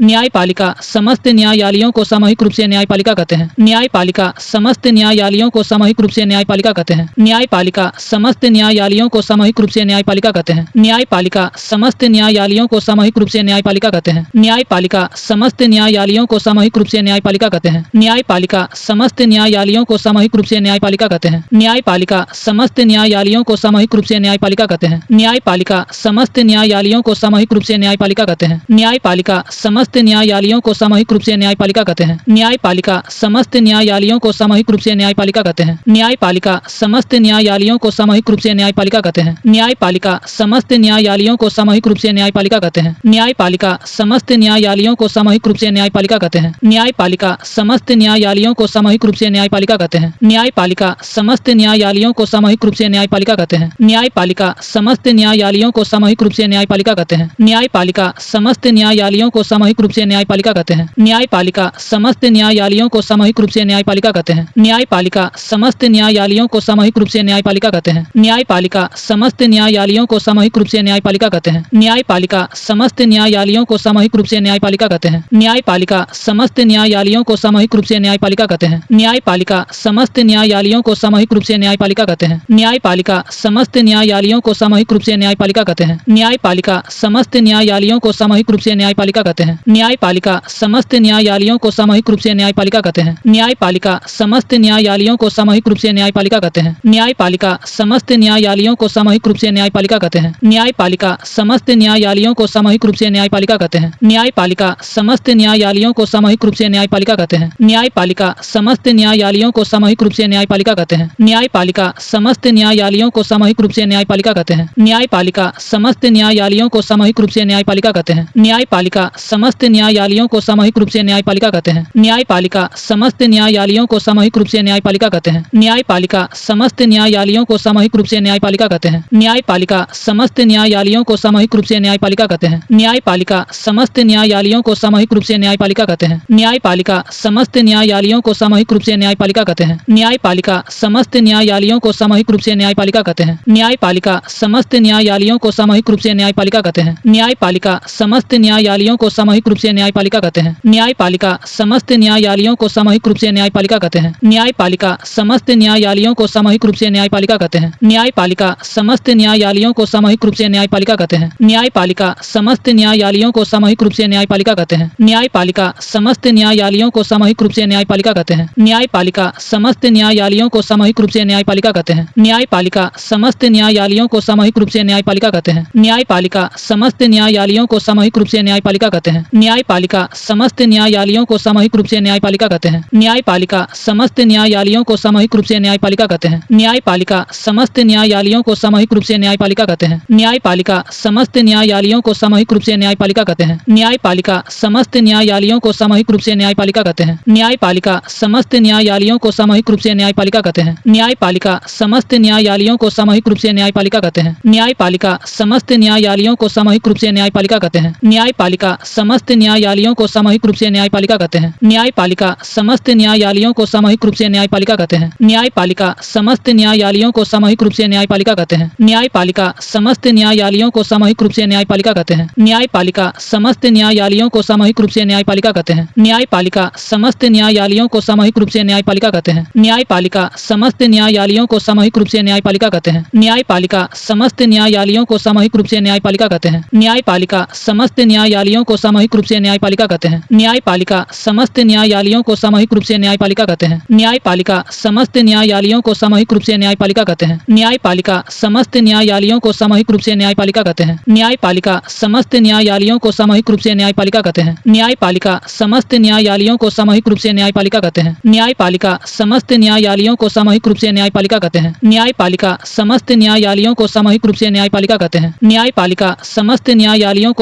न्यायपालिका समस्त न्यायालयों को सामूहिक रूप से न्यायपालिका कहते हैं। न्यायपालिका समस्त न्यायालयों को सामूहिक रूप से न्यायपालिका कहते हैं। न्यायपालिका समस्त न्यायालयों को सामूहिक रूप से न्यायपालिका कहते हैं। न्यायपालिका समस्त न्यायालयों को सामूहिक रूप से न्यायपालिका कहते हैं। न्यायपालिका समस्त न्यायालयों को सामूहिक रूप से न्यायपालिका कहते हैं। न्यायपालिका समस्त न्यायालयों को सामूहिक रूप से न्यायपालिका कहते हैं। न्यायपालिका समस्त न्यायालयों को सामूहिक रूप से न्यायपालिका कहते हैं। न्यायपालिका समस्त न्यायालयों को सामूहिक रूप से न्यायपालिका कहते हैं। न्यायपालिका समस्त न्यायालयों को सामूहिक रूप से न्यायपालिका कहते हैं। न्यायपालिका समस्त न्यायालयों को सामूहिक रूप से न्यायपालिका कहते हैं। न्यायपालिका समस्त न्यायालयों को सामूहिक रूप से न्यायपालिका कहते हैं। न्यायपालिका समस्त न्यायालयों को सामूहिक रूप से न्यायपालिका कहते हैं। न्यायपालिका समस्त न्यायालयों को सामूहिक रूप से न्यायपालिका कहते हैं। न्यायपालिका समस्त न्यायालयों को सामूहिक रूप से न्यायपालिका कहते हैं। न्यायपालिका समस्त न्यायालयों को सामूहिक रूप से न्यायपालिका कहते हैं। न्यायपालिका समस्त न्यायालयों को सामूहिक रूप से न्यायपालिका कहते हैं। न्यायपालिका समस्त न्यायालयों को सामूहिक रूप से न्यायपालिका कहते हैं। न्यायपालिका समस्त न्यायालयों को सामूहिक रूप से न्यायपालिका कहते हैं। न्यायपालिका समस्त न्यायालयों को सामूहिक रूप से न्यायपालिका कहते हैं। न्यायपालिका समस्त न्यायालयों को सामूहिक रूप से न्यायपालिका कहते हैं। न्यायपालिका समस्त न्यायालयों को सामूहिक रूप से न्यायपालिका कहते हैं। न्यायपालिका समस्त न्यायालयों को सामूहिक रूप से न्यायपालिका कहते हैं। न्यायपालिका समस्त न्यायालयों को सामूहिक रूप से न्यायपालिका कहते हैं। न्यायपालिका समस्त न्यायालयों को सामूहिक रूप से न्यायपालिका कहते हैं। न्यायपालिका समस्त न्यायालयों को सामूहिक रूप से न्यायपालिका कहते हैं। न्यायपालिका समस्त न्यायालयों को सामूहिक रूप से न्यायपालिका कहते हैं। न्यायपालिका समस्त न्यायालयों को सामूहिक रूप से न्यायपालिका कहते हैं। न्यायपालिका समस्त न्यायालयों को सामूहिक रूप से न्यायपालिका कहते हैं। न्यायपालिका समस्त न्यायालयों को सामूहिक रूप से न्यायपालिका कहते हैं। न्यायपालिका समस्त न्यायालयों को सामूहिक रूप से न्यायपालिका कहते हैं। न्यायपालिका समस्त न्यायालयों को सामूहिक रूप से न्यायपालिका कहते हैं। न्यायपालिका समस्त न्यायालयों को सामूहिक रूप से न्यायपालिका कहते हैं। न्यायपालिका समस्त न्यायालयों को सामूहिक रूप से न्यायपालिका कहते हैं। न्यायपालिका समस्त न्यायालयों को सामूहिक रूप से न्यायपालिका कहते हैं। न्यायपालिका समस्त न्यायालयों को सामूहिक रूप से न्यायपालिका कहते हैं। न्यायपालिका समस्त न्यायालयों को सामूहिक रूप से न्यायपालिका कहते हैं। न्यायपालिका समस्त न्यायालयों को सामूहिक रूप से न्यायपालिका कहते हैं। न्यायपालिका समस्त न्यायालयों को सामूहिक रूप से न्यायपालिका कहते हैं। न्यायपालिका समस्त न्यायालयों को सामूहिक रूप से न्यायपालिका कहते हैं। न्यायपालिका समस्त न्यायालयों को सामूहिक रूप से न्यायपालिका कहते हैं। न्यायपालिका समस्त न्यायालयों को सामूहिक रूप से न्यायपालिका कहते हैं। न्यायपालिका समस्त न्यायालयों को सामूहिक रूप से न्यायपालिका कहते हैं। न्यायपालिका समस्त न्यायालयों को सामूहिक रूप से न्यायपालिका कहते हैं। न्यायपालिका समस्त न्यायालयों को सामूहिक रूप से न्यायपालिका कहते हैं। न्यायपालिका समस्त न्यायालयों को सामूहिक रूप से न्यायपालिका कहते हैं। न्यायपालिका समस्त न्यायालयों को सामूहिक रूप से न्यायपालिका कहते हैं। न्यायपालिका समस्त न्यायालयों को सामूहिक रूप से न्यायपालिका कहते हैं। न्यायपालिका समस्त न्यायालयों को सामूहिक रूप से न्यायपालिका कहते हैं। न्यायपालिका समस्त न्यायालयों को सामूहिक रूप से न्यायपालिका कहते हैं। न्यायपालिका समस्त न्यायालयों को सामूहिक रूप से न्यायपालिका कहते हैं। न्यायपालिका समस्त न्यायालयों को सामूहिक रूप से न्यायपालिका कहते हैं। न्यायपालिका समस्त न्यायालयों को सामूहिक रूप से न्यायपालिका कहते हैं। न्यायपालिका समस्त न्यायालयों को सामूहिक रूप से न्यायपालिका कहते हैं। न्यायपालिका समस्त न्यायालयों को सामूहिक रूप से न्यायपालिका कहते हैं। न्यायपालिका समस्त न्यायालयों को सामूहिक रूप से न्यायपालिका कहते हैं। न्यायपालिका समस्त न्यायालयों को सामूहिक रूप से न्यायपालिका कहते हैं। न्यायपालिका समस्त न्यायालयों को सामूहिक रूप से न्यायपालिका कहते हैं। न्यायपालिका समस्त न्यायालयों को सामूहिक रूप से न्यायपालिका कहते हैं। न्यायपालिका समस्त न्यायालयों को सामूहिक रूप से न्यायपालिका कहते हैं। न्यायपालिका समस्त न्यायालयों को सामूहिक रूप से न्यायपालिका कहते हैं। न्यायपालिका समस्त न्यायालयों को सामूहिक रूप से न्यायपालिका कहते हैं। न्यायपालिका समस्त न्यायालयों को सामूहिक रूप से न्यायपालिका कहते हैं। न्यायपालिका समस्त न्यायालयों को सामूहिक रूप से न्यायपालिका कहते हैं। न्यायपालिका समस्त न्यायालयों को सामूहिक रूप से न्यायपालिका कहते हैं। न्यायपालिका समस्त न्यायालयों को सामूहिक रूप से न्यायपालिका कहते हैं। न्यायपालिका समस्त न्यायालयों को सामूहिक रूप से न्यायपालिका कहते हैं। न्यायपालिका समस्त न्यायालयों को सामूहिक रूप से न्यायपालिका कहते हैं। न्यायपालिका समस्त न्यायालयों को सामूहिक रूप से न्यायपालिका कहते हैं। न्यायपालिका समस्त न्यायालयों को सामूहिक रूप से न्यायपालिका कहते हैं। न्यायपालिका समस्त न्यायालयों को सामूहिक रूप से न्यायपालिका कहते हैं। न्यायपालिका समस्त न्यायालयों को सामूहिक रूप से न्यायपालिका कहते हैं। न्यायपालिका समस्त न्यायालयों को सामूहिक रूप से न्यायपालिका कहते हैं। न्यायपालिका समस्त न्यायालयों को सामूहिक रूप से न्यायपालिका कहते हैं। न्यायपालिका समस्त न्यायालयों को सामूहिक रूप से न्यायपालिका कहते हैं। न्यायपालिका समस्त न्यायालयों को सामूहिक रूप से न्यायपालिका कहते हैं। न्यायपालिका समस्त न्यायालयों को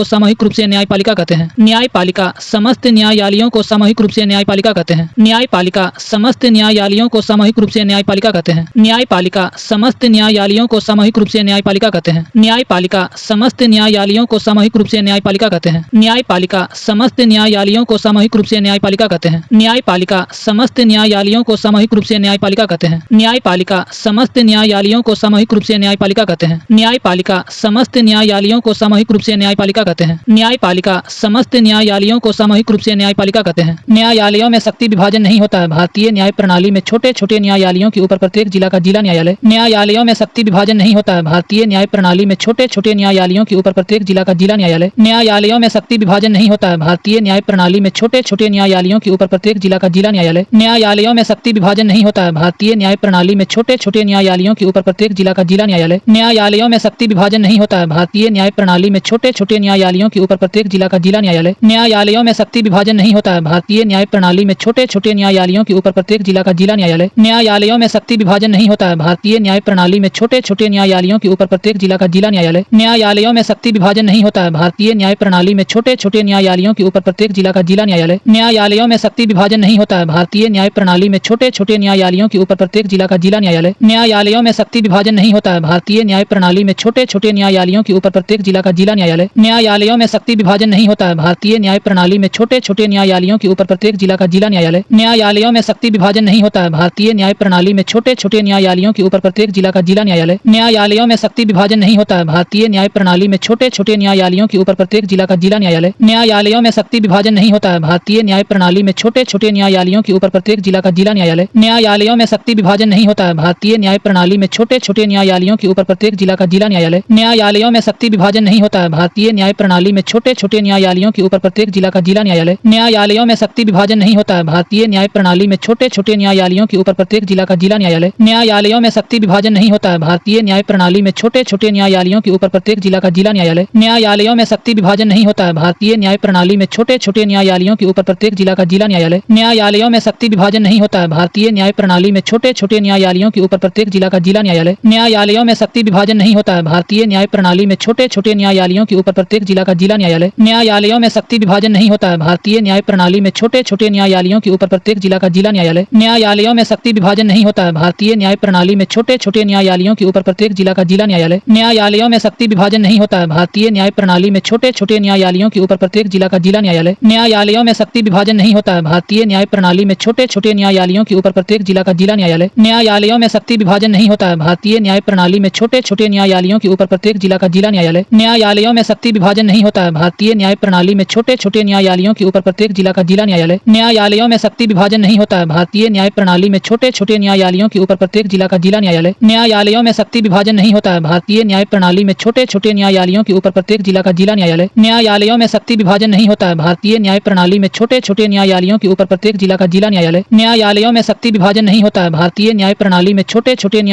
सामूहिक रूप से न्यायपालिका कहते हैं। न्यायपालिका समस्त न्यायालयों को सामूहिक रूप से न्यायपालिका कहते हैं। न्यायपालिका समस्त न्यायालयों को सामूहिक रूप से न्यायपालिका कहते हैं। न्यायपालिका समस्त न्यायालयों को सामूहिक रूप से न्यायपालिका कहते हैं। न्यायपालिका समस्त न्यायालयों को सामूहिक रूप से न्यायपालिका कहते हैं। न्यायपालिका समस्त न्यायालयों को सामूहिक रूप से न्यायपालिका कहते हैं। न्यायपालिका समस्त न्यायालयों को सामूहिक रूप से न्यायपालिका कहते हैं। न्यायपालिका समस्त न्यायालयों को सामूहिक रूप से न्यायपालिका कहते हैं। न्यायपालिका समस्त समस्त न्यायालयों को सामूहिक रूप से न्यायपालिका कहते हैं। न्यायालयों में शक्ति विभाजन नहीं होता है। भारतीय न्याय प्रणाली में छोटे छोटे न्यायालयों के ऊपर प्रत्येक जिला का जिला न्यायालय। न्यायालयों में शक्ति विभाजन नहीं होता है। भारतीय न्याय प्रणाली में छोटे छोटे न्यायालयों के ऊपर प्रत्येक जिला का जिला न्यायालय। न्यायालयों में शक्ति विभाजन नहीं होता है। भारतीय न्याय प्रणाली में छोटे छोटे न्यायालयों के ऊपर प्रत्येक जिला का जिला न्यायालय। न्यायालयों में शक्ति विभाजन नहीं होता है। भारतीय न्याय प्रणाली में छोटे छोटे न्यायालयों के ऊपर प्रत्येक जिला का जिला न्यायालय। न्यायालयों में शक्ति विभाजन नहीं होता है। भारतीय न्याय प्रणाली में छोटे छोटे न्यायालयों के ऊपर प्रत्येक जिला का जिला न्यायालय। न्यायालयों में शक्ति विभाजन नहीं होता है। भारतीय न्याय प्रणाली में छोटे छोटे न्यायालयों के ऊपर प्रत्येक जिला का जिला न्यायालय। न्यायालयों में शक्ति विभाजन नहीं होता है। भारतीय न्याय प्रणाली में छोटे छोटे न्यायालयों के ऊपर प्रत्येक जिला का जिला न्यायालय। न्यायालयों में शक्ति विभाजन नहीं होता है। भारतीय न्याय प्रणाली में छोटे छोटे न्यायालयों के ऊपर प्रत्येक जिला का जिला न्यायालय। न्यायालयों में शक्ति विभाजन नहीं होता है। भारतीय न्याय प्रणाली में छोटे छोटे न्यायालयों के ऊपर प्रत्येक जिला का जिला न्यायालय। न्यायालयों में शक्ति विभाजन नहीं होता है। भारतीय न्याय प्रणाली में छोटे छोटे न्यायालयों के ऊपर प्रत्येक जिला का जिला न्यायालय। न्यायालयों में शक्ति विभाजन नहीं होता है। भारतीय न्याय प्रणाली में छोटे छोटे न्यायालयों के ऊपर प्रत्येक जिला का जिला न्यायालय। न्यायालयों में शक्ति विभाजन नहीं होता है। भारतीय न्याय प्रणाली में छोटे छोटे न्यायालयों के ऊपर प्रत्येक जिला का जिला न्यायालय। न्यायालयों में शक्ति विभाजन नहीं होता है। भारतीय न्याय प्रणाली में छोटे छोटे न्यायालयों के ऊपर प्रत्येक जिला का जिला न्यायालय। न्यायालयों में शक्ति विभाजन नहीं होता है। भारतीय न्याय प्रणाली में छोटे छोटे न्यायालयों के ऊपर प्रत्येक जिला का जिला न्यायालय। न्यायालयों में शक्ति विभाजन नहीं होता है। भारतीय न्याय प्रणाली में छोटे छोटे न्यायालयों के ऊपर प्रत्येक जिला का जिला न्यायालय। न्यायालयों में शक्ति विभाजन नहीं होता है। भारतीय न्याय प्रणाली में छोटे छोटे न्यायालयों के ऊपर प्रत्येक जिला का जिला न्यायालय। न्यायालयों में शक्ति विभाजन नहीं होता है। भारतीय न्याय प्रणाली में छोटे छोटे न्यायालयों के ऊपर प्रत्येक जिला का जिला न्यायालय। न्यायालयों में शक्ति विभाजन नहीं होता है। भारतीय न्याय प्रणाली में छोटे छोटे न्यायालयों के ऊपर प्रत्येक जिला का जिला न्यायालय। न्यायालयों में शक्ति विभाजन नहीं होता है। भारतीय न्याय प्रणाली में छोटे छोटे न्यायालयों के ऊपर प्रत्येक जिला का जिला न्यायालय। न्यायालयों में शक्ति विभाजन नहीं होता है। भारतीय न्याय प्रणाली में छोटे छोटे न्यायालयों के ऊपर प्रत्येक जिला का जिला न्यायालय। न्यायालयों में शक्ति विभाजन नहीं होता है। भारतीय न्याय प्रणाली में छोटे छोटे न्यायालयों के ऊपर प्रत्येक जिला का जिला न्यायालय। न्यायालयों में शक्ति विभाजन नहीं होता है। भारतीय न्याय प्रणाली में छोटे छोटे न्यायालयों के ऊपर प्रत्येक जिला का जिला न्यायालय। न्यायालयों में शक्ति विभाजन नहीं होता है। भारतीय न्याय प्रणाली में छोटे छोटे न्यायालयों के ऊपर प्रत्येक जिला का जिला न्यायालय। न्यायालयों में शक्ति विभाजन नहीं होता है। भारतीय न्याय प्रणाली में छोटे छोटे न्यायालयों के ऊपर प्रत्येक जिला का जिला न्यायालय। न्यायालयों में शक्ति विभाजन नहीं होता है। भारतीय न्याय प्रणाली में छोटे छोटे न्यायालयों के ऊपर प्रत्येक जिला का जिला न्यायालय। न्यायालयों में शक्ति विभाजन नहीं होता है। भारतीय न्याय प्रणाली में छोटे छोटे न्यायालयों के ऊपर प्रत्येक जिला का जिला न्यायालय। न्यायालयों में शक्ति विभाजन नहीं होता है। भारतीय न्याय प्रणाली में छोटे छोटे न्यायालयों के ऊपर प्रत्येक जिला का जिला न्यायालय। न्यायालयों में शक्ति विभाजन नहीं होता है। भारतीय न्याय प्रणाली में छोटे छोटे न्यायालयों के ऊपर प्रत्येक जिला का जिला न्यायालय। न्यायालयों में शक्ति विभाजन नहीं होता है। भारतीय न्याय प्रणाली में छोटे छोटे न्यायालयों के ऊपर प्रत्येक जिला का जिला न्यायालय। न्यायालयों में शक्ति विभाजन नहीं होता है। भारतीय न्याय प्रणाली में छोटे छोटे न्यायालयों के ऊपर प्रत्येक जिला का जिला न्यायालय। न्यायालयों में शक्ति विभाजन नहीं होता है। भारतीय न्याय प्रणाली में छोटे छोटे न्यायालयों के ऊपर प्रत्येक जिला का जिला न्यायालय। न्यायालयों में शक्ति विभाजन नहीं होता है। भारतीय न्याय प्रणाली में छोटे छोटे न्यायालयों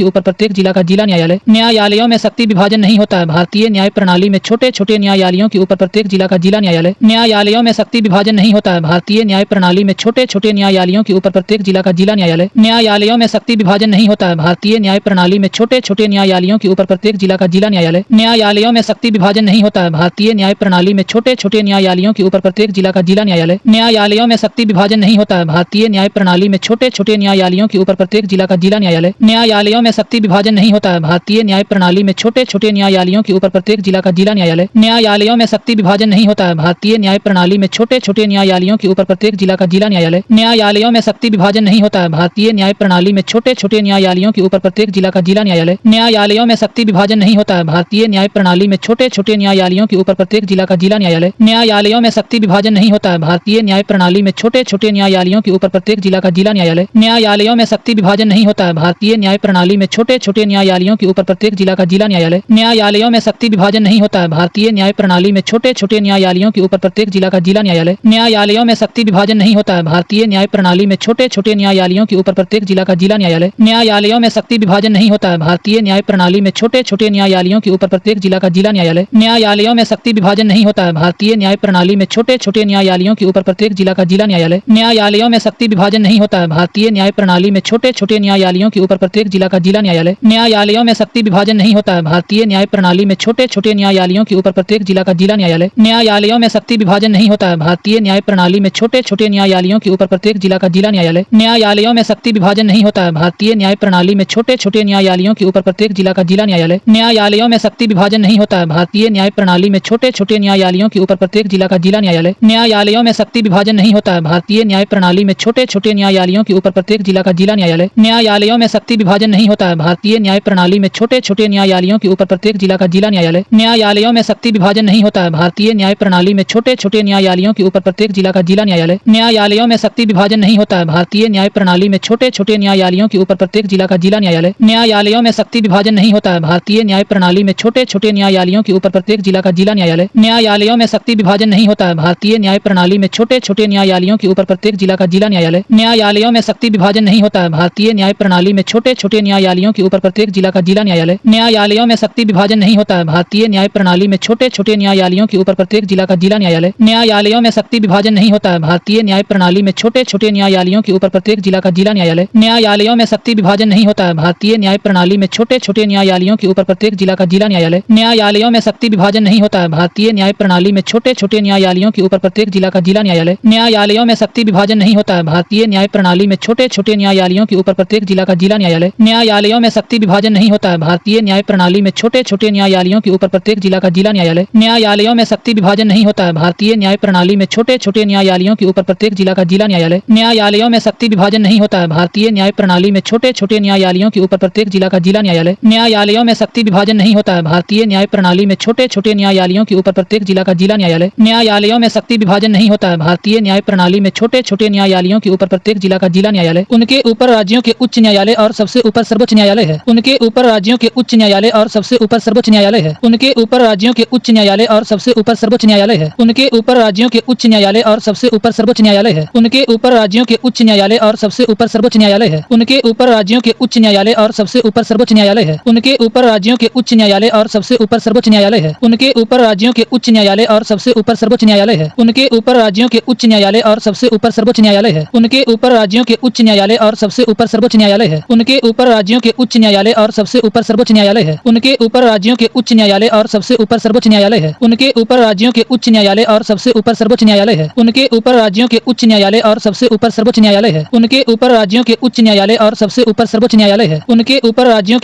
के ऊपर प्रत्येक जिला का जिला न्यायालय। न्यायालयों में शक्ति विभाजन नहीं होता है। भारतीय न्याय प्रणाली में छोटे छोटे न्यायालयों के ऊपर प्रत्येक जिला का जिला न्यायालय। न्यायालयों में शक्ति विभाजन नहीं होता है। भारतीय न्याय प्रणाली में छोटे छोटे न्यायालयों के ऊपर प्रत्येक जिला का जिला न्यायालय। न्यायालयों में शक्ति विभाजन नहीं होता है। भारतीय न्याय प्रणाली में छोटे छोटे न्यायालयों के ऊपर प्रत्येक जिला का जिला न्यायालय। न्यायालयों में शक्ति विभाजन नहीं होता है। भारतीय न्याय प्रणाली में छोटे छोटे न्यायालयों के ऊपर प्रत्येक जिला का जिला न्यायालय। न्यायालयों में शक्ति विभाजन नहीं होता है। भारतीय न्याय प्रणाली में छोटे छोटे न्यायालयों के ऊपर प्रत्येक जिला का जिला न्यायालय। न्यायालयों में शक्ति विभाजन नहीं होता है। भारतीय न्याय प्रणाली में छोटे छोटे न्यायालयों के ऊपर प्रत्येक जिला का जिला न्यायालय। न्यायालयों में शक्ति विभाजन नहीं होता है। भारतीय न्याय प्रणाली में छोटे छोटे न्यायालयों के ऊपर प्रत्येक जिला का जिला न्यायालय। न्यायालयों में शक्ति विभाजन नहीं होता है। भारतीय न्याय प्रणाली में छोटे छोटे न्यायालयों के ऊपर प्रत्येक जिला का जिला न्यायालय। न्यायालयों में शक्ति विभाजन नहीं होता है। भारतीय न्याय प्रणाली में छोटे छोटे न्यायालयों के ऊपर प्रत्येक जिला का जिला न्यायालय। न्यायालयों में शक्ति विभाजन नहीं होता है। भारतीय न्याय प्रणाली में छोटे छोटे न्यायालयों के ऊपर प्रत्येक जिला का जिला न्यायालय। न्यायालयों में शक्ति विभाजन नहीं होता है। भारतीय न्याय प्रणाली में छोटे छोटे न्यायालयों के ऊपर प्रत्येक जिला का जिला न्यायालय। न्यायालयों में शक्ति विभाजन नहीं होता है। भारतीय न्याय प्रणाली में छोटे छोटे न्यायालयों के ऊपर प्रत्येक जिला का जिला न्यायालय। न्यायालयों में शक्ति विभाजन नहीं होता है। भारतीय न्याय प्रणाली में छोटे छोटे न्यायालयों के ऊपर प्रत्येक जिला का जिला न्यायालय। न्यायालयों में शक्ति विभाजन नहीं होता है। भारतीय न्याय प्रणाली में छोटे छोटे न्यायालयों के ऊपर प्रत्येक जिला का जिला न्यायालय। न्यायालयों में शक्ति विभाजन नहीं होता है। भारतीय न्याय प्रणाली में छोटे छोटे न्यायालयों के ऊपर प्रत्येक जिला का जिला न्यायालय। न्यायालयों में शक्ति विभाजन नहीं होता है। भारतीय न्याय प्रणाली में छोटे छोटे न्यायालयों के ऊपर प्रत्येक जिला का जिला न्यायालय। न्यायालयों में शक्ति विभाजन नहीं होता है। भारतीय न्याय प्रणाली में छोटे छोटे न्यायालयों के ऊपर प्रत्येक जिला का जिला न्यायालय। न्यायालयों में शक्ति विभाजन नहीं होता है। भारतीय न्याय प्रणाली में छोटे छोटे न्यायालयों के ऊपर प्रत्येक जिला का जिला न्यायालय। न्यायालयों में शक्ति विभाजन नहीं होता है। भारतीय न्याय प्रणाली में छोटे छोटे न्यायालयों के ऊपर प्रत्येक जिला का जिला न्यायालय। न्यायालयों में शक्ति विभाजन नहीं होता है। भारतीय न्याय प्रणाली में छोटे छोटे न्यायालयों के ऊपर प्रत्येक जिला का जिला न्यायालय। न्यायालयों में शक्ति विभाजन नहीं होता है। भारतीय न्याय प्रणाली में छोटे छोटे न्यायालयों के ऊपर प्रत्येक जिला का जिला न्यायालय। न्यायालयों में शक्ति विभाजन नहीं होता है। भारतीय न्याय प्रणाली में छोटे छोटे न्यायालयों के ऊपर प्रत्येक जिला का जिला न्यायालय। न्यायालयों में शक्ति विभाजन नहीं होता है। भारतीय न्याय प्रणाली में छोटे छोटे न्यायालयों के ऊपर प्रत्येक जिला का जिला न्यायालय। न्यायालयों में शक्ति विभाजन नहीं होता है। भारतीय न्याय प्रणाली में छोटे छोटे न्यायालयों के ऊपर प्रत्येक जिला का जिला न्यायालय। न्यायालयों में शक्ति विभाजन नहीं होता है। भारतीय न्याय प्रणाली में छोटे छोटे न्यायालयों के ऊपर प्रत्येक जिला का जिला न्यायालय। न्यायालयों में शक्ति विभाजन नहीं होता है। भारतीय न्याय प्रणाली में छोटे छोटे न्यायालयों के ऊपर प्रत्येक जिला का जिला न्यायालय। न्यायालयों में शक्ति विभाजन नहीं होता है। भारतीय न्याय प्रणाली में छोटे छोटे न्यायालयों के ऊपर प्रत्येक जिला का जिला न्यायालय। न्यायालयों में शक्ति विभाजन नहीं होता है। भारतीय न्याय प्रणाली में छोटे छोटे न्यायालयों के ऊपर प्रत्येक जिला का जिला न्यायालय। न्यायालयों में शक्ति विभाजन नहीं होता है। भारतीय न्याय प्रणाली में छोटे छोटे न्यायालयों के ऊपर प्रत्येक जिला का जिला न्यायालय। न्यायालयों में शक्ति विभाजन नहीं होता है। भारतीय न्याय प्रणाली में छोटे छोटे न्यायालयों के ऊपर प्रत्येक जिला का जिला न्यायालय। न्यायालयों में शक्ति विभाजन नहीं होता है। भारतीय न्याय प्रणाली में छोटे छोटे न्यायालयों के ऊपर प्रत्येक जिला का जिला न्यायालय। न्यायालयों में शक्ति विभाजन नहीं होता है। भारतीय न्याय प्रणाली में छोटे छोटे न्यायालयों के ऊपर प्रत्येक जिला का जिला न्यायालय। न्यायालयों में शक्ति विभाजन नहीं होता है। भारतीय न्याय प्रणाली में छोटे छोटे न्यायालयों के ऊपर प्रत्येक जिला का जिला न्यायालय। न्यायालयों में शक्ति विभाजन नहीं होता है। भारतीय न्याय प्रणाली में छोटे छोटे न्यायालयों के ऊपर प्रत्येक जिला का जिला न्यायालय। न्यायालयों में शक्ति विभाजन नहीं होता है। भारतीय न्याय प्रणाली में छोटे छोटे न्यायालयों के ऊपर प्रत्येक जिला का जिला न्यायालय। न्यायालयों में शक्ति विभाजन नहीं होता है। भारतीय न्याय प्रणाली में छोटे छोटे न्यायालयों के ऊपर प्रत्येक जिला का जिला न्यायालय। उनके ऊपर राज्यों के उच्च न्यायालय और सबसे ऊपर सर्वोच्च न्यायालय है। उनके ऊपर राज्यों के उच्च न्यायालय और सबसे ऊपर सर्वोच्च न्यायालय है। उनके ऊपर राज्यों के उच्च न्यायालय और सबसे ऊपर सर्वोच्च न्यायालय है। उनके ऊपर राज्यों के उच्च न्यायालय और सबसे ऊपर सर्वोच्च न्यायालय है। उनके ऊपर राज्यों के उच्च न्यायालय और सबसे ऊपर सर्वोच्च न्यायालय है। उनके ऊपर राज्यों के उच्च न्यायालय और सबसे ऊपर सर्वोच्च न्यायालय है। उनके ऊपर राज्यों के उच्च न्यायालय और सबसे ऊपर सर्वोच्च न्यायालय है। उनके ऊपर राज्यों के उच्च न्यायालय और सबसे ऊपर सर्वोच्च न्यायालय है। उनके ऊपर राज्यों के उच्च न्यायालय और सबसे ऊपर सर्वोच्च न्यायालय है। उनके ऊपर राज्यों के उच्च न्यायालय और सबसे ऊपर सर्वोच्च न्यायालय है। उनके ऊपर राज्यों के उच्च न्यायालय और सबसे ऊपर सर्वोच्च न्यायालय है। उनके ऊपर राज्यों के उच्च न्यायालय और सबसे ऊपर सर्वोच्च न्यायालय है। उनके ऊपर राज्यों के उच्च न्यायालय और सबसे ऊपर सर्वोच्च न्यायालय है। उनके ऊपर राज्यों के उच्च न्यायालय और सबसे ऊपर सर्वोच्च न्यायालय है। उनके ऊपर राज्यों के उच्च न्यायालय और सबसे ऊपर सर्वोच्च न्यायालय है। उनके ऊपर राज्यों के उच्च न्यायालय और सबसे ऊपर सर्वोच्च न्यायालय है। उनके ऊपर राज्यों के उच्च न्यायालय और सबसे ऊपर सर्वोच्च न्यायालय है। उनके ऊपर राज्यों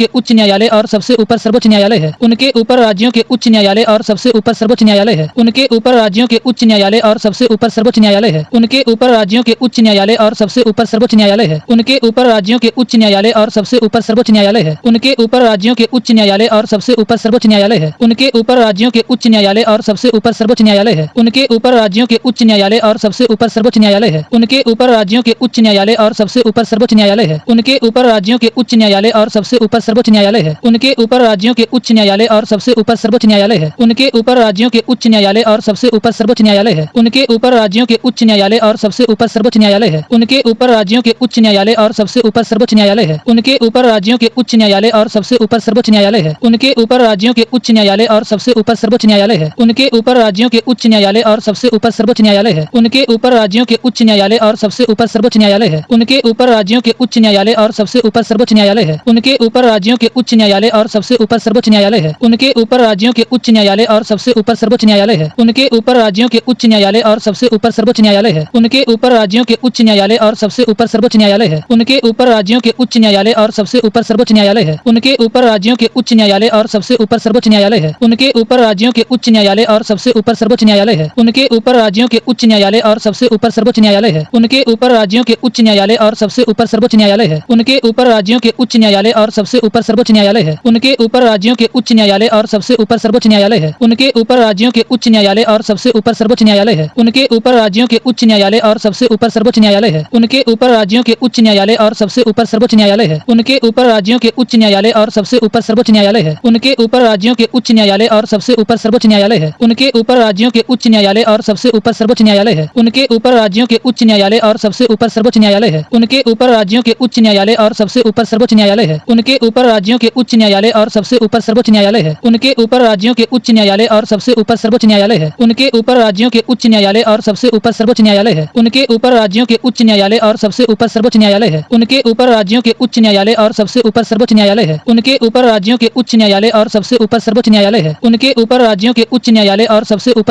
के उच्च न्यायालय और सबसे ऊपर सर्वोच्च न्यायालय है। उनके ऊपर राज्यों के उच्च न्यायालय और सबसे ऊपर सर्वोच्च न्यायालय है। उनके ऊपर राज्यों के उच्च न्यायालय और सबसे ऊपर सर्वोच्च न्यायालय है। उनके ऊपर राज्यों के उच्च न्यायालय और सबसे ऊपर सर्वोच्च न्यायालय है। उनके ऊपर राज्यों के उच्च न्यायालय और सबसे ऊपर सर्वोच्च न्यायालय है। उनके ऊपर राज्यों के उच्च न्यायालय और सबसे ऊपर सर्वोच्च न्यायालय है। उनके ऊपर राज्यों के उच्च न्यायालय और सबसे ऊपर सर्वोच्च न्यायालय है। उनके ऊपर राज्यों के उच्च न्यायालय और सबसे ऊपर सर्वोच्च न्यायालय है। उनके ऊपर राज्यों के उच्च न्यायालय और सबसे ऊपर सर्वोच्च न्यायालय है। उनके ऊपर राज्यों के उच्च न्यायालय और सबसे ऊपर सर्वोच्च न्यायालय है। उनके ऊपर राज्यों के उच्च न्यायालय और सबसे ऊपर सर्वोच्च न्यायालय है। उनके ऊपर राज्यों के उच्च न्यायालय और सबसे ऊपर सर्वोच्च न्यायालय है। उनके ऊपर राज्यों के उच्च न्यायालय और सबसे ऊपर सर्वोच्च न्यायालय है। उनके ऊपर राज्यों के उच्च न्यायालय और सबसे ऊपर सर्वोच्च न्यायालय है। उनके ऊपर राज्यों के उच्च न्यायालय और सबसे ऊपर सर्वोच्च न्यायालय है। उनके ऊपर राज्यों के उच्च न्यायालय और सबसे ऊपर सर्वोच्च न्यायालय है। उनके ऊपर राज्यों के उच्च न्यायालय और सबसे ऊपर सर्वोच्च न्यायालय है। उनके ऊपर राज्यों के उच्च न्यायालय और सबसे ऊपर सर्वोच्च न्यायालय है। उनके ऊपर राज्यों के उच्च न्यायालय और सबसे ऊपर सर्वोच्च न्यायालय है। उनके ऊपर राज्यों के उच्च न्यायालय और सबसे ऊपर सर्वोच्च न्यायालय है। उनके ऊपर राज्यों के उच्च न्यायालय और सबसे ऊपर सर्वोच्च न्यायालय है। उनके ऊपर राज्यों के उच्च न्यायालय और सबसे ऊपर सर्वोच्च न्यायालय है। उनके ऊपर राज्यों के उच्च न्यायालय और सबसे ऊपर सर्वोच्च न्यायालय है। उनके ऊपर राज्यों के उच्च न्यायालय और सबसे ऊपर सर्वोच्च न्यायालय है। उनके ऊपर राज्यों के उच्च न्यायालय और सबसे ऊपर सर्वोच्च न्यायालय है। उनके ऊपर राज्यों के उच्च न्यायालय और सबसे ऊपर सर्वोच्च न्यायालय है। उनके ऊपर राज्यों के उच्च न्यायालय और सबसे ऊपर सर्वोच्च न्यायालय है। उनके ऊपर राज्यों के उच्च न्यायालय और सबसे ऊपर सर्वोच्च न्यायालय है। उनके ऊपर राज्यों के उच्च न्यायालय और सबसे ऊपर सर्वोच्च न्यायालय है। उनके ऊपर राज्यों के उच्च न्यायालय और सबसे ऊपर सर्वोच्च न्यायालय है। उनके ऊपर राज्यों के उच्च न्यायालय और सबसे ऊपर सर्वोच्च न्यायालय है। उनके ऊपर राज्यों के उच्च न्यायालय और सबसे ऊपर सर्वोच्च न्यायालय है। उनके ऊपर राज्यों के उच्च न्यायालय और सबसे ऊपर सर्वोच्च न्यायालय है। उनके ऊपर राज्यों के उच्च न्यायालय और सबसे ऊपर सर्वोच्च न्यायालय है। उनके ऊपर राज्यों के उच्च न्यायालय और सबसे ऊपर सर्वोच्च न्यायालय है। उनके ऊपर राज्यों के उच्च न्यायालय और सबसे ऊपर सर्वोच्च न्यायालय है। उनके ऊपर राज्यों के उच्च न्यायालय और सबसे ऊपर सर्वोच्च न्यायालय है। उनके ऊपर राज्यों के उच्च न्यायालय और सबसे ऊपर सर्वोच्च न्यायालय है। उनके ऊपर राज्यों के उच्च न्यायालय और सबसे ऊपर सर्वोच्च न्यायालय है। उनके ऊपर राज्यों के उच्च न्यायालय और सबसे ऊपर सर्वोच्च न्यायालय है। उनके ऊपर राज्यों के उच्च न्यायालय और सबसे ऊपर सर्वोच्च न्यायालय है। उनके ऊपर राज्यों के उच्च न्यायालय और सबसे ऊपर सर्वोच्च न्यायालय है। उनके ऊपर राज्यों के उच्च न्यायालय और सबसे ऊपर सर्वोच्च न्यायालय है। उनके ऊपर राज्यों के उच्च न्यायालय और सबसे ऊपर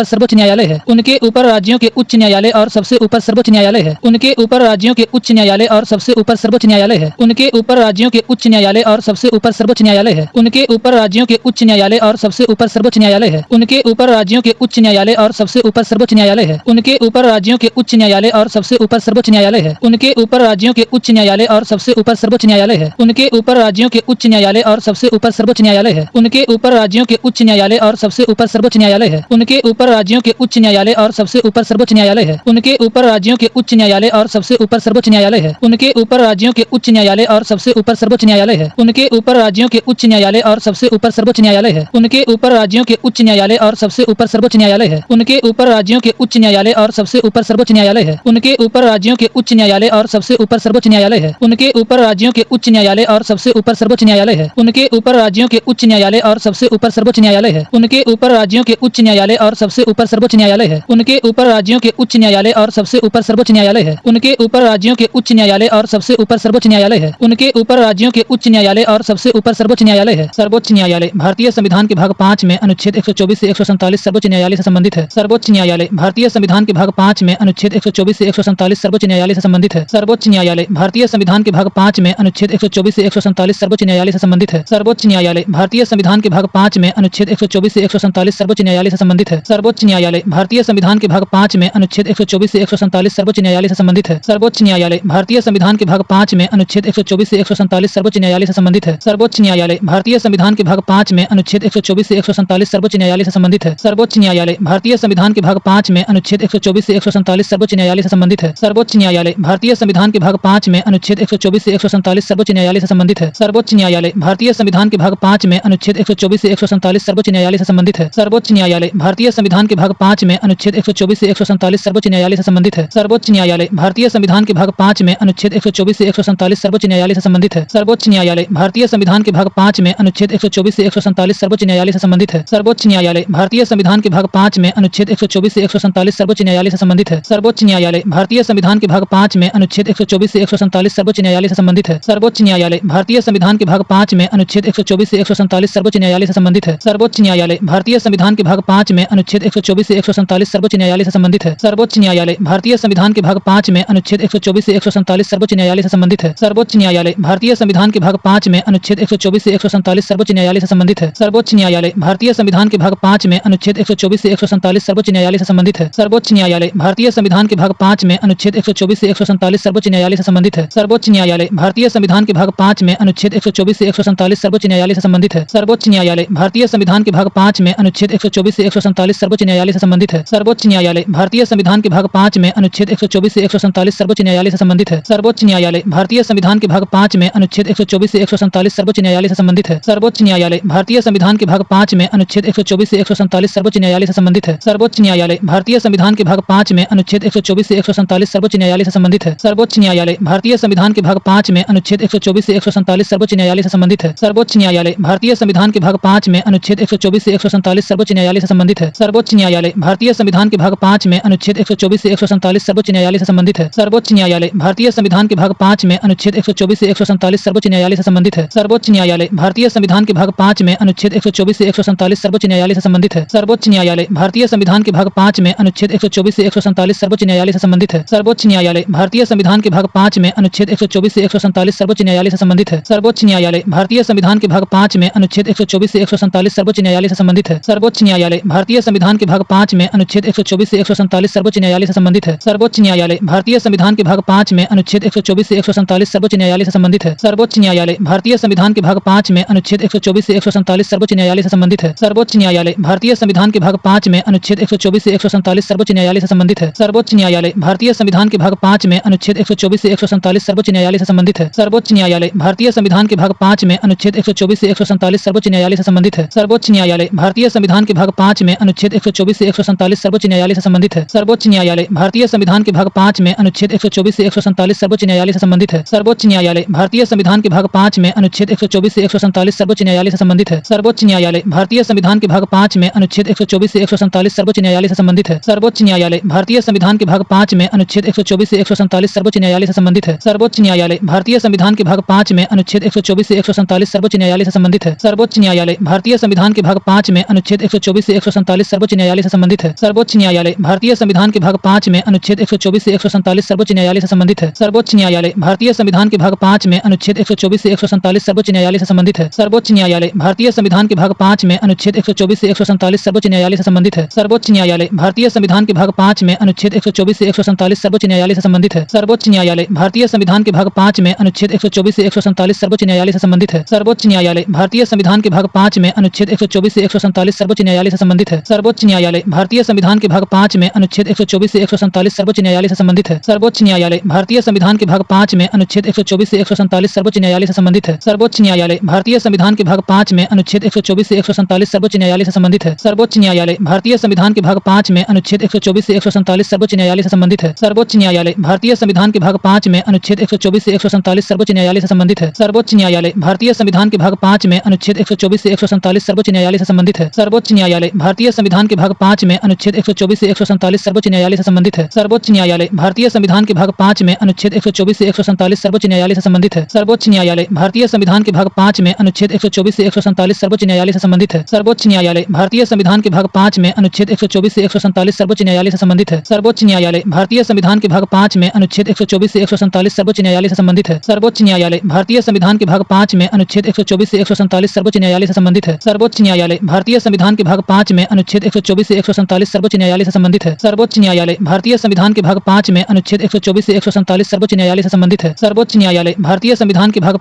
सर्वोच्च न्यायालय है। उनके ऊपर राज्यों के उच्च न्यायालय और सबसे ऊपर सर्वोच्च न्यायालय है। उनके ऊपर राज्यों के उच्च न्यायालय और सबसे ऊपर सर्वोच्च न्यायालय है। उनके ऊपर राज्यों के उच्च न्यायालय और सबसे ऊपर सर्वोच्च न्यायालय है। उनके ऊपर राज्यों के उच्च न्यायालय और सबसे ऊपर सर्वोच्च न्यायालय है। उनके ऊपर राज्यों के उच्च न्यायालय और सबसे ऊपर सर्वोच्च न्यायालय है। उनके ऊपर राज्यों के उच्च न्यायालय और सबसे ऊपर सर्वोच्च न्यायालय है। उनके ऊपर राज्यों के उच्च न्यायालय और सबसे ऊपर सर्वोच्च न्यायालय है। उनके ऊपर राज्यों के उच्च न्यायालय और सबसे ऊपर सर्वोच्च न्यायालय है। उनके उनके ऊपर राज्यों के उच्च न्यायालय और सबसे ऊपर सर्वोच्च न्यायालय है। उनके ऊपर राज्यों के उच्च न्यायालय और सबसे ऊपर सर्वोच्च न्यायालय है। उनके ऊपर राज्यों के उच्च न्यायालय और सबसे ऊपर सर्वोच्च न्यायालय है। उनके ऊपर राज्यों के उच्च न्यायालय और सबसे ऊपर सर्वोच्च न्यायालय है। उनके ऊपर राज्यों के उच्च न्यायालय और सबसे ऊपर सर्वोच्च न्यायालय है। उनके ऊपर राज्यों के उच्च न्यायालय और सबसे ऊपर सर्वोच्च न्यायालय है। उनके ऊपर राज्यों के उच्च न्यायालय और सबसे ऊपर सर्वोच्च न्यायालय है। उनके ऊपर राज्यों के उच्च न्यायालय और सबसे ऊपर सर्वोच्च न्यायालय है। उनके ऊपर राज्यों के उच्च न्यायालय और सबसे ऊपर सर्वोच्च न्यायालय है। उनके ऊपर राज्यों के उच्च न्यायालय और सबसे ऊपर सर्वोच्च न्यायालय है। उनके ऊपर राज्यों के उच्च न्यायालय और सबसे ऊपर सर्वोच्च न्यायालय है। उनके ऊपर राज्यों के उच्च न्यायालय और सबसे ऊपर सर्वोच्च न्यायालय है। उनके ऊपर राज्यों के उच्च न्यायालय और सबसे ऊपर सर्वोच्च न्यायालय है। सर्वोच्च न्यायालय भारतीय संविधान के भाग 5 में अनुच्छेद 124 से 147 सर्वोच्च न्यायालय से संबंधित है। सर्वोच्च न्यायालय भारतीय संविधान के भाग 5 में अनुच्छेद 124 से 147 सर्वोच्च न्यायालय से संबंधित है। सर्वोच्च न्यायालय भारतीय संविधान के भाग 5 में अनुच्छेद 124 से 147 सर्वोच्च न्यायालय से संबंधित है। सर्वोच्च न्यायालय भारतीय संविधान के भाग 5 में अनुच्छेद 124 से 147 सर्वोच्च न्यायालय से संबंधित है। सर्वोच्च न्यायालय भारतीय संविधान के भाग 5 में अनुच्छेद 124 से 147 सर्वोच्च न्यायालय से संबंधित है। सर्वोच्च न्यायालय भारतीय संविधान के भाग 5 में अनुच्छेद 124 से 147 सर्वोच्च न्यायालय से संबंधित है। सर्वोच्च न्यायालय भारतीय संविधान के भाग 5 में अनुच्छेद 124 से 147 सर्वोच्च न्यायालय से संबंधित है। सर्वोच्च न्यायालय भारतीय संविधान के भाग 5 में अनुच्छेद 124 से 147 सर्वोच्च न्यायालय से संबंधित है। सर्वोच्च न्यायालय भारतीय संविधान के भाग 5 में अनुच्छेद 124 से 147 सर्वोच्च न्यायालय से संबंधित है। सर्वोच्च न्यायालय भारतीय संविधान के भाग 5 में अनुच्छेद 124 से 147 सर्वोच्च न्यायालय से संबंधित है। सर्वोच्च न्यायालय भारतीय संविधान के भाग 5 में अनुच्छेद 124 से 147 सर्वोच्च न्यायालय से संबंधित है। सर्वोच्च न्यायालय भारतीय संविधान के भाग 5 में अनुच्छेद 124 से 147 सर्वोच्च न्यायालय से संबंधित है। सर्वोच्च न्यायालय भारतीय संविधान के भाग 5 में अनुच्छेद 124 से 147 सर्वोच्च न्यायालय से संबंधित है। सर्वोच्च न्यायालय भारतीय संविधान के भाग 5 में अनुच्छेद 124 से 147 सर्वोच्च न्यायालय से संबंधित है। सर्वोच्च न्यायालय भारतीय संविधान के भाग 5 में अनुच्छेद 124 से 147 सर्वोच्च न्यायालय से संबंधित है। सर्वोच्च न्यायालय भारतीय संविधान के भाग 5 में अनुच्छेद 124 से 147 सर्वोच्च न्यायालय से संबंधित है। सर्वोच्च न्यायालय भारतीय संविधान के भाग 5 में अनुच्छेद 124 से 147 सर्वोच्च न्यायालय से संबंधित है। सर्वोच्च न्यायालय भारतीय संविधान के भाग 5 में अनुच्छेद 124 से 147 सर्वोच्च न्यायालय से संबंधित है। सर्वोच्च न्यायालय भारतीय संविधान के भाग 5 में अनुच्छेद 124 से 147 सर्वोच्च न्यायालय से संबंधित है। सर्वोच्च न्यायालय भारतीय संविधान के भाग 5 में अनुच्छेद 124 से 147 सर्वोच्च न्यायालय से संबंधित है। सर्वोच्च न्यायालय भारतीय संविधान के भाग 5 में अनुच्छेद 124 से 147 सर्वोच्च न्यायालय से संबंधित है। सर्वोच्च न्यायालय भारतीय संविधान के भाग 5 में अनुच्छेद 124 से 147 सर्वोच्च न्यायालय से संबंधित है। सर्वोच्च न्यायालय भारतीय संविधान के भाग 5 में अनुच्छेद 124 से 147 सर्वोच्च न्यायालय से संबंधित है। सर्वोच्च न्यायालय भारतीय संविधान के भाग 5 में अनुच्छेद 124 से 147 सर्वोच्च न्यायालय से संबंधित है। सर्वोच्च न्यायालय भारतीय संविधान के भाग 5 में अनुच्छेद 124 से 147 सर्वोच्च न्यायालय से संबंधित है। सर्वोच्च न्यायालय भारतीय संविधान के भाग 5 में अनुच्छेद 124 से 147 सर्वोच्च न्यायालय से संबंधित है। सर्वोच्च न्यायालय भारतीय संविधान के भाग 5 में अनुच्छेद 124 से 147 सर्वोच्च न्यायालय से संबंधित है। सर्वोच्च न्यायालय भारतीय संविधान के भाग 5 में अनुच्छेद 124 से 147 सर्वोच्च न्यायालय से संबंधित है। सर्वोच्च न्यायालय भारतीय संविधान के भाग 5 में अनुच्छेद 124 से 147 सर्वोच्च न्यायालय से संबंधित है। सर्वोच्च न्यायालय भारतीय संविधान के भाग 5 में अनुच्छेद 124 से 147 सर्वोच्च न्यायालय से संबंधित है। सर्वोच्च न्यायालय भारतीय संविधान के भाग 5 में अनुच्छेद 124 से 147 सर्वोच्च न्यायालय से संबंधित है। सर्वोच्च न्यायालय भारतीय संविधान के भाग 5 में अनुच्छेद 124 से 147 सर्वोच्च न्यायालय से संबंधित है। सर्वोच्च न्यायालय भारतीय संविधान के भाग 5 में अनुच्छेद 124 से 147 सर्वोच्च न्यायालय से संबंधित है। सर्वोच्च न्यायालय भारतीय संविधान के भाग 5 में अनुच्छेद 124 से 147 सर्वोच्च न्यायालय से संबंधित है। सर्वोच्च न्यायालय भारतीय संविधान के भाग 5 में अनुच्छेद 124 से 147 सर्वोच्च न्यायालय से संबंधित है। सर्वोच्च न्यायालय भारतीय संविधान के भाग 5 में अनुच्छेद 124 से 147 सर्वोच्च न्यायालय से संबंधित है। सर्वोच्च न्यायालय भारतीय संविधान के भाग 5 में अनुच्छेद 124 से 147 सर्वोच्च न्यायालय से संबंधित है। सर्वोच्च न्यायालय भारतीय संविधान के भाग 5 में अनुच्छेद 124 से 147 सर्वोच्च न्यायालय से संबंधित है। सर्वोच्च न्यायालय भारतीय संविधान के भाग 5 में अनुच्छेद 124 से 147 सर्वोच्च न्यायालय से संबंधित है। सर्वोच्च न्यायालय भारतीय संविधान के भाग 5 में अनुच्छेद 124 से 147 सर्वोच्च न्यायालय से संबंधित है। सर्वोच्च न्यायालय भारतीय संविधान के भाग 5 में अनुच्छेद 124 से 147 सर्वोच्च न्यायालय से संबंधित है। सर्वोच्च न्यायालय भारतीय संविधान के भाग 5 में अनुच्छेद 124 से 147 सर्वोच्च न्यायालय से संबंधित है। सर्वोच्च न्यायालय भारतीय संविधान के भाग 5 में अनुच्छेद 124 से 147 सर्वोच्च न्यायालय से संबंधित है। सर्वोच्च न्यायालय भारतीय संविधान के भाग 5 में अनुच्छेद 124 से 147 सर्वोच्च न्यायालय से संबंधित है। सर्वोच्च न्यायालय भारतीय संविधान के भाग 5 में अनुच्छेद 124 से 147 सर्वोच्च न्यायालय से संबंधित है। सर्वोच्च न्यायालय भारतीय संविधान के भाग 5 में अनुच्छेद 124 से 147 सर्वोच्च न्यायालय से संबंधित है। सर्वोच्च न्यायालय भारतीय संविधान के भाग 5 में अनुच्छेद 124 से 147 सर्वोच्च न्यायालय से संबंधित है। सर्वोच्च न्यायालय भारतीय संविधान के भाग 5 में अनुच्छेद 124 से 147 सर्वोच्च न्यायालय से संबंधित है। सर्वोच्च न्यायालय भारतीय संविधान के भाग 5 में अनुच्छेद 124 से 147 सर्वोच्च न्यायालय से संबंधित है। सर्वोच्च न्यायालय भारतीय संविधान के भाग 5 में अनुच्छेद 124 से 147 सर्वोच्च न्यायालय से संबंधित है। सर्वोच्च न्यायालय भारतीय संविधान के भाग 5 में अनुच्छेद 124 से 147 सर्वोच्च न्यायालय से संबंधित है। सर्वोच्च न्यायालय भारतीय संविधान के भाग 5 में अनुच्छेद 124 से 147 सर्वोच्च न्यायालय से संबंधित है। सर्वोच्च न्यायालय भारतीय संविधान के भाग 5 में अनुच्छेद 124 से 147 सर्वोच्च न्यायालय से संबंधित है। सर्वोच्च न्यायालय भारतीय संविधान के भाग 5 में अनुच्छेद 124 से 147 सर्वोच्च न्यायालय से संबंधित है। संबंधित है। सर्वोच्च न्यायालय भारतीय संविधान के भाग 5 में अनुच्छेद 124 से 147 सर्वोच्च न्यायालय से संबंधित है। सर्वोच्च न्यायालय भारतीय संविधान के भाग 5 में अनुच्छेद 124 से 147 सर्वोच्च न्यायालय से संबंधित है। सर्वोच्च न्यायालय भारतीय संविधान के भाग 5 में अनुच्छेद 124 से 147 सर्वोच्च न्यायालय से संबंधित है। सर्वोच्च न्यायालय भारतीय संविधान के भाग 5 में अनुच्छेद 124 से 147 सर्वोच्च न्यायालय से संबंधित है। सर्वोच्च न्यायालय भारतीय संविधान के भाग 5 में अनुच्छेद 124 से 147 सर्वोच्च न्यायालय से संबंधित है। सर्वोच्च न्यायालय भारतीय संविधान के भाग 5 में अनुच्छेद 124 से 147 सर्वोच्च न्यायालय से संबंधित है। सर्वोच्च न्यायालय भारतीय संविधान के भाग 5 में अनुच्छेद 124 से 147 सर्वोच्च न्यायालय से संबंधित है। सर्वोच्च न्यायालय भारतीय संविधान के भाग 5 में अनुच्छेद 124 से 147 सर्वोच्च न्यायालय से संबंधित है। सर्वोच्च न्यायालय भारतीय संविधान के भाग 5 में अनुच्छेद 124 से 147 सर्वोच्च न्यायालय से संबंधित है। सर्वोच्च न्यायालय भारतीय संविधान के भाग 5 में अनुच्छेद 124 से 147 सर्वोच्च न्यायालय से संबंधित है। सर्वोच्च न्यायालय भारतीय संविधान के भाग 5 में अनुच्छेद 124 से 147 सर्वोच्च न्यायालय से संबंधित है। सर्वोच्च न्यायालय भारतीय संविधान के भाग 5 में अनुच्छेद 124 से 147 सर्वोच्च न्यायालय से संबंधित है। सर्वोच्च न्यायालय भारतीय संविधान के भाग 5 में अनुच्छेद 124 से 147 सर्वोच्च न्यायालय से संबंधित है। सर्वोच्च न्यायालय भारतीय संविधान के भाग 5 में अनुच्छेद 124 से 147 सर्वोच्च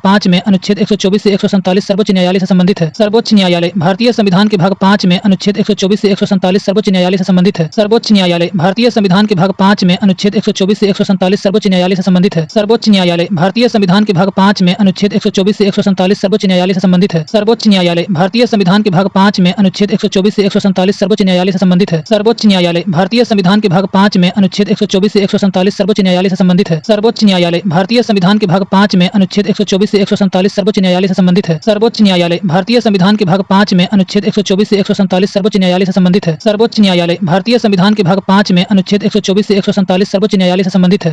न्यायालय से संबंधित है। सर्वोच्च न्यायालय भारतीय संविधान के भाग 5 में अनुच्छेद 124 से 147 सर्वोच्च न्यायालय से संबंधित है। सर्वोच्च न्यायालय भारतीय संविधान के भाग 5 में अनुच्छेद 124 से 147 सर्वोच्च न्यायालय से संबंधित है। सर्वोच्च न्यायालय भारतीय संविधान के भाग 5 में अनुच्छेद 124 से 147 सर्वोच्च न्यायालय से संबंधित है। सर्वोच्च न्यायालय भारतीय संविधान के भाग 5 में अनुच्छेद 124 से 147 सर्वोच्च न्यायालय से संबंधित है। सर्वोच्च न्यायालय भारतीय संविधान के भाग 5 में अनुच्छेद 124 से 147 सर्वोच्च न्यायालय से संबंधित है। सर्वोच्च न्यायालय भारतीय संविधान के भाग 5 में अनुच्छेद 124 से 147 सर्वोच्च न्यायालय से संबंधित है। सर्वोच्च न्यायालय भारतीय संविधान के भाग 5 में अनुच्छेद 124 से 147 सर्वोच्च न्यायालय से संबंधित है। सर्वोच्च न्यायालय भारतीय संविधान के भाग 5 में अनुच्छेद 124 से 147 सर्वोच्च न्यायालय से संबंधित है। सर्वोच्च न्यायालय भारतीय संविधान के भाग 5 में अनुच्छेद 124 से 147 सर्वोच्च न्यायालय से संबंधित है। सर्वोच्च न्यायालय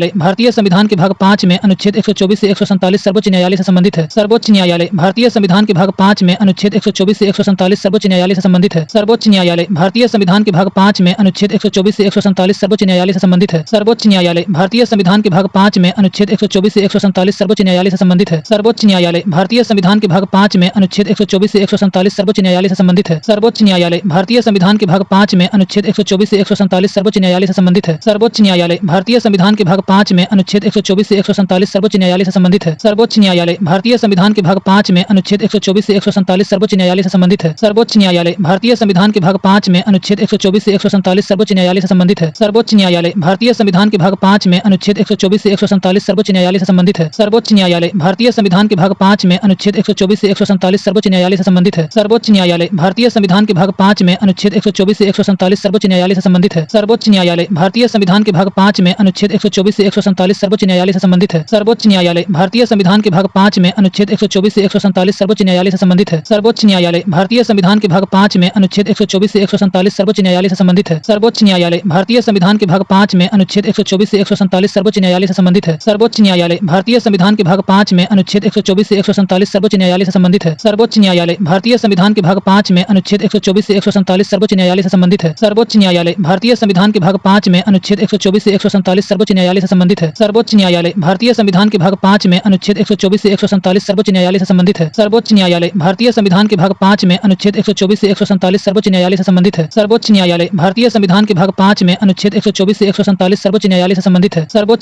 भारतीय संविधान के भाग 5 में अनुच्छेद 124 से 147 सर्वोच्च न्यायालय से संबंधित है। सर्वोच्च न्यायालय भारतीय संविधान के भाग 5 में अनुच्छेद 124 से 147 सर्वोच्च न्यायालय से संबंधित है। सर्वोच्च न्यायालय भारतीय संविधान के भाग 5 में अनुच्छेद 124 से 147 सर्वोच्च न्यायालय से संबंधित है। सर्वोच्च न्यायालय भारतीय संविधान के भाग 5 में अनुच्छेद 124 से 147 सर्वोच्च न्यायालय से संबंधित है। सर्वोच्च न्यायालय भारतीय संविधान के भाग 5 में अनुच्छेद 124 से 147 सर्वोच्च न्यायालय से संबंधित है। सर्वोच्च न्यायालय भारतीय संविधान के भाग 5 में अनुच्छेद 124 से 147 सर्वोच्च न्यायालय से संबंधित है। सर्वोच्च न्यायालय भारतीय संविधान के भाग 5 में अनुच्छेद 124 से 147 सर्वोच्च न्यायालय से संबंधित है। सर्वोच्च न्यायालय भारतीय संविधान के भाग 5 में अनुच्छेद 124 से 147 सर्वोच्च न्यायालय से संबंधित है। सर्वोच्च न्यायालय भारतीय संविधान के भाग 5 में अनुच्छेद 124 से 147 सर्वोच्च न्यायालय से संबंधित है। सर्वोच्च न्यायालय भारतीय संविधान के भाग 5 में अनुच्छेद 124 से 147 सर्वोच्च न्यायालय से संबंधित है। सर्वोच्च न्यायालय भारतीय संविधान के भाग 5 में अनुच्छेद 124 से 147 सर्वोच्च न्यायालय से संबंधित है। सर्वोच्च न्यायालय भारतीय संविधान के भाग 5 में अनुच्छेद 124 से 147 सर्वोच्च न्यायालय से संबंधित है। सर्वोच्च न्यायालय भारतीय संविधान के भाग 5 में अनुच्छेद 124 से 147 सर्वोच्च न्यायालय से संबंधित है। सर्वोच्च न्यायालय भारतीय संविधान के भाग 5 में अनुच्छेद 124 से 147 सर्वोच्च न्यायालय से संबंधित है। सर्वोच्च न्यायालय भारतीय संविधान के भाग 5 में अनुच्छेद 124 से 147 सर्वोच्च न्यायालय से संबंधित है। सर्वोच्च न्यायालय भारतीय संविधान के भाग 5 में अनुच्छेद 124 से 147 सर्वोच्च न्यायालय से संबंधित है। सर्वोच्च न्यायालय भारतीय संविधान के भाग 5 में अनुच्छेद 124 से 147 सर्वोच्च न्यायालय से संबंधित है। सर्वोच्च न्यायालय भारतीय संविधान के भाग 5 में अनुच्छेद 124 से 147 सर्वोच्च न्यायालय से संबंधित है। सर्वोच्च न्यायालय भारतीय संविधान के भाग 5 में अनुच्छेद 124 से 147 सर्वोच्च न्यायालय से संबंधित है। सर्वोच्च न्यायालय भारतीय संविधान के भाग 5 में अनुच्छेद 124 से 147 सर्वोच्च न्यायालय से संबंधित है। सर्वोच्च न्यायालय भारतीय संविधान के भाग 5 में अनुच्छेद 124 से 147 सर्वोच्च न्यायालय से संबंधित है। सर्वोच्च न्यायालय भारतीय संविधान के भाग 5 में अनुच्छेद 124 से 147 सर्वोच्च न्यायालय से संबंधित है। सर्वोच्च न्यायालय भारतीय संविधान के भाग 5 में अनुच्छेद 124 से 147 सर्वोच्च न्यायालय से संबंधित है। सर्वोच्च न्यायालय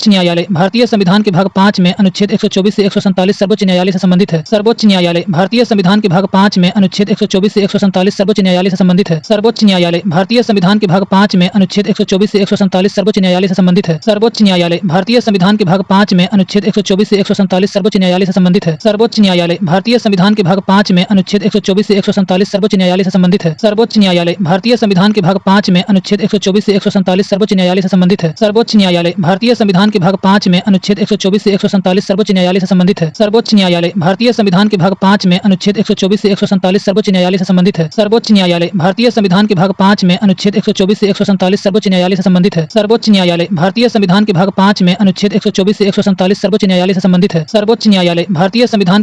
भारतीय संविधान के भाग 5 में अनुच्छेद 124 से 147 सर्वोच्च न्यायालय से संबंधित है। सर्वोच्च न्यायालय भारतीय संविधान के भाग 5 में अनुच्छेद 124 से 147 सर्वोच्च न्यायालय से संबंधित है। सर्वोच्च न्यायालय भारतीय संविधान के भाग 5 में अनुच्छेद 124 से 147 सर्वोच्च न्यायालय से संबंधित है। सर्वोच्च न्यायालय भारतीय संविधान के भाग 5 में अनुच्छेद 124 से 147 सर्वोच्च न्यायालय से संबंधित है। सर्वोच्च न्यायालय भारतीय संविधान के भाग 5 में अनुच्छेद 124 से 147 सर्वोच्च न्यायालय से संबंधित है। सर्वोच्च न्यायालय भारतीय संविधान के भाग 5 में अनुच्छेद 124 से 147 सर्वोच्च न्यायालय से संबंधित है। सर्वोच्च न्यायालय भारतीय संविधान के भाग 5 में अनुच्छेद 124 से 147 सर्वोच्च न्यायालय से संबंधित है। सर्वोच्च न्यायालय भारतीय संविधान के भाग 5 में अनुच्छेद 124 से 147 सर्वोच्च न्यायालय से संबंधित है। सर्वोच्च न्यायालय भारतीय संविधान के भाग 5 में अनुच्छेद 124 से 147 सर्वोच्च न्यायालय से संबंधित है। सर्वोच्च न्यायालय भारतीय संविधान के भाग 5 में अनुच्छेद 124 से 147 सर्वोच्च न्यायालय से संबंधित है। सर्वोच्च न्यायालय भारतीय संविधान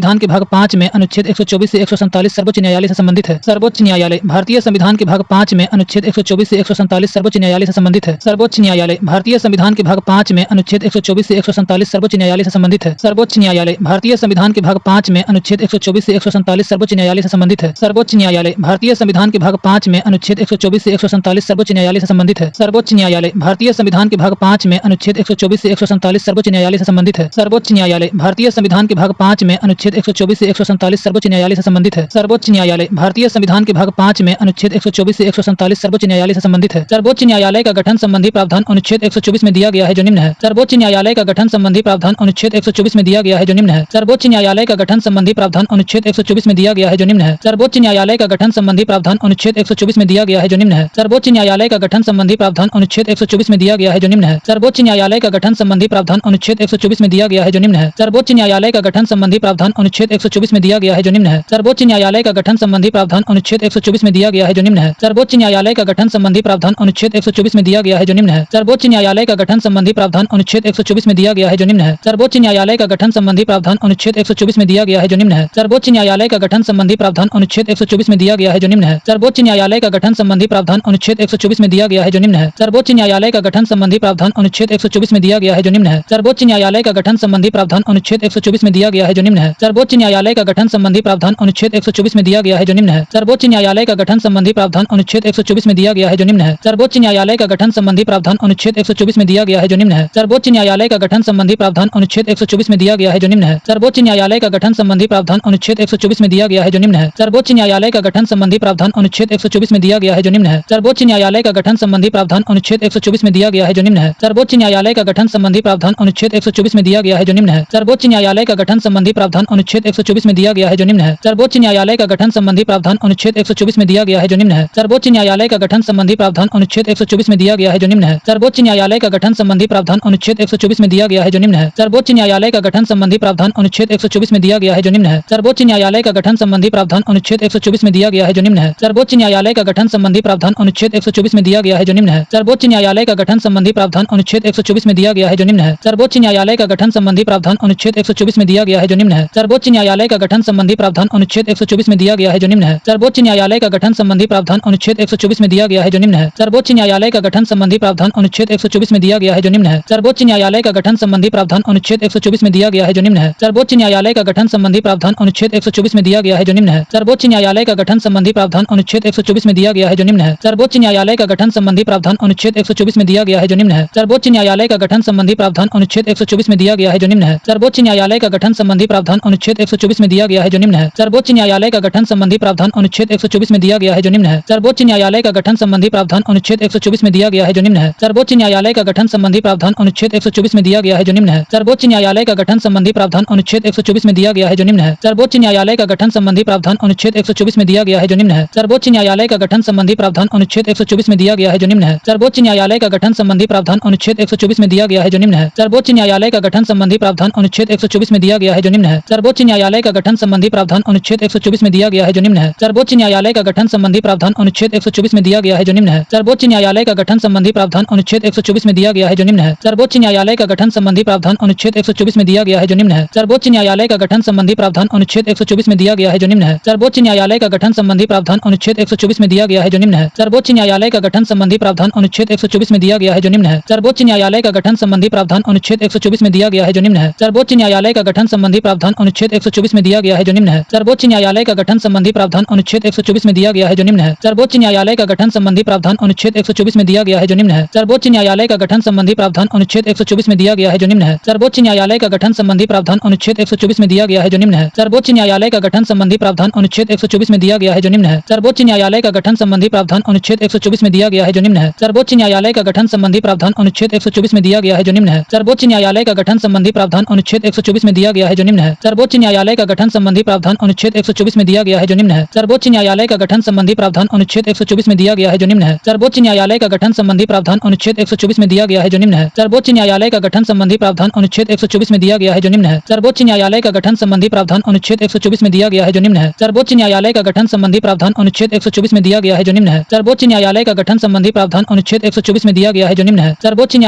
के भाग 5 में अनुच्छेद 124 से 147 सर्वोच्च न्यायालय से संबंधित है। सर्वोच्च न्यायालय भारतीय संविधान के भाग 5 में अनुच्छेद 124 से 147 सर्वोच्च न्यायालय से संबंधित है। सर्वोच्च न्यायालय भारतीय संविधान के भाग 5 में अनुच्छेद 124 से 147 सर्वोच्च न्यायालय से संबंधित है। सर्वोच्च न्यायालय भारतीय संविधान के भाग 5 में अनुच्छेद 124 से 147 सर्वोच्च न्यायालय से संबंधित है। सर्वोच्च न्यायालय भारतीय संविधान के भाग 5 में अनुच्छेद 124 से 147 सर्वोच्च न्यायालय से संबंधित है। सर्वोच्च न्यायालय भारतीय संविधान के भाग 5 में अनुच्छेद 124 से 147 सर्वोच्च न्यायालय से संबंधित है। सर्वोच्च न्यायालय भारतीय संविधान के भाग 5 में अनुच्छेद 124 से 147 सर्वोच्च न्यायालय से संबंधित है। सर्वोच्च न्यायालय भारतीय संविधान के भाग 5 में अनुच्छेद 124 से 147 सर्वोच्च न्यायालय से संबंधित है। सर्वोच्च न्यायालय का गठन संबंधी प्रावधान अनुच्छेद 124 में दिया गया है जो निम्न है। सर्वोच्च न्यायालय का गठन संबंधी प्रावधान अनुच्छेद 124 में दिया गया है जो निम्न है। सर्वोच्च न्यायालय का गठन संबंधी प्रावधान अनुच्छेद 124 में दिया गया है जो निम्न है। सर्वोच्च न्यायालय का गठन संबंधी प्रावधान अनुच्छेद 124 में दिया गया है जो निम्न है। सर्वोच्च न्यायालय का गठन संबंधी प्रावधान अनुच्छेद 124 में दिया गया है जो निम्न है। सर्वोच्च न्यायालय का गठन संबंधी प्रावधान अनुच्छेद 124 में दिया गया है जो निम्न है। सर्वोच्च न्यायालय का गठन संबंधी प्रावधान अनुच्छेद 124 में दिया गया है जो निम्न है। सर्वोच्च न्यायालय का गठन संबंधी प्रावधान अनुच्छेद 124 में दिया गया है जो निम्न है। सर्वोच्च न्यायालय का गठन संबंधी प्रावधान अनुच्छेद 124 में दिया गया है जो निम्न है। सर्वोच्च न्यायालय का गठन संबंधी प्रावधान अनुच्छेद 124 में दिया गया है जो निम्न है। सर्वोच्च न्यायालय का गठन संबंधी प्रावधान अनुच्छेद 124 में दिया गया है जो निम्न है। सर्वोच्च न्यायालय का गठन संबंधी प्रावधान अनुच्छेद 124 में दिया गया है जो निम्न है। सर्वोच्च न्यायालय का गठन संबंधी प्रावधान अनुच्छेद 124 में दिया गया है जो निम्न है। सर्वोच्च न्यायालय का गठन संबंधी प्रावधान अनुच्छेद 124 में दिया गया है जो निम्न है। सर्वोच्च न्यायालय का गठन संबंधी प्रावधान अनुच्छेद 124 में दिया गया है जो निम्न है। सर्वोच्च न्यायालय का गठन संबंधी प्रावधान अनुच्छेद 124 में दिया गया है जो निम्न है। सर्वोच्च न्यायालय का गठन संबंधी प्रावधान अनुच्छेद 124 में दिया गया है जो निम्न है। सर्वोच्च न्यायालय का गठन संबंधी प्रावधान अनुच्छेद 124 में दिया गया है जो निम्न है। सर्वोच्च न्यायालय का गठन संबंधी प्रावधान अनुच्छेद 124 में दिया गया है जो निम्न है। सर्वोच्च न्यायालय का गठन संबंधी प्रावधान अनुच्छेद 124 में दिया गया है जो निम्न है। सर्वोच्च न्यायालय का गठन संबंधी प्रावधान अनुच्छेद 124 में दिया गया है जो निम्न है। सर्वोच्च न्यायालय का गठन संबंधी प्रावधान अनुच्छेद 124 में दिया गया है जो निम्न है। सर्वोच्च न्यायालय का गठन संबंधी प्रावधान अनुच्छेद 124 में दिया गया है जो निम्न है। सर्वोच्च न्यायालय का गठन संबंधी प्रावधान अनुच्छेद 124 में दिया गया है जो निम्न है। सर्वोच्च न्यायालय का गठन संबंधी प्रावधान अनुच्छेद 124 में दिया गया है जो निम्न है। सर्वोच्च न्यायालय का गठन संबंधी प्रावधान अनुच्छेद 124 में दिया गया है जो निम्न है। सर्वोच्च न्यायालय का गठन संबंधी प्रावधान अनुच्छेद 124 में दिया गया है जो निम्न है। सर्वोच्च न्यायालय का गठन संबंधी प्रावधान अनुच्छेद 124 में दिया गया है जो निम्न है। सर्वोच्च न्यायालय का गठन संबंधी प्रावधान अनुच्छेद 124 में दिया गया है जो निम्न है। सर्वोच्च न्यायालय का गठन संबंधी प्रावधान अनुच्छेद 124 में दिया गया है जो निम्न है। सर्वोच्च न्यायालय का गठन संबंधी प्रावधान अनुच्छेद 124 में दिया गया है जो निम्न है। सर्वोच्च न्यायालय का गठन संबंधी प्रावधान अनुच्छेद 124 में दिया गया है जो निम्न है। सर्वोच्च न्यायालय का गठन संबंधी प्रावधान अनुच्छेद 124 में दिया गया है जो निम्न है। सर्वोच्च न्यायालय का गठन संबंधी प्रावधान अनुच्छेद 124 में दिया गया है जो निम्न है। सर्वोच्च न्यायालय का गठन संबंधी प्रावधान अनुच्छेद 124 में दिया गया है जो निम्न है। सर्वोच्च न्यायालय का गठन संबंधी प्रावधान अनुच्छेद 124 में दिया गया है जो निम्न है। सर्वोच्च न्यायालय का गठन संबंधी प्रावधान अनुच्छेद 124 में दिया गया है जो निम्न है। सर्वोच्च न्यायालय का गठन संबंधी प्रावधान अनुच्छेद 124 में दिया गया है जो निम्न है। सर्वोच्च न्यायालय का गठन संबंधी प्रावधान अनुच्छेद 124 में दिया गया है जो निम्न है। सर्वोच्च न्यायालय का गठन संबंधी प्रावधान अनुच्छेद 124 में दिया गया है जो निम्न है। सर्वोच्च न्यायालय का गठन संबंधी प्रावधान अनुच्छेद 124 में दिया गया है जो निम्न है। सर्वोच्च न्यायालय का गठन संबंधी प्रावधान अनुच्छेद 124 में दिया गया है जो निम्न है। सर्वोच्च न्यायालय का गठन संबंधी प्रावधान अनुच्छेद 124 में दिया गया है जो निम्न है। सर्वोच्च न्यायालय का गठन संबंधी प्रावधान अनुच्छेद 124 में दिया गया है जो निम्न है। सर्वोच्च न्यायालय का गठन संबंधी प्रावधान अनुच्छेद 124 में दिया गया है जो निम्न है। सर्वोच्च न्यायालय का गठन संबंधी प्रावधान अनुच्छेद 124 में दिया गया है जो निम्न है। सर्वोच्च न्यायालय का गठन संबंधी प्रावधान अनुच्छेद 124 में दिया गया है जो निम्न है। सर्वोच्च न्यायालय का गठन संबंधी प्रावधान अनुच्छेद 124 में दिया गया है जो निम्न है। सर्वोच्च न्यायालय का गठन संबंधी प्रावधान अनुच्छेद 124 में दिया गया है जो निम्न है। सर्वोच्च न्यायालय का गठन संबंधी प्रावधान अनुच्छेद 124 में दिया गया है जो निम्न है। सर्वोच्च न्यायालय का गठन संबंधी प्रावधान अनुच्छेद 124 में दिया गया है जो निम्न है। सर्वोच्च न्यायालय का गठन संबंधी प्रावधान अनुच्छेद 124 में दिया गया है जो निम्न है। सर्वोच्च न्यायालय का गठन संबंधी प्रावधान अनुच्छेद 124 में दिया गया है जो निम्न है। सर्वोच्च न्यायालय का गठन संबंधी प्रावधान अनुच्छेद 124 में दिया गया है जो निम्न है। सर्वोच्च न्यायालय का गठन संबंधी प्रावधान अनुच्छेद 124 में दिया गया है जो निम्न है। सर्वोच्च न्यायालय का गठन संबंधी प्रावधान अनुच्छेद 124 में दिया गया है जो निम्न है। सर्वोच्च न्यायालय का गठन संबंधी प्रावधान अनुच्छेद 124 में दिया गया है जो निम्न है। सर्वोच्च न्यायालय का गठन संबंधी प्रावधान अनुच्छेद 124 में दिया गया है जो निम्न है। सर्वोच्च न्यायालय का गठन संबंधी प्रावधान अनुच्छेद 124 में दिया गया है जो निम्न है। सर्वोच्च न्यायालय का गठन संबंधी प्रावधान अनुच्छेद 124 में दिया गया है जो निम्न है। सर्वोच्च न्यायालय का गठन संबंधी प्रावधान अनुच्छेद 124 में दिया गया है जो निम्न है। सर्वोच्च न्यायालय का गठन संबंधी प्रावधान अनुच्छेद 124 में दिया गया है जो निम्न है। सर्वोच्च न्यायालय का गठन संबंधी प्रावधान अनुच्छेद 124 में दिया गया है जो निम्न है। सर्वोच्च न्यायालय का गठन संबंधी प्रावधान अनुच्छेद 124 में दिया गया है जो निम्न है। सर्वोच्च न्यायालय का गठन संबंधी प्रावधान अनुच्छेद 124 में दिया गया है जो निम्न है। सर्वोच्च न्यायालय का गठन संबंधी प्रावधान अनुच्छेद 124 में दिया गया है जो निम्न है। सर्वोच्च न्यायालय का गठन संबंधी प्रावधान अनुच्छेद 124 में दिया गया है जो निम्न है। सर्वोच्च न्यायालय का गठन संबंधी प्रावधान अनुच्छेद 124 में दिया गया है जो निम्न है। सर्वोच्च न्यायालय का गठन संबंधी प्रावधान अनुच्छेद 124 में दिया गया है जो निम्न है। सर्वोच्च न्यायालय का गठन संबंधी प्रावधान अनुच्छेद 124 में दिया गया है जो निम्न है। सर्वोच्च न्यायालय का गठन संबंधी प्रावधान अनुच्छेद 124 में दिया गया है जो निम्न है। सर्वोच्च न्यायालय का गठन संबंधी प्रावधान अनुच्छेद 124 में दिया गया है जो निम्न है। सर्वोच्च न्यायालय का गठन संबंधी प्रावधान अनुच्छेद 124 में दिया गया है जो निम्न है। सर्वोच्च न्यायालय का गठन संबंधी प्रावधान अनुच्छेद 124 में दिया गया है जो निम्न है। सर्वोच्च न्यायालय का गठन संबंधी प्रावधान अनुच्छेद 124 में दिया गया है जो निम्न है। सर्वोच्च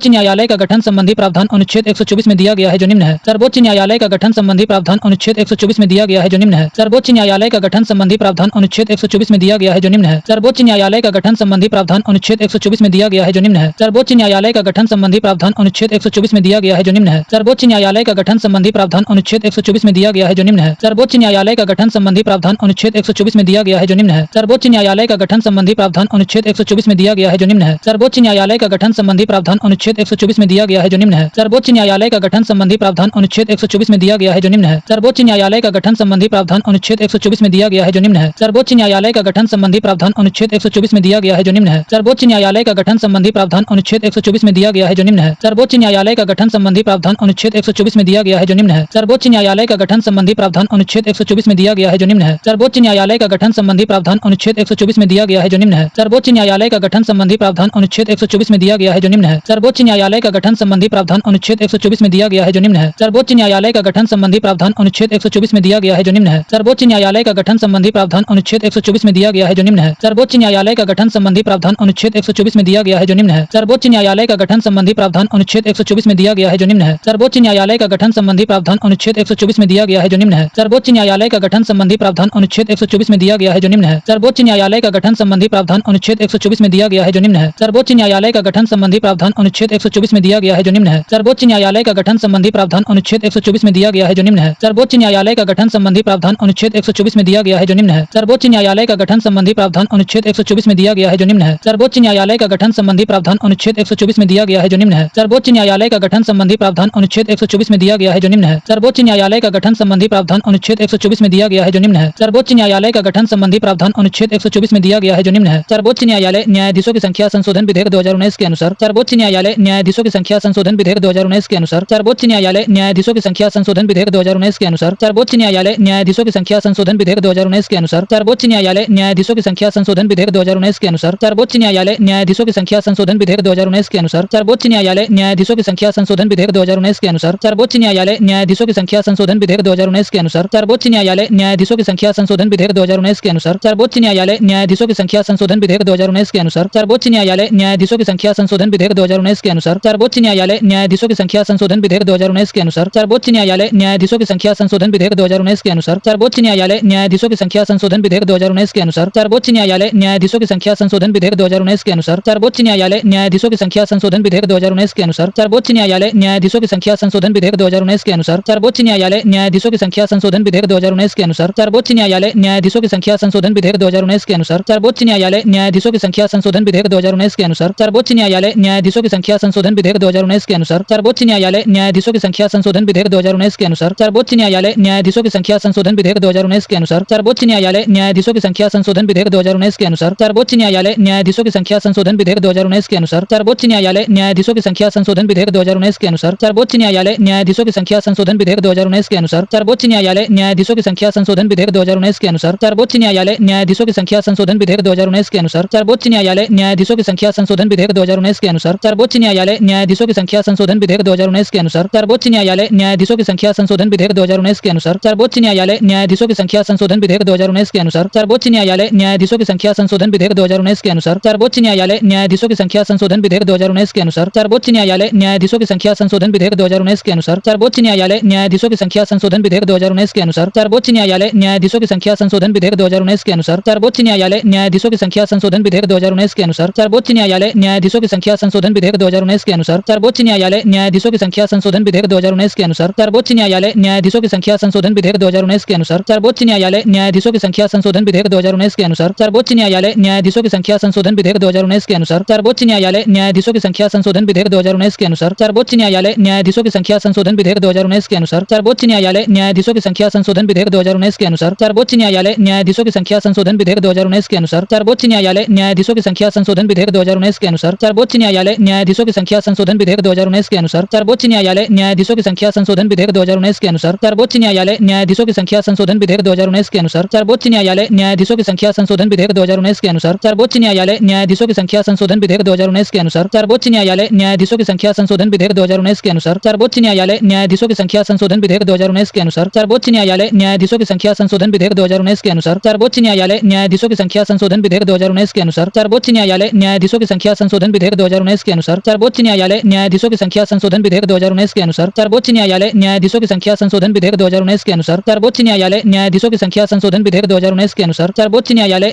न्यायालय का गठन संबंधी प्रावधान अनुच्छेद 124 में दिया गया है जो निम्न है। सर्वोच्च न्यायालय का गठन संबंधी प्रावधान अनुच्छेद 124 में दिया गया है जो निम्न है। सर्वोच्च न्यायालय का गठन संबंधी प्रावधान अनुच्छेद 124 में दिया गया है जो निम्न है। सर्वोच्च न्यायालय का गठन संबंधी प्रावधान अनुच्छेद 124 में दिया गया है जो निम्न है। सर्वोच्च न्यायालय का गठन संबंधी प्रावधान अनुच्छेद 124 में दिया गया है जो निम्न है। सर्वोच्च न्यायालय का गठन संबंधी प्रावधान अनुच्छेद 124 में दिया गया है जो निम्न है। सर्वोच्च न्यायालय का गठन संबंधी प्रावधान अनुच्छेद 124 में दिया गया है जो निम्न है। सर्वोच्च न्यायालय का गठन संबंधी प्रावधान अनुच्छेद 124 में दिया गया है जो निम्न है। सर्वोच्च न्यायालय का गठन संबंधी प्रावधान अनुच्छेद 124 में दिया गया है जो निम्न है। सर्वोच्च न्यायालय का गठन संबंधी प्रावधान अनुच्छेद 124 में दिया गया है जो निम्न है। सर्वोच्च न्यायालय का गठन संबंधी प्रावधान अनुच्छेद 124 में दिया गया है जो निम्न है। सर्वोच्च न्यायालय का गठन संबंधी प्रावधान अनुच्छेद 124 में दिया गया है जो निम्न है। सर्वोच्च न्यायालय का गठन संबंधी प्रावधान अनुच्छेद 124 में दिया गया है जो निम्न है। सर्वोच्च न्यायालय का गठन संबंधी प्रावधान अनुच्छेद 124 में दिया गया है जो निम्न है। सर्वोच्च न्यायालय का गठन संबंधी प्रावधान अनुच्छेद 124 में दिया गया है जो निम्न है। सर्वोच्च न्यायालय का गठन संबंधी प्रावधान अनुच्छेद 124 में दिया गया है जो निम्न है। सर्वोच्च न्यायालय का गठन संबंधी प्रावधान अनुच्छेद 124 में दिया गया है जो निम्न है। सर्वोच्च न्यायालय का गठन संबंधी प्रावधान अनुच्छेद 124 में दिया गया है जो निम्न है। सर्वोच्च न्यायालय का गठन संबंधी प्रावधान अनुच्छेद 124 में दिया गया है जो निम्न है। सर्वोच्च न्यायालय का गठन संबंधी प्रावधान अनुच्छेद 124 में दिया गया है जो निम्न है। सर्वोच्च न्यायालय का गठन संबंधी प्रावधान अनुच्छेद 124 में दिया गया है जो निम्न है। सर्वोच्च न्यायालय का गठन संबंधी प्रावधान अनुच्छेद 124 में दिया गया है जो निम्न है। सर्वोच्च न्यायालय का गठन संबंधी प्रावधान अनुच्छेद 124 में दिया गया है जो निम्न है। सर्वोच्च न्यायालय का गठन संबंधी प्रावधान अनुच्छेद 124 में दिया गया है जो निम्न है। सर्वोच्च न्यायालय का गठन संबंधी प्रावधान अनुच्छेद 124 में दिया गया है जो निम्न है। सर्वोच्च न्यायालय का गठन संबंधी प्रावधान अनुच्छेद 124 में दिया गया है जो निम्न है। सर्वोच्च न्यायालय का गठन संबंधी प्रावधान अनुच्छेद 124 में दिया गया है जो निम्न है। सर्वोच्च न्यायालय का गठन संबंधी प्रावधान अनुच्छेद 124 में दिया गया है जो निम्न है। सर्वोच्च न्यायालय का गठन संबंधी प्रावधान अनुच्छेद 124 में दिया गया है जो निम्न है। सर्वोच्च न्यायालय का गठन संबंधी प्रावधान अनुच्छेद 124 में दिया गया है जो निम्न है। सर्वोच्च न्यायालय का गठन संबंधी प्रावधान अनुच्छेद 124 में दिया गया है जो निम्न है। सर्वोच्च न्यायालय का गठन संबंधी प्रावधान अनुच्छेद 124 में दिया गया है जो निम्न है। सर्वोच्च न्यायालय न्यायाधीशों की संख्या संशोधन विधेयक 2019 के अनुसार सर्वोच्च न्यायालय न्यायाधीशों की संख्या संशोधन विधेयक 2019 के अनुसार सर्वोच्च न्यायालय न्यायाधीशों की संख्या संशोधन विधेयक 2019 के अनुसार सर्वोच्च न्यायालय न्यायाधीशों की संख्या संशोधन विधेयक 2019 के अनुसार सर्वोच्च न्यायालय न्यायाधीशों की संख्या संशोधन विधेयक 2019 के अनुसार सर्वोच्च न्यायालय न्यायाधीशों की संख्या संशोधन विधेयक 2019 के अनुसार सर्वोच्च न्यायालय न्यायाधीशों की संख्या संशोधन विधेयक 2019 के अनुसार सर्वोच्च न्यायालय न्यायाधीशों की संख्या संशोधन विधेयक 2019 के अनुसार सर्वोच्च न्यायालय न्यायाधीशों की संख्या संशोधन विधेयक 2019 के अनुसार सर्वोच्च न्यायालय न्यायाधीशों की संख्या संशोधन विधेयक 2019 के अनुसार सर्वोच्च न्यायालय न्यायाधीशों की संख्या संशोधन विधेयक 2019 के अनुसार सर्वोच्च न्यायालय न्यायाधीशों की संख्या संशोधन विधेयक 2019 के अनुसार सर्वोच्च न्यायालय न्यायाधीशों की संख्या संशोधन विधेयक 2019 के अनुसार सर्वोच्च न्यायालय न्यायाधीशों की संख्या संशोधन विधेयक 2019 के अनुसार सर्वोच्च न्यायालय न्यायाधीशों की संख्या संशोधन विधेयक 2019 के अनुसार सर्वोच्च न्यायालय न्यायाधीशों की संख्या संशोधन विधेयक 2019 के अनुसार सर्वोच्च न्यायालय न्यायाधीशों की संख्या संशोधन विधेयक 2019 के अनुसार सर्वोच्च न्यायालय न्यायाधीशों की संख्या संशोधन विधेयक 2019 के अनुसार सर्वोच्च न्यायालय न्यायाधीशों की संख्या संशोधन विधेयक 2019 के अनुसार सर्वोच्च न्यायालय न्यायाधीशों की संख्या संशोधन विधेयक 2019 के अनुसार सर्वोच्च न्यायालय न्यायाधीशों की संख्या संशोधन विधेयक 2019 के अनुसार सर्वोच्च न्यायालय न्यायाधीशों की संख्या संशोधन विधेयक 2019 के अनुसार सर्वोच्च न्यायालय न्यायाधीशों की संख्या संशोधन विधेयक 2019 के अनुसार सर्वोच्च न्यायालय न्यायाधीशों की संख्या संशोधन विधेयक 2019 के अनुसार सर्वोच्च न्यायालय न्यायाधीशों की संख्या संशोधन विधेयक 2019 के अनुसार सर्वोच्च न्यायालय न्यायाधीशों की संख्या संशोधन विधेयक 2019 के अनुसार सर्वोच्च न्यायालय न्यायाधीशों की संख्या संशोधन विधेयक 2019 के अनुसार सर्वोच्च न्यायालय न्यायाधीशों की संख्या संशोधन विधेयक 2019 के अनुसार सर्वोच्च न्यायालय न्यायाधीशों की संख्या संशोधन विधेयक 2019 के अनुसार सर्वोच्च न्यायालय न्यायाधीशों की संख्या संशोधन विधेयक 2019 के अनुसार सर्वोच्च न्यायालय न्यायाधीशों की संख्या संशोधन विधेयक 2019 के अनुसार सर्वोच्च न्यायालय न्यायाधीशों की संख्या संशोधन विधेयक 2019 के अनुसार सर्वोच्च न्यायालय न्यायाधीशों की संख्या संशोधन विधेयक 2019 के अनुसार सर्वोच्च न्यायालय न्यायाधीशों की संख्या संशोधन विधेयक 2019 के अनुसार सर्वोच्च न्यायालय न्यायाधीशों की संख्या संशोधन विधेयक 2019 के अनुसार सर्वोच्च न्यायालय न्यायाधीशों की संख्या संशोधन विधेयक 2019 के अनुसार सर्वोच्च न्यायालय न्यायाधीशों की संख्या संशोधन विधेयक 2019 के अनुसार सर्वोच्च न्यायालय न्यायाधीशों की संख्या संशोधन विधेयक 2019 के अनुसार सर्वोच्च न्यायालय न्यायाधीशों की संख्या संशोधन विधेयक 2019 के अनुसार सर्वोच्च न्यायालय न्यायाधीशों की संख्या संशोधन विधेयक 2019 के अनुसार सर्वोच्च न्यायालय न्यायाधीशों की संख्या संशोधन विधेयक 2019 के अनुसार सर्वोच्च न्यायालय न्यायाधीशों की संख्या संशोधन विधेयक 2019 के अनुसार सर्वोच्च न्यायालय न्यायाधीशों की संख्या संशोधन विधेयक 2019 के अनुसार सर्वोच्च न्यायालय न्यायाधीशों की संख्या संशोधन विधेयक 2019 के अनुसार सर्वोच्च न्यायालय न्यायाधीशों की संख्या संशोधन विधेयक 2019 के अनुसार सर्वोच्च न्यायालय न्यायाधीशों की संख्या संशोधन विधेयक 2019 के अनुसार सर्वोच्च न्यायालय न्यायाधीशों की संख्या संशोधन विधेयक 2019 के अनुसार सर्वोच्च न्यायालय न्यायाधीशों की संख्या संशोधन विधेयक 2019 के अनुसार सर्वोच्च न्यायालय न्यायाधीशों की संख्या संशोधन विधेयक 2019 के अनुसार सर्वोच्च न्यायालय न्यायाधीशों की संख्या संशोधन विधेयक 2019 के अनुसार सर्वोच्च न्यायालय न्यायाधीशों की संख्या संशोधन विधेयक 2019 के अनुसार सर्वोच्च न्यायालय न्यायाधीशों की संख्या संशोधन विधेयक 2019 के अनुसार सर्वोच्च न्यायालय न्यायाधीशों की संख्या संशोधन विधेयक 2019 के अनुसार सर्वोच्च न्यायालय न्यायाधीशों की संख्या संशोधन विधेयक 2019 के अनुसार सर्वोच्च न्यायालय न्यायाधीशों की संख्या संशोधन विधेयक 2019 के अनुसार सर्वोच्च न्यायालय न्यायाधीशों की संख्या संशोधन विधेयक 2019 के अनुसार सर्वोच्च न्यायालय न्यायाधीशों की संख्या संशोधन विधेयक 2019 के अनुसार सर्वोच्च न्यायालय न्यायाधीशों की संख्या संशोधन विधेयक 2019 के अनुसार सर्वोच्च न्यायालय न्यायाधीशों की संख्या संशोधन विधेयक 2019 के अनुसार सर्वोच्च न्यायालय न्यायाधीशों की संख्या संशोधन विधेयक 2019 के अनुसार सर्वोच्च न्यायालय न्यायाधीशों की संख्या संशोधन विधेयक 2019 के अनुसार सर्वोच्च न्यायालय न्यायाधीशों की संख्या संशोधन विधेयक 2019 के अनुसार सर्वोच्च न्यायालय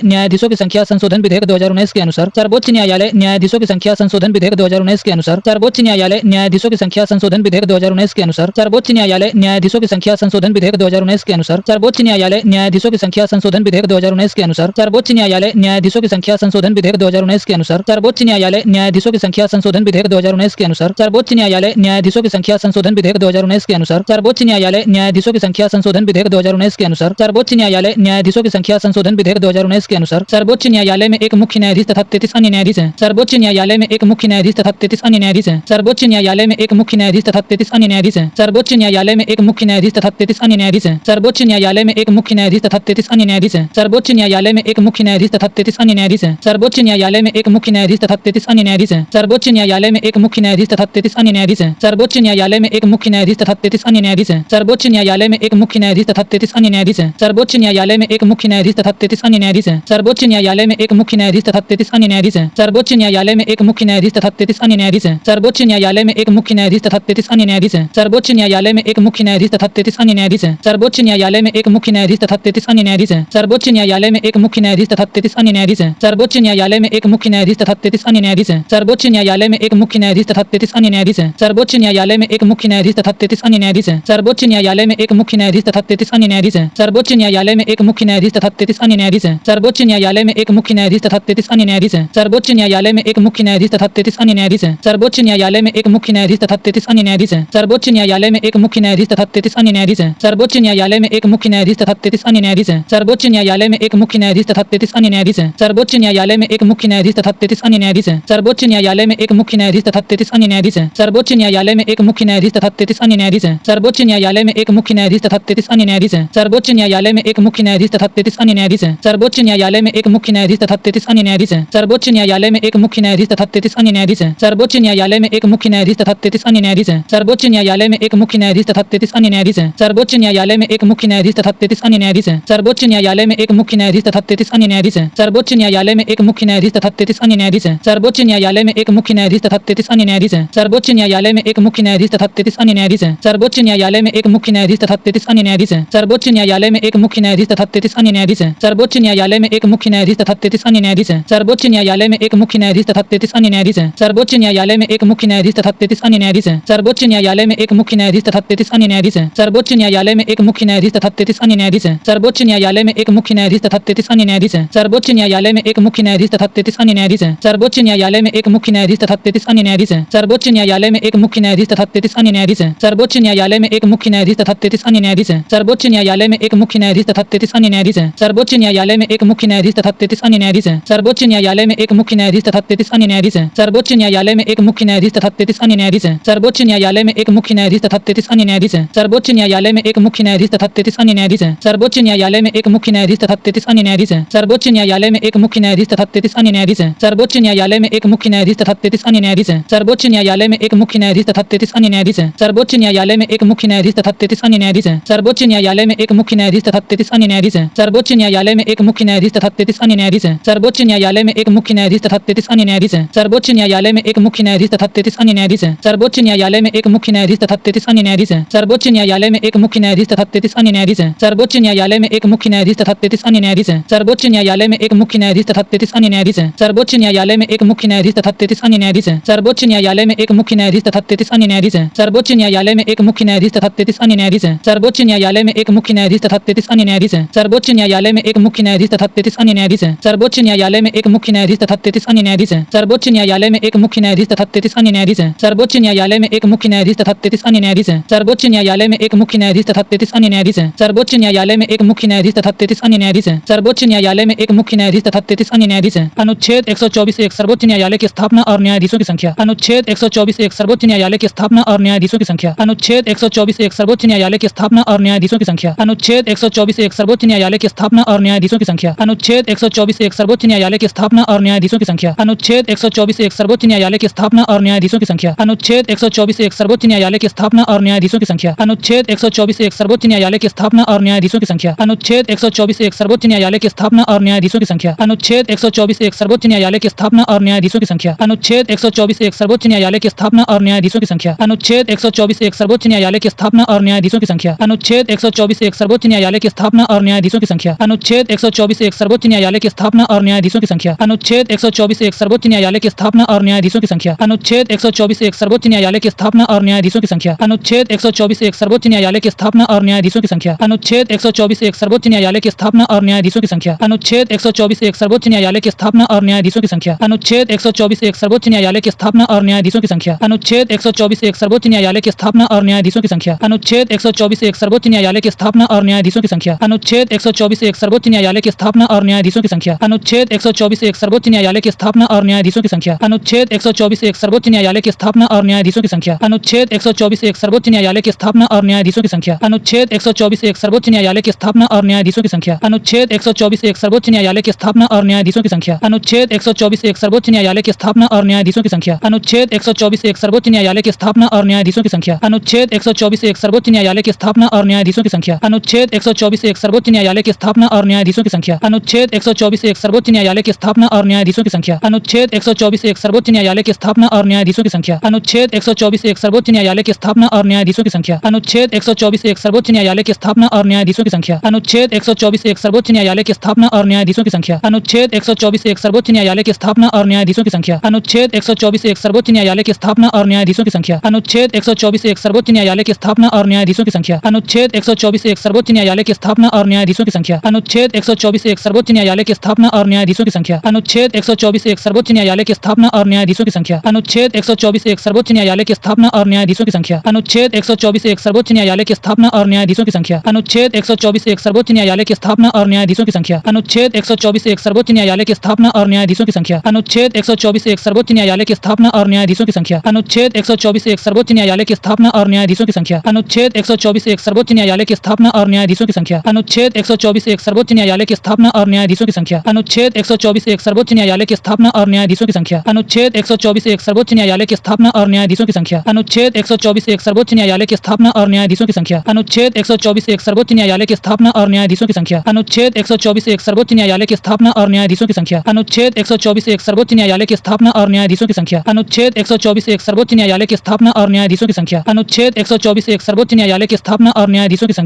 न्यायाधीशों की संख्या संशोधन विधेयक 2019 के अनुसार सर्वोच्च न्यायालय न्यायाधीशों की संख्या संशोधन विधेयक 2019 के अनुसार सर्वोच्च न्यायालय न्यायाधीशों की संख्या संशोधन विधेयक 2019 के अनुसार सर्वोच्च न्यायालय न्यायाधीशों की संख्या संशोधन विधेयक 2019 के अनुसार सर्वोच्च न्यायालय न्यायाधीशों की संख्या संशोधन विधेयक 2019 के अनुसार सर्वोच्च न्यायालय न्यायाधीशों की संख्या संशोधन विधेयक 2019 के अनुसार सर्वोच्च न्यायालय न्यायाधीशों की संख्या संशोधन विधेयक 2019 के अनुसार सर्वोच्च न्यायालय न्यायाधीशों की संख्या संशोधन विधेयक 2019 के अनुसार सर्वोच्च न्यायालय न्यायाधीशों की संख्या संशोधन विधेयक 2019 के अनुसार सर्वोच्च न्यायालय न्यायाधीशों की संख्या संशोधन विधेयक 2019 के अनुसार सर्वोच्च न्यायालय में एक मुख्य न्यायाधीश तथा 33 अन्य न्यायाधीश हैं। सर्वोच्च न्यायालय में एक मुख्य न्यायाधीश तथा 33 अन्य न्यायाधीश हैं। सर्वोच्च न्यायालय में एक मुख्य न्यायाधीश तथा 33 अन्य न्यायाधीश हैं। सर्वोच्च न्यायालय में एक मुख्य न्यायाधीश तथा 33 अन्य न्यायाधीश हैं। सर्वोच्च न्यायालय में एक मुख्य न्यायाधीश तथा 33 अन्य न्यायाधीश हैं। सर्वोच्च न्यायालय में एक मुख्य न्यायाधीश तथा 33 अन्य न्यायाधीश हैं। सर्वोच्च न्यायालय में एक मुख्य न्यायाधीश तथा 33 अन्य न्यायाधीश हैं। सर्वोच्च न्यायालय में एक मुख्य न्यायाधीश तथा 33 अन्य न्यायाधीश हैं। सर्वोच्च न्यायालय में एक मुख्य न्यायाधीश तथा 33 अन्य न्यायाधीश हैं। सर्वोच्च न्यायालय में एक मुख्य न्यायाधीश तथा 33 अन्य न्यायाधीश हैं। सर्वोच्च न्यायालय में एक मुख्य न्यायाधीश तथा 33 अन्य न्यायाधीश हैं। सर्वोच्च न्यायालय में एक मुख्य न्यायाधीश तथा 33 अन्य न्यायाधीश हैं। सर्वोच्च न्यायालय में एक मुख्य न्यायाधीश तथा 33 अन्य न्यायाधीश हैं। सर्वोच्च न्यायालय में एक मुख्य न्यायाधीश तथा 33 अन्य न्यायाधीश हैं। सर्वोच्च न्यायालय में एक मुख्य न्यायाधीश तथा 33 अन्य न्यायाधीश हैं। सर्वोच्च न्यायालय में एक मुख्य न्यायाधीश तथा 33 अन्य न्यायाधीश हैं। सर्वोच्च न्यायालय में एक मुख्य न्यायाधीश तथा 33 अन्य न्यायाधीश हैं। सर्वोच्च न्यायालय में एक मुख्य न्यायाधीश तथा 33 अन्य न्यायाधीश हैं। सर्वोच्च न्यायालय में एक मुख्य न्यायाधीश तथा 33 अन्य न्यायाधीश हैं। सर्वोच्च न्यायालय में एक मुख्य न्यायाधीश तथा 33 अन्य न्यायाधीश हैं। सर्वोच्च न्यायालय में एक मुख्य न्यायाधीश तथा 33 अन्य न्यायाधीश हैं। सर्वोच्च न्यायालय में एक मुख्य न्यायाधीश तथा 33 अन्य न्यायाधीश हैं। सर्वोच्च न्यायालय में एक मुख्य न्यायाधीश तथा 33 अन्य न्यायाधीश हैं। सर्वोच्च न्यायालय में एक मुख्य न्यायाधीश तथा 33 अन्य न्यायाधीश हैं। सर्वोच्च न्यायालय में एक मुख्य न्यायाधीश तथा 33 अन्य न्यायाधीश हैं। सर्वोच्च न्यायालय में एक मुख्य न्यायाधीश तथा 33 अन्य न्यायाधीश हैं। सर्वोच्च न्यायालय में एक मुख्य न्यायाधीश तथा 33 अन्य न्यायाधीश हैं। सर्वोच्च न्यायालय में एक मुख्य न्यायाधीश तथा 33 अन्य न्यायाधीश हैं। सर्वोच्च न्यायालय में एक मुख्य न्यायाधीश तथा 33 अन्य न्यायाधीश हैं। सर्वोच्च न्यायालय में एक मुख्य न्यायाधीश तथा 33 अन्य न्यायाधीश हैं। सर्वोच्च न्यायालय में एक मुख्य न्यायाधीश तथा 33 अन्य न्यायाधीश हैं। सर्वोच्च न्यायालय में एक मुख्य न्यायाधीश तथा 33 अन्य न्यायाधीश हैं। सर्वोच्च न्यायालय में एक मुख्य न्यायाधीश तथा 33 अन्य न्यायाधीश हैं। सर्वोच्च न्यायालय में एक मुख्य न्यायाधीश तथा 33 अन्य न्यायाधीश हैं। सर्वोच्च न्यायालय में एक मुख्य न्यायाधीश तथा 33 अन्य न्यायाधीश हैं। सर्वोच्च न्यायालय में एक मुख्य न्यायाधीश तथा 33 अन्य न्यायाधीश हैं। सर्वोच्च न्यायालय में एक मुख्य न्यायाधीश तथा 33 अन्य न्यायाधीश हैं। सर्वोच्च न्यायालय में एक मुख्य न्यायाधीश तथा 33 अन्य न्यायाधीश हैं। सर्वोच्च न्यायालय में एक मुख्य न्यायाधीश तथा 33 अन्य न्यायाधीश हैं। सर्वोच्च न्यायालय में एक मुख्य न्यायाधीश तथा 33 अन्य न्यायाधीश हैं। सर्वोच्च न्यायालय में एक मुख्य न्यायाधीश तथा 33 अन्य न्यायाधीश हैं। सर्वोच्च न्यायालय में एक मुख्य न्यायाधीश तथा 33 अन्य न्यायाधीश हैं। सर्वोच्च न्यायालय में एक मुख्य न्यायाधीश तथा 33 अन्य न्यायाधीश हैं। सर्वोच्च न्यायालय में एक मुख्य न्यायाधीश तथा 33 अन्य न्यायाधीश हैं। सर्वोच्च न्यायालय में एक मुख्य न्यायाधीश तथा 33 अन्य न्यायाधीश हैं। सर्वोच्च न्यायालय में एक मुख्य न्यायाधीश तथा 33 अन्य न्यायाधीश हैं। सर्वोच्च न्यायालय में एक मुख्य न्यायाधीश तथा 33 अन्य न्यायाधीश हैं। सर्वोच्च न्यायालय में एक मुख्य न्यायाधीश तथा 33 अन्य न्यायाधीश हैं। सर्वोच्च न्यायालय में एक मुख्य न्यायाधीश तथा 33 अन्य न्यायाधीश हैं। सर्वोच्च न्यायालय में एक मुख्य न्यायाधीश तथा 33 अन्य न्यायाधीश हैं। सर्वोच्च न्यायालय में एक मुख्य न्यायाधीश तथा 33 अन्य न्यायाधीश हैं। सर्वोच्च न्यायालय में एक मुख्य न्यायाधीश तथा 33 अन्य न्यायाधीश हैं। सर्वोच्च न्यायालय में एक मुख्य न्यायाधीश तथा 33 अन्य न्यायाधीश हैं। सर्वोच्च न्यायालय में एक मुख्य न्यायाधीश तथा 33 अन्य न्यायाधीश हैं। सर्वोच्च न्यायालय में एक मुख्य न्यायाधीश तथा 33 अन्य न्यायाधीश हैं। सर्वोच्च न्यायालय में एक मुख्य न्यायाधीश तथा 33 अन्य न्यायाधीश हैं। सर्वोच्च न्यायालय में एक मुख्य न्यायाधीश तथा 33 अन्य न्यायाधीश हैं। सर्वोच्च न्यायालय में एक मुख्य न्यायाधीश तथा 33 अन्य न्यायाधीश हैं। सर्वोच्च न्यायालय में एक मुख्य न्यायाधीश तथा 33 अन्य न्यायाधीश हैं। सर्वोच्च न्यायालय में एक मुख्य न्यायाधीश तथा 33 अन्य न्यायाधीश हैं। सर्वोच्च न्यायालय में एक मुख्य न्यायाधीश तथा 33 अन्य न्यायाधीश हैं। सर्वोच्च न्यायालय में एक मुख्य न्यायाधीश तथा 33 अन्य न्यायाधीश हैं। सर्वोच्च न्यायालय में एक मुख्य न्यायाधीश तथा 33 अन्य न्यायाधीश हैं। सर्वोच्च न्यायालय में एक मुख्य न्यायाधीश तथा 33 अन्य न्यायाधीश हैं। सर्वोच्च न्यायालय में एक मुख्य न्यायाधीश तथा 33 अन्य न्यायाधीश हैं। सर्वोच्च न्यायालय में एक मुख्य न्यायाधीश तथा 33 अन्य न्यायाधीश हैं। सर्वोच्च न्यायालय में एक मुख्य न्यायाधीश तथा 33 अन्य न्यायाधीश हैं। सर्वोच्च न्यायालय में एक मुख्य न्यायाधीश तथा 33 अन्य न्यायाधीश हैं। सर्वोच्च न्यायालय में एक मुख्य न्यायाधीश तथा 33 अन्य न्यायाधीश हैं। सर्वोच्च न्यायालय में एक मुख्य न्यायाधीश तथा 33 अन्य न्यायाधीश हैं। सर्वोच्च न्यायालय में एक मुख्य न्यायाधीश तथा 33 अन्य न्यायाधीश हैं। सर्वोच्च न्यायालय में एक मुख्य न्यायाधीश तथा 33 अन्य न्यायाधीश हैं। सर्वोच्च न्यायालय में एक मुख्य न्यायाधीश तथा 33 अन्य न्यायाधीश हैं। सर्वोच्च न्यायालय में एक मुख्य न्यायाधीश तथा 33 अन्य न्यायाधीश हैं। सर्वोच्च न्यायालय में एक मुख्य न्यायाधीश तथा 33 अन्य न्यायाधीश हैं। सर्वोच्च न्यायालय में एक मुख्य न्यायाधीश तथा 33 अन्य न्यायाधीश हैं। सर्वोच्च न्यायालय में एक मुख्य न्यायाधीश तथा 33 अन्य न्यायाधीश हैं। सर्वोच्च न्यायालय में एक मुख्य न्यायाधीश तथा 33 अन्य न्यायाधीश हैं। सर्वोच्च न्यायालय में एक मुख्य न्यायाधीश तथा 33 अन्य न्यायाधीश हैं। सर्वोच्च न्यायालय में एक मुख्य न्यायाधीश तथा 33 अन्य न्यायाधीश हैं। सर्वोच्च न्यायालय में एक मुख्य न्यायाधीश तथा 33 अन्य न्यायाधीश हैं। सर्वोच्च न्यायालय में एक मुख्य न्यायाधीश तथा 33 अन्य न्यायाधीश हैं। सर्वोच्च न्यायालय में एक मुख्य न्यायाधीश तथा 33 अन्य न्यायाधीश हैं। सर्वोच्च न्यायालय में एक मुख्य न्यायाधीश तथा 33 अन्य न्यायाधीश हैं। अनुच्छेद 124(1) सर्वोच्च न्यायालय की स्थापना और न्यायाधीशों की संख्या। अनुच्छेद 124(1) सर्वोच्च न्यायालय की स्थापना और न्यायाधीशों की संख्या। अनुच्छेद 124(1) सर्वोच्च न्यायालय की स्थापना और न्यायाधीशों की संख्या। अनुच्छेद 124(1) सर्वोच्च न्यायालय की स्थापना और न्यायाधीशों की संख्या। अनुच्छेद 124(1) सर्वोच्च न्यायालय की स्थापना और न्यायाधीशों की संख्या। अनुच्छेद 124(1) सर्वोच्च न्यायालय की स्थापना और न्यायाधीशों की संख्या। अनुच्छेद 124(1) सर्वोच्च न्यायालय की स्थापना और न्यायाधीशों की संख्या। अनुच्छेद 124(1) सर्वोच्च न्यायालय की स्थापना और न्यायाधीशों की संख्या। अनुच्छेद 124(1) सर्वोच्च न्यायालय की स्थापना और न्यायाधीशों की संख्या। अनुच्छेद 124(1) सर्वोच्च न्यायालय की स्थापना और न्यायाधीशों की संख्या। अनुच्छेद 124(1) सर्वोच्च न्यायालय की स्थापना और न्यायाधीशों की संख्या। अनुच्छेद 124(1) सर्वोच्च न्यायालय की स्थापना और न्यायाधीशों की संख्या। अनुच्छेद 124(1) सर्वोच्च न्यायालय की स्थापना और न्यायाधीशों की संख्या। अनुच्छेद 124(1) सर्वोच्च न्यायालय की स्थापना और न्यायाधीशों की संख्या। अनुच्छेद 124(1) सर्वोच्च न्यायालय की स्थापना और न्यायाधीशों की संख्या। अनुच्छेद 124(1) सर्वोच्च न्यायालय की स्थापना और न्यायाधीशों की संख्या। अनुच्छेद 124(1) सर्वोच्च न्यायालय की स्थापना और न्यायाधीशों की संख्या। अनुच्छेद 124(1) सर्वोच्च न्यायालय की स्थापना और न्यायाधीशों की संख्या। अनुच्छेद 124(1) सर्वोच्च न्यायालय की स्थापना और न्यायाधीशों की संख्या। अनुच्छेद 124(1) सर्वोच्च न्यायालय की स्थापना और न्यायाधीशों की संख्या। अनुच्छेद 124 एक सर्वोच्च न्यायालय की स्थापना और न्यायाधीशों की संख्या। अनुच्छेद 124 एक सर्वोच्च न्यायालय की स्थापना और न्यायाधीशों की संख्या। अनुच्छेद 124 एक सर्वोच्च न्यायालय की स्थापना और न्यायाधीशों की संख्या। अनुच्छेद 124 एक सर्वोच्च न्यायालय की स्थापना और न्यायाधीशों की संख्या। अनुच्छेद 124 एक सर्वोच्च न्यायालय की स्थापना और न्यायाधीशों की संख्या। अनुच्छेद 124 एक सर्वोच्च न्यायालय की स्थापना और न्यायाधीशों की संख्या। अनुच्छेद 124 एक सर्वोच्च न्यायालय की स्थापना और न्यायाधीशों की संख्या। अनुच्छेद 124 एक सर्वोच्च न्यायालय की स्थापना और न्यायाधीशों की संख्या। अनुच्छेद 124 एक सर्वोच्च न्यायालय की स्थापना और न्यायाधीशों की संख्या। अनुच्छेद 124 एक सर्वोच्च न्यायालय की स्थापना और न्यायाधीशों की संख्या। अनुच्छेद 124 एक सर्वोच्च न्यायालय की स्थापना और न्यायाधीशों की संख्या। अनुच्छेद 124 एक सर्वोच्च न्यायालय की स्थापना और न्यायाधीशों की संख्या। अनुच्छेद 124 एक सर्वोच्च न्यायालय की स्थापना और न्यायाधीशों की संख्या। अनुच्छेद 124 एक सर्वोच्च न्यायालय की स्थापना और न्यायाधीशों की संख्या। अनुच्छेद 124 एक सर्वोच्च न्यायालय की स्थापना और न्यायाधीशों की संख्या। अनुच्छेद 124 एक सर्वोच्च न्यायालय की स्थापना और न्यायाधीशों की संख्या। अनुच्छेद 124 एक सर्वोच्च न्यायालय की स्थापना और न्यायाधीशों की संख्या। अनुच्छेद 124 एक सर्वोच्च न्यायालय की स्थापना और न्यायाधीशों की संख्या। अनुच्छेद 124 एक सर्वोच्च न्यायालय की स्थापना और न्यायाधीशों की संख्या। अनुच्छेद 124 एक सर्वोच्च न्यायालय की स्थापना और न्यायाधीशों की संख्या। अनुच्छेद 124 एक सर्वोच्च न्यायालय की स्थापना और न्यायाधीशों की संख्या। अनुच्छेद 124 एक सर्वोच्च न्यायालय की स्थापना और न्यायाधीशों की संख्या। अनुच्छेद 124 एक सर्वोच्च न्यायालय की स्थापना और न्यायाधीशों की संख्या। अनुच्छेद 124 एक सर्वोच्च न्यायालय की स्थापना और न्यायाधीशों की संख्या। अनुच्छेद 124 एक सर्वोच्च न्यायालय की स्थापना और न्यायाधीशों की संख्या। अनुच्छेद 124 एक सर्वोच्च न्यायालय की स्थापना और न्यायाधीशों की संख्या। अनुच्छेद 124 एक सर्वोच्च न्यायालय की स्थापना और न्यायाधीशों की संख्या। अनुच्छेद 124 एक सर्वोच्च न्यायालय की स्थापना और न्यायाधीशों की संख्या। अनुच्छेद 124 एक सर्वोच्च न्यायालय की स्थापना और न्यायाधीशों की संख्या। अनुच्छेद 124 एक सर्वोच्च न्यायालय की स्थापना और न्यायाधीशों की संख्या। अनुच्छेद 124 एक सर्वोच्च न्यायालय की स्थापना और न्यायाधीशों की संख्या। अनुच्छेद 124 एक सर्वोच्च न्यायालय की स्थापना और न्यायाधीशों की संख्या। अनुच्छेद 124 एक सर्वोच्च न्यायालय की स्थापना और न्यायाधीशों की संख्या। अनुच्छेद 124 एक सर्वोच्च न्यायालय की स्थापना और न्यायाधीशों की संख्या। अनुच्छेद 124 एक सर्वोच्च न्यायालय की स्थापना और न्यायाधीशों की संख्या। अनुच्छेद 124 एक सर्वोच्च न्यायालय की स्थापना और न्यायाधीशों की संख्या। अनुच्छेद 124 एक सर्वोच्च न्यायालय की स्थापना और न्यायाधीशों की संख्या। अनुच्छेद 124 एक सर्वोच्च न्यायालय की स्थापना और न्यायाधीशों की संख्या। अनुच्छेद 124 एक सर्वोच्च न्यायालय की स्थापना और न्यायाधीशों की संख्या। अनुच्छेद 124 एक सर्वोच्च न्यायालय की स्थापना और न्यायाधीशों की संख्या। अनुच्छेद 124 एक सर्वोच्च न्यायालय की स्थापना और न्यायाधीशों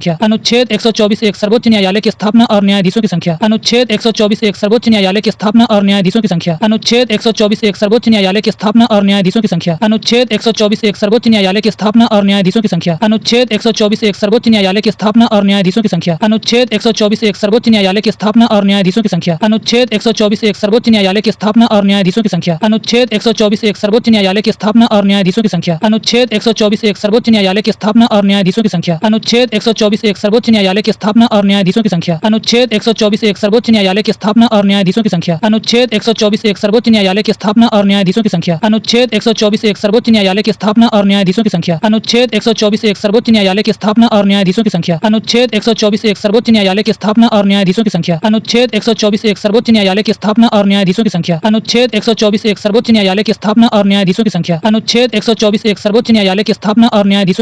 की संख्या। अनुच्छेद 124 एक सर्वोच्च न्यायालय की स्थापना और न्यायाधीशों की संख्या। अनुच्छेद 124 एक सर्वोच्च न्यायालय की स्थापना और न्यायाधीशों की संख्या। अनुच्छेद 124 एक सर्वोच्च न्यायालय की स्थापना और न्यायाधीशों की संख्या। अनुच्छेद 124 एक सर्वोच्च न्यायालय की स्थापना और न्यायाधीशों की संख्या। अनुच्छेद 124 एक सर्वोच्च न्यायालय की स्थापना और न्यायाधीशों की संख्या। अनुच्छेद 124 एक सर्वोच्च न्यायालय की स्थापना और न्यायाधीशों की संख्या। अनुच्छेद 124 एक सर्वोच्च न्यायालय की स्थापना और न्यायाधीशों की संख्या। अनुच्छेद 124 एक सर्वोच्च न्यायालय की स्थापना और न्यायाधीशों की संख्या। अनुच्छेद 124 एक सर्वोच्च न्यायालय की स्थापना और न्यायाधीशों की संख्या। अनुच्छेद 124 एक सर्वोच्च न्यायालय की स्थापना और न्यायाधीशों की संख्या। अनुच्छेद 124 एक सर्वोच्च न्यायालय की स्थापना और न्यायाधीशों की संख्या। अनुच्छेद 124 एक सर्वोच्च न्यायालय की स्थापना और न्यायाधीशों की संख्या। अनुच्छेद 124 एक सर्वोच्च न्यायालय की स्थापना और न्यायाधीशों की संख्या। अनुच्छेद 124 एक सर्वोच्च न्यायालय की स्थापना और न्यायाधीशों की संख्या। अनुच्छेद 124 एक सर्वोच्च न्यायालय की स्थापना और न्यायाधीशों की संख्या। अनुच्छेद 124 एक सर्वोच्च न्यायालय की स्थापना और न्यायाधीशों की संख्या।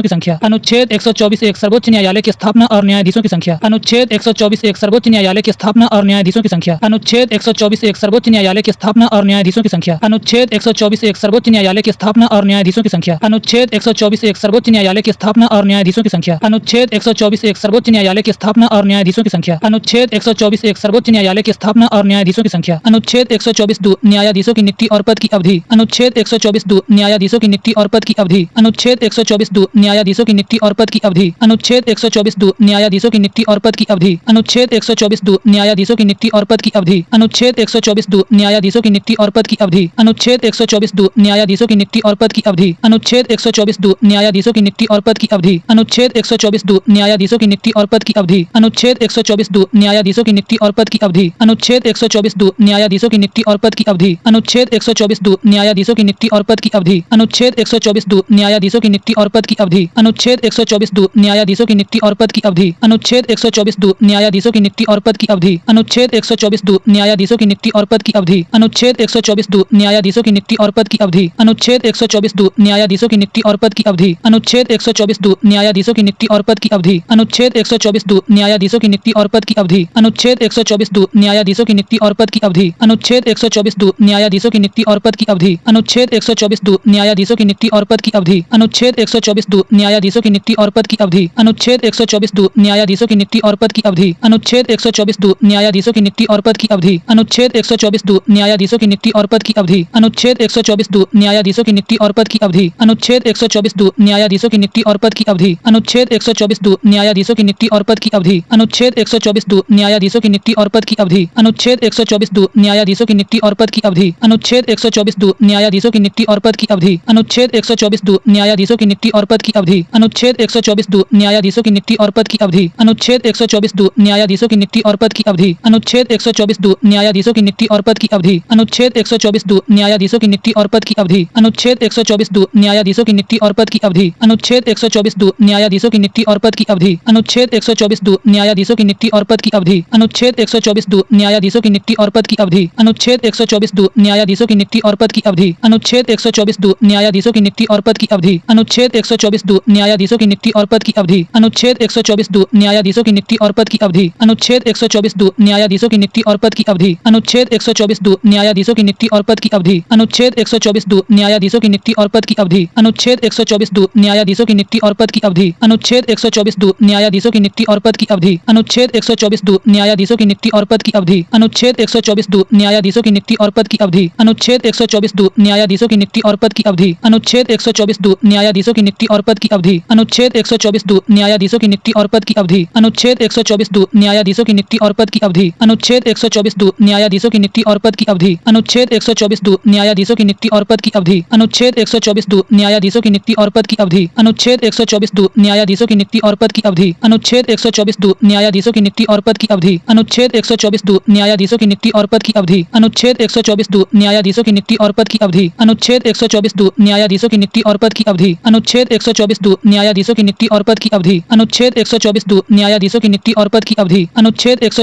अनुच्छेद 124 एक सर्वोच्च न्यायालय की स्थापना और न्यायाधीशों की संख्या। अनुच्छेद 124 एक सर्वोच्च न्यायालय की स्थापना और न्यायाधीशों की संख्या। अनुच्छेद 124 एक सर्वोच्च न्यायालय की स्थापना और न्यायाधीशों की संख्या। अनुच्छेद 124 एक सर्वोच्च न्यायालय की स्थापना और न्यायाधीशों की संख्या। अनुच्छेद 124 एक सर्वोच्च न्यायालय की स्थापना और न्यायाधीशों की संख्या। अनुच्छेद 124 एक सर्वोच्च न्यायालय की स्थापना और न्यायाधीशों की संख्या। अनुच्छेद 124 एक सर्वोच्च न्यायालय की स्थापना और न्यायाधीशों की संख्या। अनुच्छेद 124 दो न्यायाधीशों की नियुक्ति और पद की अवधि। अनुच्छेद 124 दो न्यायाधीशों की नियुक्ति और पद की अवधि। अनुच्छेद 124 दो न्यायाधीशों की नियुक्ति और पद की अवधि। अनुच्छेद 124 दो न्यायाधीशों की नियुक्ति और पद की अवधि। अनुच्छेद 124 दो न्यायाधीशों की नियुक्ति और पद की अवधि। अनुच्छेद 124 दो न्यायाधीशों की नियुक्ति और पद की अवधि। अनुच्छेद 124 दो न्यायाधीशों की नियुक्ति और पद की अवधि। अनुच्छेद 124 दो न्यायाधीशों की नियुक्ति और पद की अवधि। अनुच्छेद 124 दो न्यायाधीशों की नियुक्ति और पद की अवधि। अनुच्छेद 124 दो न्यायाधीशों की नियुक्ति और पद की अवधि। अनुच्छेद 124 दो न्यायाधीशों की नियुक्ति और पद की अवधि। अनुच्छेद 124 दो न्यायाधीशों की नियुक्ति और पद की अवधि। अनुच्छेद 124 दो न्यायाधीशों की नियुक्ति और पद की अवधि। अनुच्छेद 124 दो न्यायाधीशों की नियुक्ति और पद की अवधि। अनुच्छेद 124 दो न्यायाधीशों की नियुक्ति और पद की अवधि। अनुच्छेद 124 दो न्यायाधीशों की नियुक्ति और पद की अवधि। अनुच्छेद 124 दो न्यायाधीशों की नियुक्ति और पद की अवधि। अनुच्छेद 124 दो न्यायाधीशों की नियुक्ति और पद की अवधि। अनुच्छेद 124 दो न्यायाधीशों की नियुक्ति और पद की अवधि। अनुच्छेद 124 दो न्यायाधीशों की नियुक्ति और पद की अवधि। अनुच्छेद 124 दो न्यायाधीशों की नियुक्ति और पद की अवधि। अनुच्छेद 124 दो न्यायाधीशों की नियुक्ति और पद की अवधि। अनुच्छेद 124 दो न्यायाधीशों की नियुक्ति और पद की अवधि। अनुच्छेद 124 दो न्यायाधीशों की नियुक्ति और पद की अवधि। अनुच्छेद 124 दो न्यायाधीशों की नियुक्ति और पद की अवधि। अनुच्छेद 124 दो न्यायाधीशों की नियुक्ति और पद की अवधि। अनुच्छेद 124 दो न्यायाधीशों की नियुक्ति और पद की अवधि। अनुच्छेद 124 दो न्यायाधीशों की नियुक्ति और पद की अवधि। अनुच्छेद 124 दो न्यायाधीशों की नियुक्ति और पद की अवधि। अनुच्छेद 124 दो न्यायाधीशों की नियुक्ति और पद की अवधि। अनुच्छेद 124 दो न्यायाधीशों की नियुक्ति और पद की अवधि। अनुच्छेद 124 दो न्यायाधीशों की नियुक्ति और पद की अवधि। अनुच्छेद 124 दो न्यायाधीशों की नियुक्ति और पद की अवधि। अवधि। अनुच्छेद 124(2) न्यायाधीशों की नियुक्ति और पद की अवधि। अनुच्छेद 124(2) न्यायाधीशों की नियुक्ति और पद की अवधि। अनुच्छेद 124(2) न्यायाधीशों की नियुक्ति और पद की अवधि। अनुच्छेद 124(2) न्यायाधीशों की नियुक्ति और पद की अवधि। अनुच्छेद 124(2) न्यायाधीशों की नियुक्ति और पद की अवधि। अनुच्छेद 124(2) न्यायाधीशों की नियुक्ति और पद की अवधि। अनुच्छेद 124(2) न्यायाधीशों की नियुक्ति और पद की अवधि। अनुच्छेद 124(2) न्यायाधीशों की नियुक्ति और पद की अवधि। अनुच्छेद 124(2) न्यायाधीशों की नियुक्ति और पद की अवधि। अनुच्छेद 124(2) न्यायाधीशों की नियुक्ति और पद की अवधि। अनुच्छेद 124(2) न्यायाधीशों की नियुक्ति और पद की अवधि। अनुच्छेद 124(2) न्यायाधीशों की नियुक्ति और पद की अवधि। अनुच्छेद 124(2) न्यायाधीशों की नियुक्ति और पद की अवधि। अनुच्छेद 124(2) न्यायाधीशों की नियुक्ति और पद की अवधि। अनुच्छेद 124(2) न्यायाधीशों की नियुक्ति और पद की अवधि। अनुच्छेद 124(2) न्यायाधीशों की नियुक्ति और पद की अवधि। अनुच्छेद 124(2) न्यायाधीशों की नियुक्ति और पद की अवधि। अनुच्छेद 124(2) न्यायाधीशों की नियुक्ति और पद की अवधि। अनुच्छेद 124(2) न्यायाधीशों की नियुक्ति और पद की अवधि। अनुच्छेद 124(2) न्यायाधीशों की नियुक्ति और पद की अवधि। अनुच्छेद 124(2) न्यायाधीशों की नियुक्ति और पद की अवधि। अनुच्छेद 124(2) न्यायाधीशों की नियुक्ति और पद की अवधि। अनुच्छेद 124(2) न्यायाधीशों की नियुक्ति और पद की अवधि। अनुच्छेद 124(2) न्यायाधीशों की नियुक्ति और पद की अवधि। अनुच्छेद 124(2) न्यायाधीशों की नियुक्ति और पद की अवधि। अनुच्छेद 124(2) न्यायाधीशों की नियुक्ति और पद की अवधि। अनुच्छेद 124(2) न्यायाधीशों की नियुक्ति और पद की अवधि। अनुच्छेद 124(2) न्यायाधीशों की नियुक्ति और पद की अवधि। अनुच्छेद 124(2) न्यायाधीशों की नियुक्ति और पद की अवधि। अनुच्छेद 124(2) न्यायाधीशों की नियुक्ति और पद की अवधि। अनुच्छेद 124(2) न्यायाधीशों की नियुक्ति और पद की अवधि। अनुच्छेद 124(2) न्यायाधीशों की नियुक्ति और पद की अवधि। अनुच्छेद 124(2) न्यायाधीशों की नियुक्ति और पद की अवधि। अनुच्छेद 124(2) न्यायाधीशों की नियुक्ति और पद की अवधि। अनुच्छेद 124(2)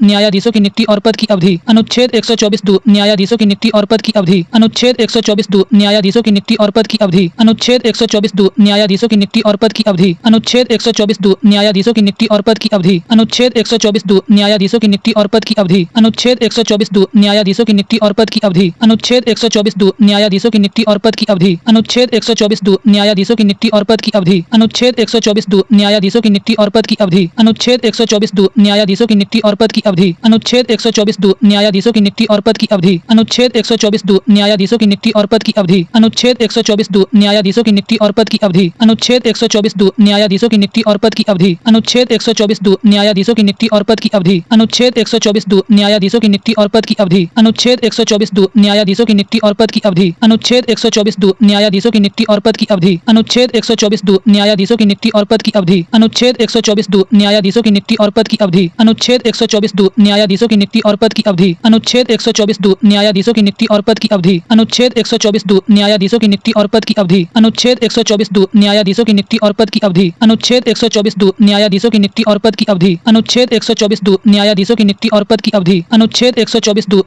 न्यायाधीशों की नियुक्ति और पद की अवधि। अनुच्छेद 124(2) न्यायाधीशों की नियुक्ति और पद की अवधि। अनुच्छेद 124(2) न्यायाधीशों की नियुक्ति और पद की अवधि। अनुच्छेद 124(2) न्यायाधीशों की नियुक्ति और पद की अवधि। अनुच्छेद 124(2) न्यायाधीशों की नियुक्ति और पद की अवधि। अनुच्छेद 124(2) न्यायाधीशों की नियुक्ति और पद की अवधि। अनुच्छेद 124(2) न्यायाधीशों की नियुक्ति और पद की अवधि। अनुच्छेद 124(2) न्यायाधीशों की नियुक्ति और पद की अवधि। अनुच्छेद 124(2) न्यायाधीशों की नियुक्ति और पद की अवधि। अनुच्छेद 124(2) न्यायाधीशों की नियुक्ति और पद की अवधि। अनुच्छेद 124(2) न्यायाधीशों की नियुक्ति और पद की अवधि। अनुच्छेद 124(2) न्यायाधीशों की नियुक्ति और पद की अवधि। अनुच्छेद 124(2) न्यायाधीशों की नियुक्ति और पद की अवधि। अनुच्छेद 124(2) न्यायाधीशों की नियुक्ति और पद की अवधि। अनुच्छेद 124(2) न्यायाधीशों की नियुक्ति और पद की अवधि। अनुच्छेद 124(2) न्यायाधीशों की नियुक्ति और पद की अवधि। अनुच्छेद 124(2) न्यायाधीशों की नियुक्ति और पद की अवधि। अनुच्छेद 124(2) न्यायाधीशों की नियुक्ति और पद की अवधि। अनुच्छेद 124(2) न्यायाधीशों की नियुक्ति और पद की अवधि। अनुच्छेद 124(2) न्यायाधीशों की नियुक्ति और पद की अवधि। अनुच्छेद 124(2) न्यायाधीशों की नियुक्ति और पद की अवधि। अनुच्छेद 124(2) न्यायाधीशों की नियुक्ति और पद की अवधि। अनुच्छेद 124(2) न्यायाधीशों की नियुक्ति और पद की अवधि। अनुच्छेद 124(2) न्यायाधीशों की नियुक्ति और पद की अवधि। अनुच्छेद 124(2) न्यायाधीशों की नियुक्ति और पद की अवधि। अनुच्छेद 124(2) न्यायाधीशों की नियुक्ति और पद की अवधि। अनुच्छेद 124(2) न्यायाधीशों की नियुक्ति और पद की अवधि। अनुच्छेद 124(2) न्यायाधीशों की नियुक्ति और पद की अवधि। अनुच्छेद 124(2)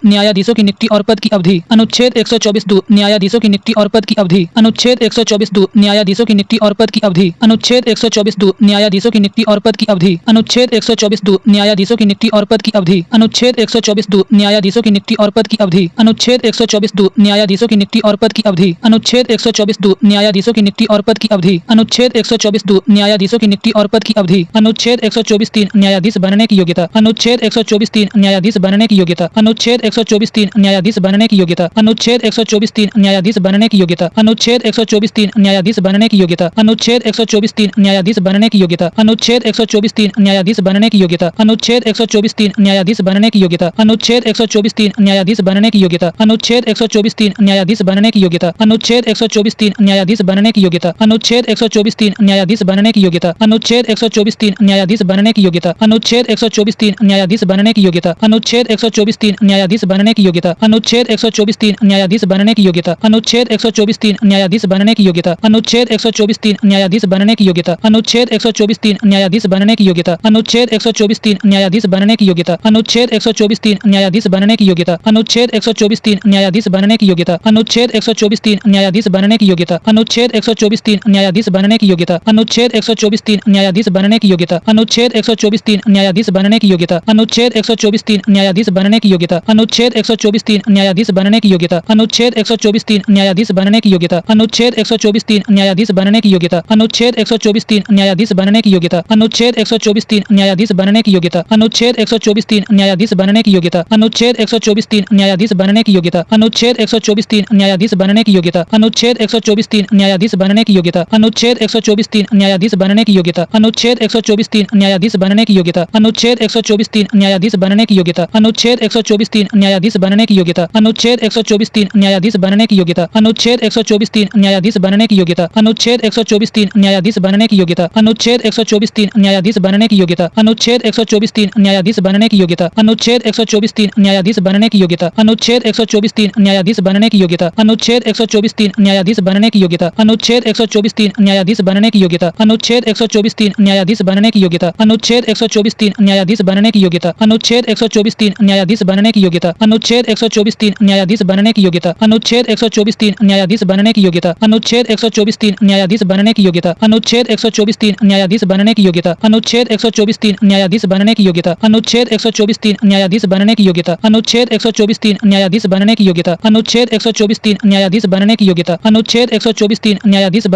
न्यायाधीशों की नियुक्ति और पद की अवधि। अनुच्छेद 124(2) न्यायाधीशों की नियुक्ति और पद की अवधि। अनुच्छेद 124(2) न्यायाधीशों की नियुक्ति और पद की अवधि। अनुच्छेद 124(2) न्यायाधीशों की नियुक्ति और पद की अवधि। अनुच्छेद 124(2) न्यायाधीशों की नियुक्ति और पद की अवधि। अनुच्छेद 124(2) न्यायाधीशों की नियुक्ति और पद की अवधि। अनुच्छेद 124(2) न्यायाधीशों की नियुक्ति और पद की अवधि। अनुच्छेद 124(2) न्यायाधीशों की नियुक्ति और पद की अवधि। अनुच्छेद 124(3) न्यायाधीश बनने की योग्यता। अनुच्छेद 124(3) न्यायाधीश बनने की योग्यता। अनुच्छेद 124(3) न्यायाधीश बनने की योग्यता। अनुच्छेद 124(3) न्यायाधीश बनने की योग्यता। अनुच्छेद 124(3) न्यायाधीश बनने की योग्यता। अनुच्छेद 124(3) न्यायाधीश बनने की योग्यता। अनुच्छेद 124(3) न्यायाधीश बनने की योग्यता। अनुच्छेद 124(3) न्यायाधीश बनने की योग्यता। अनुच्छेद 124(3) न्यायाधीश बनने की योग्यता। अनुच्छेद 124(3) न्यायाधीश बनने की योग्यता। अनुच्छेद 124(3) न्यायाधीश बनने की योग्यता। अनुच्छेद 124(3) न्यायाधीश बनने की योग्यता। अनुच्छेद 124(3) न्यायाधीश बनने की योग्यता। अनुच्छेद 124(3) न्यायाधीश बनने की योग्यता। अनुच्छेद 124(3) न्यायाधीश बनने की योग्यता। अनुच्छेद 124(3) न्यायाधीश बनने की योग्यता। अनुच्छेद 124(3) न्यायाधीश बनने की योग्यता। अनुच्छेद 124(3) न्यायाधीश बनने की योग्यता। अनुच्छेद 124(3) न्यायाधीश बनने की योग्यता। अनुच्छेद 124(3) न्यायाधीश बनने की योग्यता। अनुच्छेद 124(3) न्यायाधीश बनने की योग्यता। अनुच्छेद 124(3) न्यायाधीश बनने की योग्यता। अनुच्छेद 124(3) न्यायाधीश बनने की योग्यता। अनुच्छेद 124(3) न्यायाधीश बनने की योग्यता। अनुच्छेद 124(3) न्यायाधीश बनने की योग्यता। अनुच्छेद 124(3) न्यायाधीश बनने की योग्यता। अनुच्छेद 124(3) न्यायाधीश बनने की योग्यता। अनुच्छेद 124(3) न्यायाधीश बनने की योग्यता। अनुच्छेद 124(3) न्यायाधीश बनने की योग्यता। अनुच्छेद 124(3) न्यायाधीश बनने की योग्यता। अनुच्छेद 124(3) न्यायाधीश बनने की योग्यता। अनुच्छेद 124(3) न्यायाधीश बनने की योग्यता। अनुच्छेद 124(3) न्यायाधीश बनने की योग्यता। अनुच्छेद 124(3) न्यायाधीश बनने की योग्यता। अनुच्छेद 124(3) न्यायाधीश बनने की योग्यता। अनुच्छेद 124(3) न्यायाधीश बनने की योग्यता। अनुच्छेद 124(3) न्यायाधीश बनने की योग्यता। अनुच्छेद 124(3) न्यायाधीश बनने की योग्यता। अनुच्छेद 124(3) न्यायाधीश बनने की योग्यता। अनुच्छेद 124(3) न्यायाधीश बनने की योग्यता। अनुच्छेद 124(3) न्यायाधीश बनने की योग्यता। अनुच्छेद 124(3) न्यायाधीश बनने की योग्यता। अनुच्छेद 124(3) न्यायाधीश बनने की योग्यता। अनुच्छेद 124(3) न्यायाधीश बनने की योग्यता। अनुच्छेद 124(3) न्यायाधीश बनने की योग्यता। अनुच्छेद 124(3) न्यायाधीश बनने की योग्यता। अनुच्छेद 124(3) न्यायाधीश बनने की योग्यता। अनुच्छेद 124(3) न्यायाधीश बनने की योग्यता। अनुच्छेद 124(3) न्यायाधीश बनने की योग्यता। अनुच्छेद 124(3) न्यायाधीश बनने की योग्यता। अनुच्छेद 124(3) न्यायाधीश बनने की योग्यता। अनुच्छेद 124(3) न्यायाधीश बनने की योग्यता। अनुच्छेद 124(3) न्यायाधीश बनने की योग्यता। अनुच्छेद 124(3) न्यायाधीश बनने की योग्यता। अनुच्छेद 124(3) न्यायाधीश बनने की योग्यता। अनुच्छेद 124(3) न्यायाधीश बनने की योग्यता। अनुच्छेद 124(3) न्यायाधीश बनने की योग्यता। अनुच्छेद 124(3) न्यायाधीश बनने की योग्यता। अनुच्छेद 124(3) न्यायाधीश बनने की योग्यता। अनुच्छेद 124(3) न्यायाधीश बनने की योग्यता। अनुच्छेद 124(3) न्यायाधीश बनने की योग्यता। अनुच्छेद 124(3) न्यायाधीश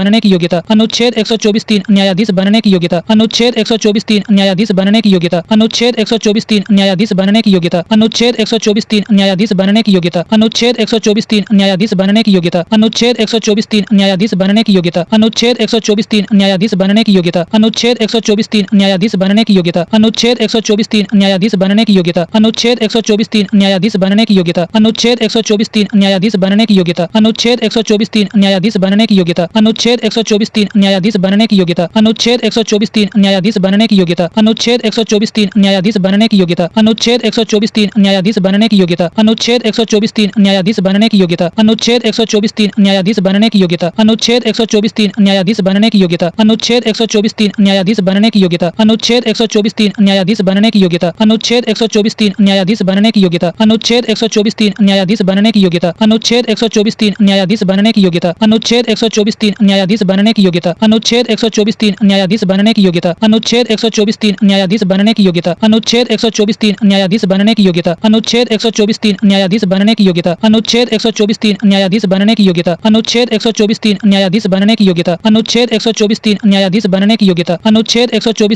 बनने की योग्यता। अनुच्छेद 124(3) न्यायाधीश बनने की योग्यता। अनुच्छेद 124(3) न्यायाधीश बनने की योग्यता। अनुच्छेद 124(3) न्यायाधीश बनने की योग्यता। अनुच्छेद 124(3) न्यायाधीश बनने की योग्यता। अनुच्छेद 124(3) न्यायाधीश बनने की योग्यता। अनुच्छेद 124(3) न्यायाधीश बनने की योग्यता। अनुच्छेद 124(3) न्यायाधीश बनने की योग्यता। अनुच्छेद 124(3) न्यायाधीश बनने की योग्यता। अनुच्छेद 124(3) न्यायाधीश बनने की योग्यता। अनुच्छेद 124(3) न्यायाधीश बनने की योग्यता। अनुच्छेद 124(3) न्यायाधीश बनने की योग्यता। अनुच्छेद 124(3) न्यायाधीश बनने की योग्यता। अनुच्छेद 124(3) न्यायाधीश बनने की योग्यता। अनुच्छेद 124(3) न्यायाधीश बनने की योग्यता। अनुच्छेद 124(3) न्यायाधीश बनने की योग्यता। अनुच्छेद 124(3) न्यायाधीश बनने की योग्यता। अनुच्छेद 124(3) न्यायाधीश बनने की योग्यता। अनुच्छेद 124(3) न्यायाधीश बनने की योग्यता। अनुच्छेद 124(3) न्यायाधीश बनने की योग्यता। अनुच्छेद 124(3) न्यायाधीश बनने की योग्यता। अनुच्छेद 124(3) न्यायाधीश बनने की योग्यता। अनुच्छेद 124(3) न्यायाधीश बनने की योग्यता। अनुच्छेद 124(3) न्यायाधीश बनने की योग्यता। अनुच्छेद 124(3) न्यायाधीश बनने की योग्यता। अनुच्छेद 124(3) न्यायाधीश बनने की योग्यता। अनुच्छेद 124(3) न्यायाधीश बनने की योग्यता। अनुच्छेद 124(3) न्यायाधीश बनने की योग्यता। अनुच्छेद 124(3) न्यायाधीश बनने की योग्यता। अनुच्छेद 124(3) न्यायाधीश बनने की योग्यता। अनुच्छेद 124(3) न्यायाधीश बनने की योग्यता। अनुच्छेद 124(3) न्यायाधीश बनने की योग्यता। अनुच्छेद 124(3) न्यायाधीश बनने की योग्यता। अनुच्छेद 124(3) न्यायाधीश बनने की योग्यता। अनुच्छेद 124(3) न्यायाधीश बनने की योग्यता। अनुच्छेद 124(3) न्यायाधीश बनने की योग्यता। अनुच्छेद 124(3) न्यायाधीश बनने की योग्यता। अनुच्छेद 124(3) न्यायाधीश बनने की योग्यता। अनुच्छेद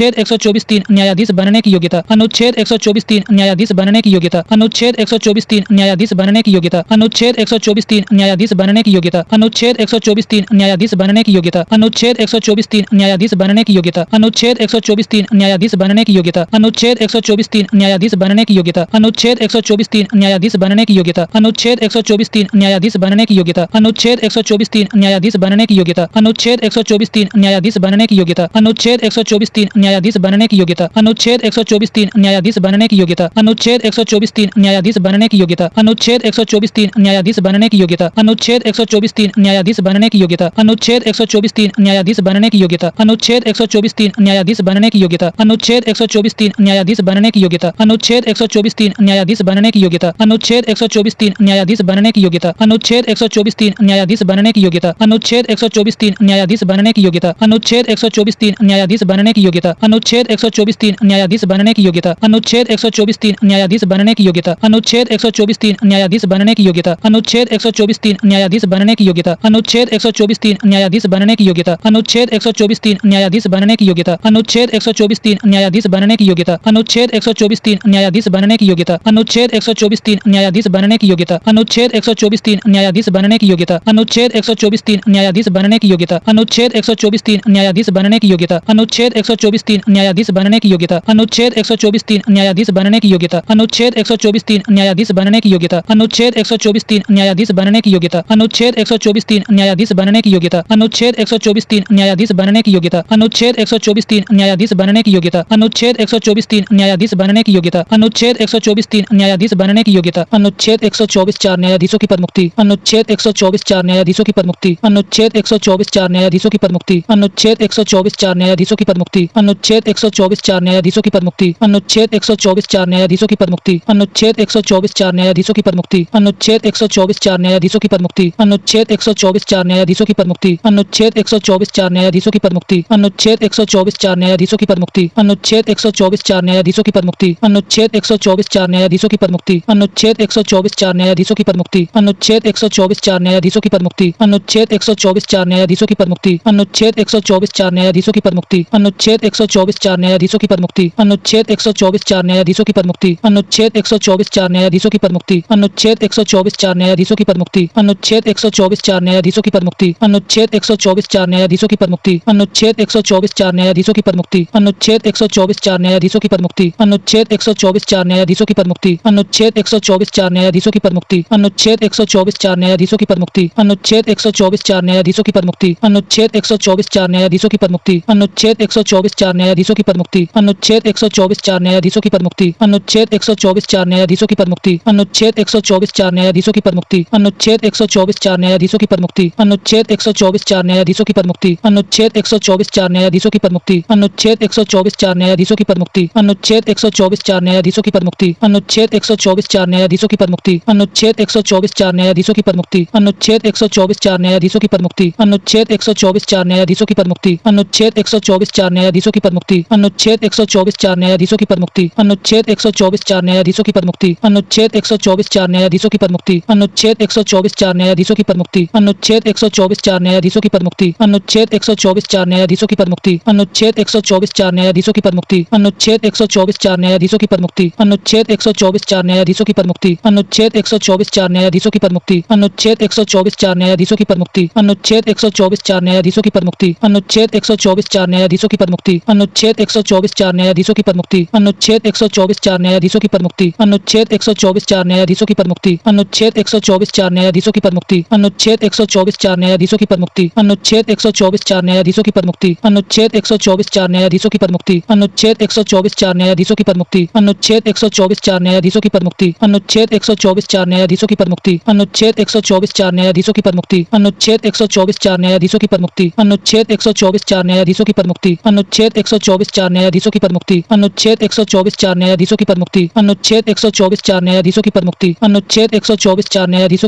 124(3) न्यायाधीश बनने की योग्यता। अनुच्छेद 124(3) न्यायाधीश बनने की योग्यता। अनुच्छेद 124(3) न्यायाधीश बनने की योग्यता। अनुच्छेद 124(3) न्यायाधीश बनने की योग्यता। अनुच्छेद 124(3) न्यायाधीश बनने की योग्यता। अनुच्छेद 124(3) न्यायाधीश बनने की योग्यता। अनुच्छेद 124(3) न्यायाधीश बनने की योग्यता। अनुच्छेद 124(3) न्यायाधीश बनने की योग्यता। अनुच्छेद 124(3) न्यायाधीश बनने की योग्यता। अनुच्छेद 124(3) न्यायाधीश बनने की योग्यता। अनुच्छेद 124(3) न्यायाधीश बनने की योग्यता। अनुच्छेद 124(3) न्यायाधीश बनने की योग्यता। अनुच्छेद 124(3) न्यायाधीश बनने की योग्यता। अनुच्छेद 124(3) न्यायाधीश बनने की योग्यता। अनुच्छेद 124(3) न्यायाधीश बनने की योग्यता। अनुच्छेद 124(3) न्यायाधीश बनने की योग्यता। अनुच्छेद 124(3) न्यायाधीश बनने की योग्यता। अनुच्छेद 124(3) न्यायाधीश बनने की योग्यता। अनुच्छेद 124(3) न्यायाधीश बनने की योग्यता। अनुच्छेद 124(3) न्यायाधीश बनने की योग्यता। अनुच्छेद 124(3) न्यायाधीश बनने की योग्यता। अनुच्छेद 124(3) न्यायाधीश बनने की योग्यता। अनुच्छेद 124(3) न्यायाधीश बनने की योग्यता। अनुच्छेद 124(3) न्यायाधीश बनने की योग्यता। अनुच्छेद 124(3) न्यायाधीश बनने की योग्यता। अनुच्छेद 124(3) न्यायाधीश बनने की योग्यता। अनुच्छेद 124(3) न्यायाधीश बनने की योग्यता। अनुच्छेद 124(3) न्यायाधीश बनने की योग्यता। अनुच्छेद 124(3) न्यायाधीश बनने की योग्यता। अनुच्छेद 124(3) न्यायाधीश बनने की योग्यता। अनुच्छेद 124(3) न्यायाधीश बनने की योग्यता। अनुच्छेद 124(3) न्यायाधीश बनने की योग्यता। अनुच्छेद 124(3) न्यायाधीश बनने की योग्यता। अनुच्छेद 124(3) न्यायाधीश बनने की योग्यता। अनुच्छेद 124(3) न्यायाधीश बनने की योग्यता। अनुच्छेद 124(3) न्यायाधीश बनने की योग्यता। अनुच्छेद 124(3) न्यायाधीश बनने की योग्यता। अनुच्छेद 124(3) न्यायाधीश बनने की योग्यता। अनुच्छेद 124(3) न्यायाधीश बनने की योग्यता। अनुच्छेद 124(3) न्यायाधीश बनने की योग्यता। अनुच्छेद 124(3) न्यायाधीश बनने की योग्यता। अनुच्छेद 124(4) न्यायाधीशों की पदमुक्ति। अनुच्छेद 124(4) न्यायाधीशों की पदमुक्ति। अनुच्छेद 124(4) न्यायाधीशों की पदमुक्ति। अनुच्छेद 124(4) न्यायाधीशों की पदमुक्ति। अनुच्छेद 124(4) न्यायाधीशों की पदमुक्ति। अनुच्छेद 124(4) न्यायाधीशों की पदमुक्ति। अनुच्छेद 124(4) न्यायाधीशों की पदमुक्ति। अनुच्छेद 124(4) न्यायाधीशों की पदमुक्ति। अनुच्छेद 124(4) न्यायाधीशों की पदमुक्ति। अनुच्छेद 124(4) न्यायाधीशों की पदमुक्ति। अनुच्छेद 124(4) न्यायाधीशों की पदमुक्ति। अनुच्छेद 124(4) न्यायाधीशों की पदमुक्ति। अनुच्छेद 124(4) न्यायाधीशों की पदमुक्ति। अनुच्छेद 124(4) न्यायाधीशों की पदमुक्ति। अनुच्छेद 124(4) न्यायाधीशों की पदमुक्ति। अनुच्छेद 124(4) न्यायाधीशों की पदमुक्ति। अनुच्छेद 124(4) न्यायाधीशों की पदमुक्ति। अनुच्छेद 124(4) न्यायाधीशों की पदमुक्ति। अनुच्छेद 124(4) न्यायाधीशों की पदमुक्ति। अनुच्छेद 124(4) न्यायाधीशों की पदमुक्ति। अनुच्छेद 124(4) न्यायाधीशों की पदमुक्ति। अनुच्छेद 124(4) न्यायाधीशों की पदमुक्ति। अनुच्छेद 124(4) न्यायाधीशों की पदमुक्ति। अनुच्छेद 124(4) न्यायाधीशों की पदमुक्ति। अनुच्छेद 124(4) न्यायाधीशों की पदमुक्ति। अनुच्छेद 124(4) न्यायाधीशों की पदमुक्ति। अनुच्छेद 124(4) न्यायाधीशों की पदमुक्ति। अनुच्छेद 124(4) न्यायाधीशों की पदमुक्ति। अनुच्छेद 124(4) न्यायाधीशों की पदमुक्ति। अनुच्छेद 124(4) न्यायाधीशों की पदमुक्ति। अनुच्छेद 124(4) न्यायाधीशों की पदमुक्ति। अनुच्छेद 124(4) न्यायाधीशों की पदमुक्ति। अनुच्छेद 124(4) न्यायाधीशों की पदमुक्ति। अनुच्छेद 124(4) न्यायाधीशों की पदमुक्ति। अनुच्छेद 124(4) न्यायाधीशों की पदमुक्ति। अनुच्छेद 124(4) न्यायाधीशों की पदमुक्ति। अनुच्छेद 124(4) न्यायाधीशों की पदमुक्ति। अनुच्छेद 124(4) न्यायाधीशों की पदमुक्ति। अनुच्छेद 124(4) न्यायाधीशों की पदमुक्ति। अनुच्छेद 124(4) न्यायाधीशों की पदमुक्ति। अनुच्छेद 124(4) न्यायाधीशों की पदमुक्ति। अनुच्छेद 124(4) न्यायाधीशों की पदमुक्ति। अनुच्छेद 124(4) न्यायाधीशों की पदमुक्ति। अनुच्छेद 124(4) न्यायाधीशों की पदमुक्ति। अनुच्छेद 124(4) न्यायाधीशों की पदमुक्ति। अनुच्छेद 124(4) न्यायाधीशों की पदमुक्ति। अनुच्छेद 124(4) न्यायाधीशों की पदमुक्ति। अनुच्छेद 124(4) न्यायाधीशों की पदमुक्ति। अनुच्छेद 124(4) न्यायाधीशों की पदमुक्ति। अनुच्छेद 124(4) न्यायाधीशों की पदमुक्ति। अनुच्छेद 124(4) न्यायाधीशों की पदमुक्ति। अनुच्छेद 124(4) न्यायाधीशों की पदमुक्ति। अनुच्छेद 124(4) न्यायाधीशों की पदमुक्ति। अनुच्छेद 124(4) न्यायाधीशों की पदमुक्ति। अनुच्छेद 124(4) न्यायाधीशों की पदमुक्ति। अनुच्छेद 124(4) न्यायाधीशों की पदमुक्ति। अनुच्छेद 124(4) न्यायाधीशों की पदमुक्ति। अनुच्छेद 124(4) न्यायाधीशों की पदमुक्ति। अनुच्छेद 124(4) न्यायाधीशों की पदमुक्ति। अनुच्छेद 124(4) न्यायाधीशों की पदमुक्ति। अनुच्छेद 124(4) न्यायाधीशों की पदमुक्ति। अनुच्छेद 124(4) न्यायाधीशों की पदमुक्ति। अनुच्छेद 124(4) न्यायाधीशों की पदमुक्ति। अनुच्छेद 124(4) न्यायाधीशों की पदमुक्ति। अनुच्छेद 124(4) न्यायाधीशों की पदमुक्ति। अनुच्छेद 124(4) न्यायाधीशों की पदमुक्ति। अनुच्छेद 124(4) न्यायाधीशों की पदमुक्ति। अनुच्छेद 124(4) न्यायाधीशों की पदमुक्ति। अनुच्छेद 124(4) न्यायाधीशों की पदमुक्ति। अनुच्छेद 124(4) न्यायाधीशों की पदमुक्ति। अनुच्छेद 124(4) न्यायाधीशों की पदमुक्ति। अनुच्छेद 124(4) न्यायाधीशों की पदमुक्ति। अनुच्छेद 124(4) न्यायाधीशों की पदमुक्ति। अनुच्छेद 124(4) न्यायाधीशों की पदमुक्ति। अनुच्छेद 124(4) न्यायाधीशों की पदमुक्ति। अनुच्छेद 124(4) न्यायाधीशों की पदमुक्ति। अनुच्छेद 124(4) न्यायाधीशों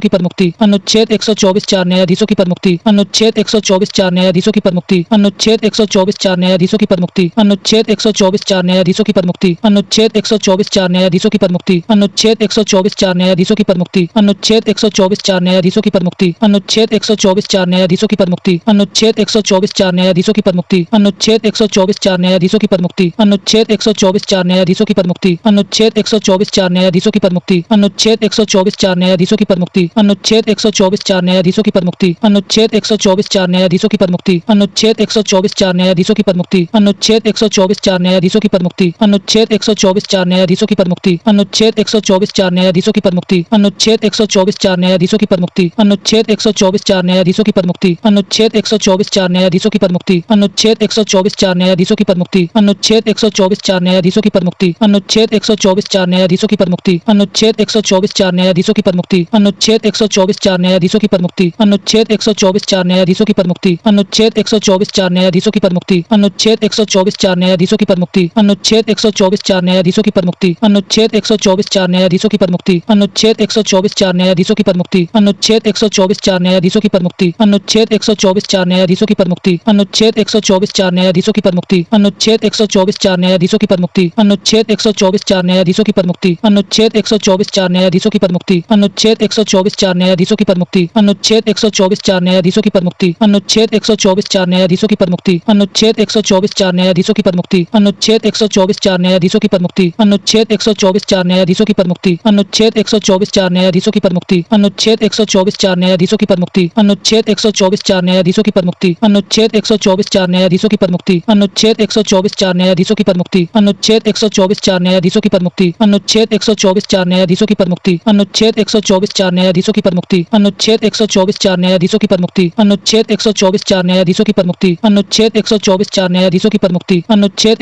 की पदमुक्ति। अनुच्छेद 124(4) न्यायाधीशों की पदमुक्ति। अनुच्छेद 124(4) न्यायाधीशों की पदमुक्ति। अनुच्छेद 124(4) न्यायाधीशों की पदमुक्ति। अनुच्छेद 124(4) न्यायाधीशों की पदमुक्ति। अनुच्छेद 124(4) न्यायाधीशों की पदमुक्ति। अनुच्छेद 124(4) न्यायाधीशों की पदमुक्ति। अनुच्छेद 124(4) न्यायाधीशों की पदमुक्ति। अनुच्छेद 124(4) न्यायाधीशों की पदमुक्ति। अनुच्छेद 124(4) न्यायाधीशों की पदमुक्ति। अनुच्छेद 124(4) न्यायाधीशों की पदमुक्ति। अनुच्छेद 124(4) न्यायाधीशों की पदमुक्ति। अनुच्छेद 124(4) न्यायाधीशों की पदमुक्ति। अनुच्छेद 124(4) न्यायाधीशों की पदमुक्ति। अनुच्छेद 124(4) न्यायाधीशों की पदमुक्ति। अनुच्छेद 124(4) न्यायाधीशों की पदमुक्ति। अनुच्छेद 124(4) न्यायाधीशों की पदमुक्ति। अनुच्छेद 124(4) न्यायाधीशों की पदमुक्ति। अनुच्छेद 124(4) न्यायाधीशों की पदमुक्ति। अनुच्छेद 124(4) न्यायाधीशों की पदमुक्ति। अनुच्छेद 124(4) न्यायाधीशों की पदमुक्ति। अनुच्छेद 124(4) न्यायाधीशों की पदमुक्ति। अनुच्छेद 124(4) न्यायाधीशों की पदमुक्ति। अनुच्छेद 124(4) न्यायाधीशों की पदमुक्ति। अनुच्छेद 124(4) न्यायाधीशों की पदमुक्ति। अनुच्छेद 124(4) न्यायाधीशों की पदमुक्ति। अनुच्छेद 124(4) न्यायाधीशों की पदमुक्ति। अनुच्छेद 124(4) न्यायाधीशों की पदमुक्ति। अनुच्छेद 124(4) न्यायाधीशों की पदमुक्ति। अनुच्छेद 124(4) न्यायाधीशों की पदमुक्ति। अनुच्छेद 124(4) न्यायाधीशों की पदमुक्ति। अनुच्छेद 124(4) न्यायाधीशों की पदमुक्ति। अनुच्छेद 124(4) न्यायाधीशों की पदमुक्ति। अनुच्छेद 124(4) न्यायाधीशों की पदमुक्ति। अनुच्छेद 124(4) न्यायाधीशों की पदमुक्ति। अनुच्छेद 124(4) न्यायाधीशों की पदमुक्ति। अनुच्छेद 124(4) न्यायाधीशों की पदमुक्ति। अनुच्छेद 124(4) न्यायाधीशों की पदमुक्ति। अनुच्छेद 124(4) न्यायाधीशों की पदमुक्ति। अनुच्छेद 124(4) न्यायाधीशों की पदमुक्ति। अनुच्छेद 124(4) न्यायाधीशों की पदमुक्ति। अनुच्छेद 124(4) न्यायाधीशों की पदमुक्ति। अनुच्छेद 124(4) न्यायाधीशों की पदमुक्ति। अनुच्छेद 124(4) न्यायाधीशों की पदमुक्ति। अनुच्छेद 124(4) न्यायाधीशों की पदमुक्ति। अनुच्छेद 124(4) न्यायाधीशों की पदमुक्ति। अनुच्छेद 124(4) न्यायाधीशों की पदमुक्ति। अनुच्छेद 124(4) न्यायाधीशों की पदमुक्ति। अनुच्छेद 124(4) न्यायाधीशों की पदमुक्ति। अनुच्छेद 124(4) न्यायाधीशों की पदमुक्ति। अनुच्छेद 124(4) न्यायाधीशों की पदमुक्ति। अनुच्छेद 124(4) न्यायाधीशों की पदमुक्ति। अनुच्छेद 124(4) न्यायाधीशों की पदमुक्ति। अनुच्छेद 124(4) न्यायाधीशों की पदमुक्ति। अनुच्छेद 124(4)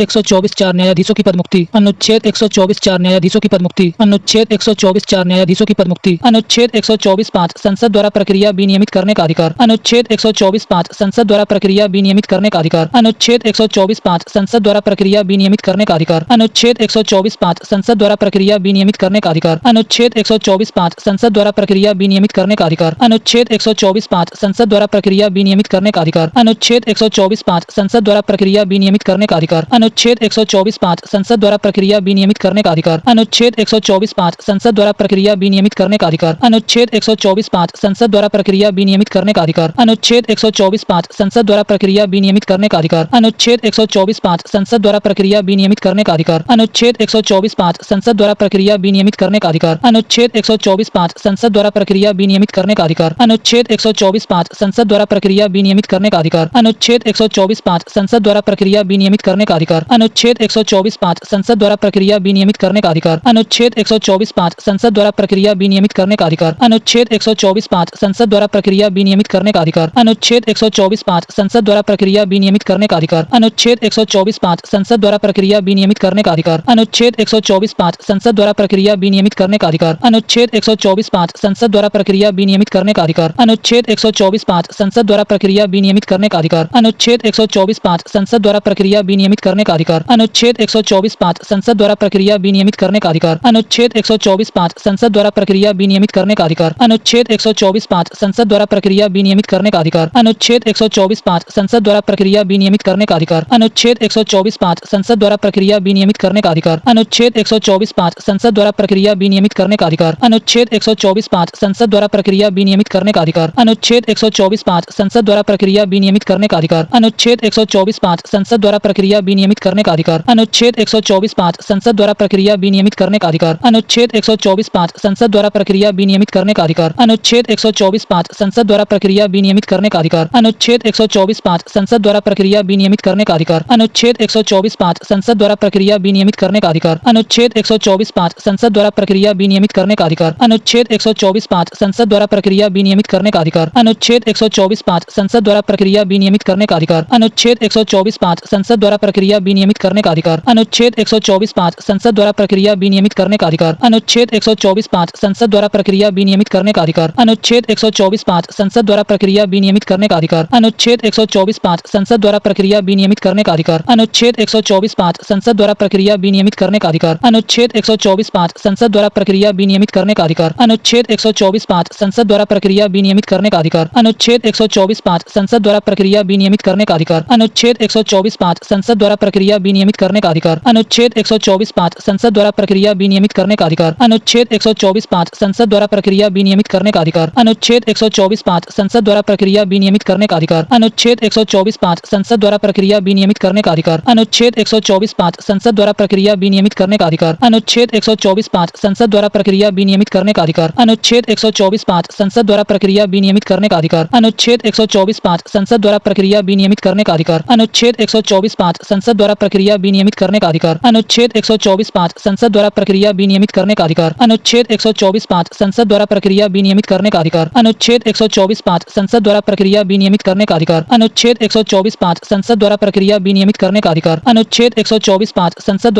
न्यायाधीशों की पदमुक्ति। अनुच्छेद 124(4) न्यायाधीशों की पदमुक्ति। अनुच्छेद 124(4) न्यायाधीशों की पदमुक्ति। अनुच्छेद 124(5) संसद द्वारा प्रक्रिया विनियमित करने का अधिकार। अनुच्छेद 124(5) संसद द्वारा प्रक्रिया विनियमित करने का अधिकार। अनुच्छेद 124(5) संसद द्वारा प्रक्रिया विनियमित करने का अधिकार। अनुच्छेद 124(5) संसद द्वारा प्रक्रिया विनियमित करने का अधिकार। अनुच्छेद 124(5) संसद द्वारा प्रक्रिया विनियमित करने का अधिकार। अनुच्छेद 124(5) संसद द्वारा प्रक्रिया विनियमित करने का अधिकार। अनुच्छेद 124(5) संसद द्वारा प्रक्रिया विनियमित करने का अधिकार। अनुच्छेद 124(5) संसद द्वारा प्रक्रिया विनियमित करने का अधिकार। अनुच्छेद 124(5) संसद द्वारा प्रक्रिया विनियमित करने का अधिकार। अनुच्छेद 124(5) संसद द्वारा प्रक्रिया विनियमित करने का अधिकार। अनुच्छेद 124(5) संसद द्वारा प्रक्रिया विनियमित करने का अधिकार। अनुच्छेद 124(5) संसद द्वारा प्रक्रिया विनियमित करने का अधिकार। अनुच्छेद 124(5) संसद द्वारा प्रक्रिया विनियमित करने का अधिकार। अनुच्छेद 124(5) संसद द्वारा प्रक्रिया विनियमित करने का अधिकार। अनुच्छेद 124(5) संसद द्वारा प्रक्रिया विनियमित करने का अधिकार। अनुच्छेद 124(5) संसद द्वारा प्रक्रिया विनियमित करने का अधिकार। अनुच्छेद 124(5) संसद द्वारा प्रक्रिया विनियमित करने का अधिकार। अनुच्छेद 124(5) संसद द्वारा प्रक्रिया विनियमित करने का अधिकार। अनुच्छेद 124(5) संसद द्वारा प्रक्रिया विनियमित करने का अधिकार। अनुच्छेद 124(5) संसद द्वारा प्रक्रिया विनियमित करने का अधिकार। अनुच्छेद 124(5) संसद द्वारा प्रक्रिया विनियमित करने का अधिकार। अनुच्छेद 124(5) संसद द्वारा प्रक्रिया विनियमित करने का अधिकार। अनुच्छेद 124(5) संसद द्वारा प्रक्रिया विनियमित करने का अधिकार। अनुच्छेद 124(5) संसद द्वारा प्रक्रिया विनियमित करने का अधिकार। अनुच्छेद 124(5) संसद द्वारा प्रक्रिया विनियमित करने का अधिकार। अनुच्छेद 124(5) संसद द्वारा प्रक्रिया विनियमित करने का अधिकार। अनुच्छेद 124(5) संसद द्वारा प्रक्रिया विनियमित करने का अधिकार। अनुच्छेद 124(5) संसद द्वारा प्रक्रिया विनियमित करने का अधिकार। अनुच्छेद 124(5) संसद द्वारा प्रक्रिया विनियमित करने का अधिकार। अनुच्छेद 124(5) संसद द्वारा प्रक्रिया विनियमित करने का अधिकार। अनुच्छेद 124(5) संसद द्वारा प्रक्रिया विनियमित करने का अधिकार। अनुच्छेद 124(5) संसद द्वारा प्रक्रिया विनियमित करने का अधिकार। अनुच्छेद 124(5) संसद द्वारा प्रक्रिया विनियमित करने का अधिकार। अनुच्छेद 124(5) संसद द्वारा प्रक्रिया विनियमित करने का अधिकार। अनुच्छेद 124(5) संसद द्वारा प्रक्रिया विनियमित करने का अधिकार। अनुच्छेद 124(5) संसद द्वारा प्रक्रिया विनियमित करने का अधिकार। अनुच्छेद 124(5) संसद द्वारा प्रक्रिया विनियमित करने का अधिकार। अनुच्छेद 124(5) संसद द्वारा प्रक्रिया विनियमित करने का अधिकार। अनुच्छेद 124(5) संसद द्वारा प्रक्रिया विनियमित करने का अधिकार। अनुच्छेद 124(5) संसद द्वारा प्रक्रिया विनियमित करने का अधिकार। अनुच्छेद 124(5) संसद द्वारा प्रक्रिया विनियमित करने का अधिकार। अनुच्छेद 124(5) संसद द्वारा प्रक्रिया विनियमित करने का अधिकार। अनुच्छेद 124(5) संसद द्वारा प्रक्रिया विनियमित करने का अधिकार। अनुच्छेद 124(5) संसद द्वारा प्रक्रिया विनियमित करने का अधिकार। अनुच्छेद 124(5) संसद द्वारा प्रक्रिया विनियमित करने का अधिकार। अनुच्छेद 124(5) संसद द्वारा प्रक्रिया विनियमित करने का अधिकार। अनुच्छेद 124(5) संसद द्वारा प्रक्रिया विनियमित करने का अधिकार। अनुच्छेद 124(5) संसद द्वारा प्रक्रिया विनियमित करने का अधिकार। अनुच्छेद 124(5) संसद द्वारा प्रक्रिया विनियमित करने का अधिकार। अनुच्छेद 124(5) संसद द्वारा प्रक्रिया विनियमित करने का अधिकार। अनुच्छेद 124(5) संसद द्वारा प्रक्रिया विनियमित करने का अधिकार। अनुच्छेद 124(5) संसद द्वारा प्रक्रिया विनियमित करने का अधिकार। अनुच्छेद 124(5) संसद द्वारा प्रक्रिया विनियमित करने का अधिकार। अनुच्छेद 124(5) संसद द्वारा प्रक्रिया विनियमित करने का अधिकार। अनुच्छेद 124(5) संसद द्वारा प्रक्रिया विनियमित करने का अधिकार। अनुच्छेद 124(5) संसद द्वारा प्रक्रिया विनियमित करने का अधिकार। अनुच्छेद 124(5) संसद द्वारा प्रक्रिया विनियमित करने का अधिकार। अनुच्छेद 124(5) संसद द्वारा प्रक्रिया विनियमित करने का अधिकार। अनुच्छेद 124(5) संसद द्वारा प्रक्रिया विनियमित करने का अधिकार। अनुच्छेद 124(5) संसद द्वारा प्रक्रिया विनियमित करने का अधिकार। अनुच्छेद 124(5) संसद द्वारा प्रक्रिया विनियमित करने का अधिकार। अनुच्छेद 124(5) संसद द्वारा प्रक्रिया विनियमित करने का अधिकार। अनुच्छेद 124(5) संसद द्वारा प्रक्रिया विनियमित करने का अधिकार। अनुच्छेद 124(5) संसद द्वारा प्रक्रिया विनियमित करने का अधिकार। अनुच्छेद 124(5) संसद द्वारा प्रक्रिया विनियमित करने का अधिकार। अनुच्छेद 124(5) संसद द्वारा प्रक्रिया विनियमित करने का अधिकार। अनुच्छेद 124(5) संसद द्वारा प्रक्रिया विनियमित करने का अधिकार। अनुच्छेद 124(5) संसद द्वारा प्रक्रिया विनियमित करने का अधिकार। अनुच्छेद 124(5) संसद द्वारा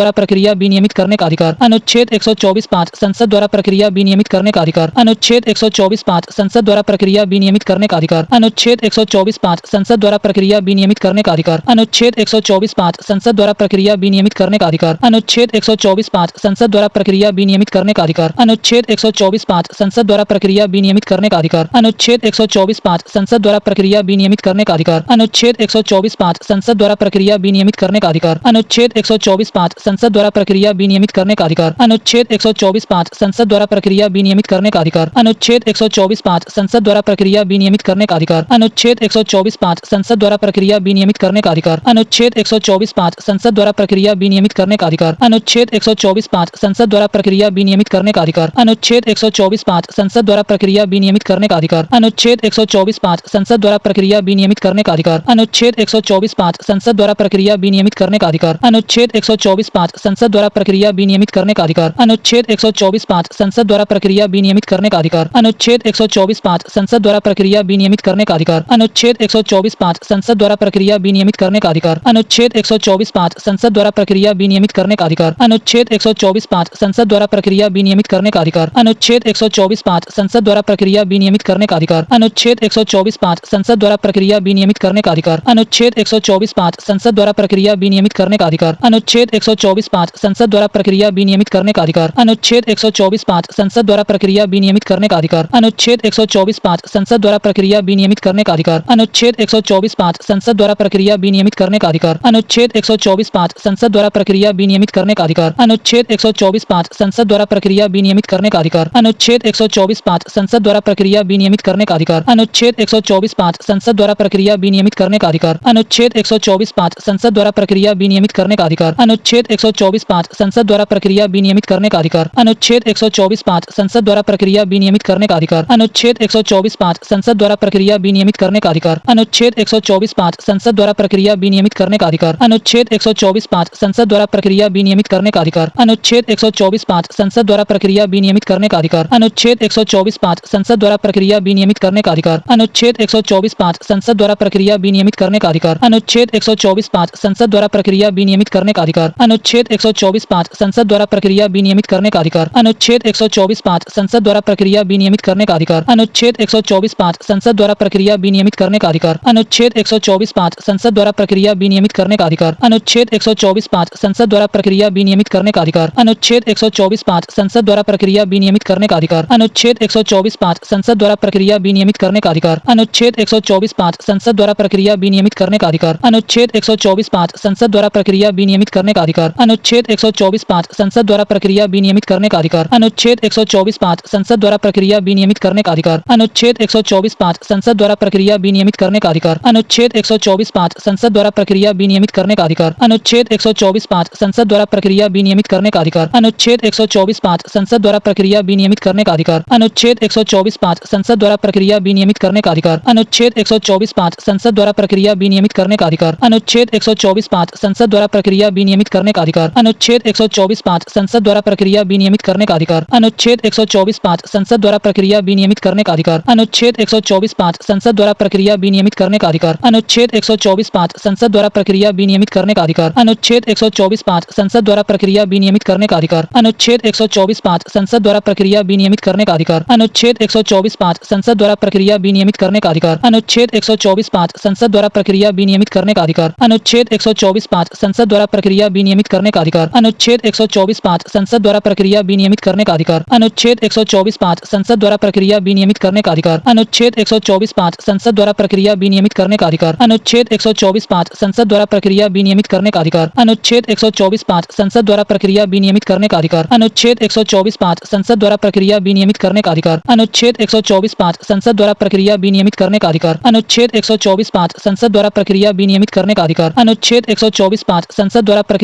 प्रक्रिया विनियमित करने का अधिकार। अनुच्छेद 124(5) संसद द्वारा प्रक्रिया विनियमित करने का अधिकार। अनुच्छेद 124(5) संसद द्वारा प्रक्रिया विनियमित करने का अधिकार। अनुच्छेद 124(5) संसद द्वारा प्रक्रिया विनियमित करने का अधिकार। अनुच्छेद 124(5) संसद द्वारा प्रक्रिया विनियमित करने का अधिकार। अनुच्छेद 124(5) संसद द्वारा प्रक्रिया विनियमित करने का अधिकार। अनुच्छेद 124(5) संसद द्वारा प्रक्रिया विनियमित करने का अधिकार। अनुच्छेद 124(5) संसद द्वारा प्रक्रिया विनियमित करने का अधिकार। अनुच्छेद 124(5) संसद द्वारा प्रक्रिया विनियमित करने का अधिकार। अनुच्छेद 124(5) संसद द्वारा प्रक्रिया विनियमित करने का अधिकार। अनुच्छेद 124(5) संसद द्वारा प्रक्रिया विनियमित करने का अधिकार। अनुच्छेद 124(5) संसद द्वारा प्रक्रिया विनियमित करने का अधिकार। अनुच्छेद 124(5) संसद द्वारा प्रक्रिया विनियमित करने का अधिकार। अनुच्छेद 124(5) संसद द्वारा प्रक्रिया विनियमित करने का अधिकार। अनुच्छेद 124(5) संसद द्वारा प्रक्रिया विनियमित करने का अधिकार। अनुच्छेद 124(5) संसद द्वारा प्रक्रिया विनियमित करने का अधिकार। अनुच्छेद 124(5) संसद द्वारा प्रक्रिया विनियमित करने का अधिकार। अनुच्छेद 124(5) संसद द्वारा प्रक्रिया विनियमित करने का अधिकार। अनुच्छेद 124(5) संसद द्वारा प्रक्रिया विनियमित करने का अधिकार। अनुच्छेद 124(5) संसद द्वारा प्रक्रिया विनियमित करने का अधिकार। अनुच्छेद 124(5) संसद द्वारा प्रक्रिया विनियमित करने का अधिकार। अनुच्छेद 124(5) संसद द्वारा प्रक्रिया विनियमित करने का अधिकार। अनुच्छेद 124(5) संसद द्वारा प्रक्रिया विनियमित करने का अधिकार। अनुच्छेद 124(5) संसद द्वारा प्रक्रिया विनियमित करने का अधिकार। अनुच्छेद 124(5) संसद द्वारा प्रक्रिया विनियमित करने का अधिकार। अनुच्छेद 124(5) संसद द्वारा प्रक्रिया विनियमित करने का अधिकार। अनुच्छेद 124(5) संसद द्वारा प्रक्रिया विनियमित करने का अधिकार। अनुच्छेद 124(5) संसद द्वारा प्रक्रिया विनियमित करने का अधिकार। अनुच्छेद 124(5) संसद द्वारा प्रक्रिया विनियमित करने का अधिकार। अनुच्छेद 124(5) संसद द्वारा प्रक्रिया विनियमित करने का अधिकार। अनुच्छेद 124(5) संसद द्वारा प्रक्रिया विनियमित करने का अधिकार। अनुच्छेद 124(5) संसद द्वारा प्रक्रिया विनियमित करने का अधिकार। अनुच्छेद 124(5) संसद द्वारा प्रक्रिया विनियमित करने का अधिकार। अनुच्छेद 124(5) संसद द्वारा प्रक्रिया विनियमित करने का अधिकार। अनुच्छेद 124(5) संसद द्वारा प्रक्रिया विनियमित करने का अधिकार। अनुच्छेद 124(5) संसद द्वारा प्रक्रिया विनियमित करने का अधिकार। अनुच्छेद 124(5) संसद द्वारा प्रक्रिया विनियमित करने का अधिकार। अनुच्छेद 124(5) संसद द्वारा प्रक्रिया विनियमित करने का अधिकार। अनुच्छेद 124(5) संसद द्वारा प्रक्रिया विनियमित करने करने का अधिकार। अनुच्छेद 124(5) संसद द्वारा प्रक्रिया विनियमित करने का अधिकार। अनुच्छेद 124(5) संसद द्वारा प्रक्रिया विनियमित करने का अधिकार। अनुच्छेद 124(5) संसद द्वारा प्रक्रिया विनियमित करने का अधिकार। अनुच्छेद 124(5) संसद द्वारा प्रक्रिया विनियमित करने का अधिकार। अनुच्छेद 124(5) संसद द्वारा प्रक्रिया विनियमित करने का अधिकार। अनुच्छेद 124(5) संसद द्वारा प्रक्रिया विनियमित करने का अधिकार। अनुच्छेद 124(5) संसद द्वारा प्रक्रिया विनियमित करने का अधिकार। अनुच्छेद 124(5) संसद द्वारा प्रक्रिया विनियमित करने का अधिकार। अनुच्छेद 124(5) संसद द्वारा प्रक्रिया विनियमित करने का अधिकार। अनुच्छेद 124(5) संसद द्वारा प्रक्रिया विनियमित करने का अधिकार। अनुच्छेद 124(5) संसद द्वारा प्रक्रिया विनियमित करने का अधिकार। अनुच्छेद 124(5) संसद द्वारा प्रक्रिया विनियमित करने का अधिकार। अनुच्छेद 124(5) संसद द्वारा प्रक्रिया विनियमित करने का अधिकार। अनुच्छेद 124(5) संसद द्वारा प्रक्रिया विनियमित करने का अधिकार। अनुच्छेद 124(5) संसद द्वारा प्रक्रिया विनियमित करने का अधिकार। अनुच्छेद 124(5) संसद द्वारा प्रक्रिया विनियमित करने का अधिकार। अनुच्छेद 124(5) संसद द्वारा प्रक्रिया विनियमित करने का अधिकार। अनुच्छेद 124(5) संसद द्वारा प्रक्रिया विनियमित करने का अधिकार। अनुच्छेद 124(5) संसद द्वारा प्रक्रिया विनियमित करने का अधिकार। अनुच्छेद 124(5) संसद द्वारा प्रक्रिया विनियमित करने का अधिकार। अनुच्छेद 124(5) संसद द्वारा प्रक्रिया विनियमित करने का अधिकार। अनुच्छेद 124(5) संसद द्वारा प्रक्रिया विनियमित करने का अधिकार। अनुच्छेद 124(5) संसद द्वारा प्रक्रिया विनियमित करने का अधिकार। अनुच्छेद 124(5) संसद द्वारा प्रक्रिया विनियमित करने का अधिकार। अनुच्छेद 124(5) संसद द्वारा प्रक्रिया विनियमित करने का अधिकार। अनुच्छेद 124(5) संसद द्वारा प्रक्रिया विनियमित करने का अधिकार। अनुच्छेद 124(5) संसद द्वारा प्रक्रिया विनियमित करने का अधिकार। अनुच्छेद 124(5) संसद द्वारा प्रक्रिया विनियमित करने का अधिकार। अनुच्छेद 124(5) संसद द्वारा प्रक्रिया विनियमित करने का अधिकार। अनुच्छेद 124(5) संसद द्वारा प्रक्रिया विनियमित करने का अधिकार। अनुच्छेद 124(5) संसद द्वारा प्रक्रिया विनियमित करने का अधिकार। अनुच्छेद 124(5) संसद द्वारा प्रक्रिया विनियमित करने का अधिकार। अनुच्छेद 124(5) संसद द्वारा प्रक्रिया विनियमित करने का अधिकार। अनुच्छेद 124(5) संसद द्वारा प्रक्रिया विनियमित करने का अधिकार। अनुच्छेद 124(5) संसद द्वारा प्रक्रिया विनियमित करने का अधिकार। अनुच्छेद 124(5) संसद द्वारा प्रक्रिया विनियमित करने का अधिकार। अनुच्छेद 124(5) संसद द्वारा प्रक्रिया विनियमित करने का अधिकार। अनुच्छेद 124(5) संसद द्वारा प्रक्रिया विनियमित करने का अधिकार। अनुच्छेद 124(5) संसद द्वारा प्रक्रिया विनियमित करने का अधिकार। अनुच्छेद 124(5) संसद द्वारा प्रक्रिया विनियमित करने का अधिकार। अनुच्छेद 124(5) संसद द्वारा प्रक्रिया विनियमित करने का अधिकार। अनुच्छेद 124(5) संसद द्वारा प्रक्रिया विनियमित करने का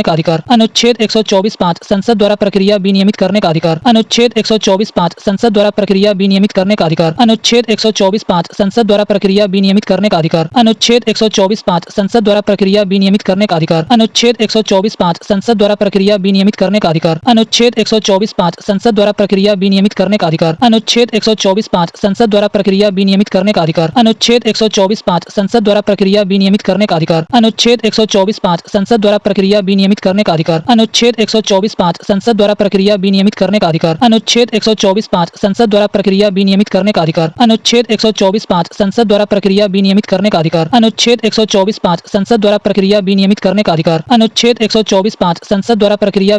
अधिकार। अनुच्छेद 124(5) संसद द्वारा प्रक्रिया विनियमित करने का अधिकार। अनुच्छेद 124(5) संसद द्वारा प्रक्रिया विनियमित करने का अधिकार। अनुच्छेद 124(5) संसद द्वारा प्रक्रिया विनियमित करने का अधिकार। अनुच्छेद 124(5) संसद द्वारा प्रक्रिया विनियमित करने का अधिकार। अनुच्छेद 124(5) संसद द्वारा प्रक्रिया विनियमित करने का अधिकार। अनुच्छेद 124(5) संसद द्वारा प्रक्रिया विनियमित करने का अधिकार। अनुच्छेद 124(5) संसद द्वारा प्रक्रिया विनियमित करने का अधिकार। अनुच्छेद 124(5) संसद द्वारा प्रक्रिया विनियमित करने का अधिकार। अनुच्छेद 124(5) संसद द्वारा प्रक्रिया विनियमित करने का अधिकार। अनुच्छेद 124(5) संसद द्वारा प्रक्रिया विनियमित करने का अधिकार। अनुच्छेद 124(5) संसद द्वारा प्रक्रिया विनियमित करने का अधिकार। अनुच्छेद 124(5) संसद द्वारा प्रक्रिया विनियमित करने का अधिकार। अनुच्छेद 124(5) संसद द्वारा प्रक्रिया विनियमित करने का अधिकार। अनुच्छेद 124(5) संसद द्वारा प्रक्रिया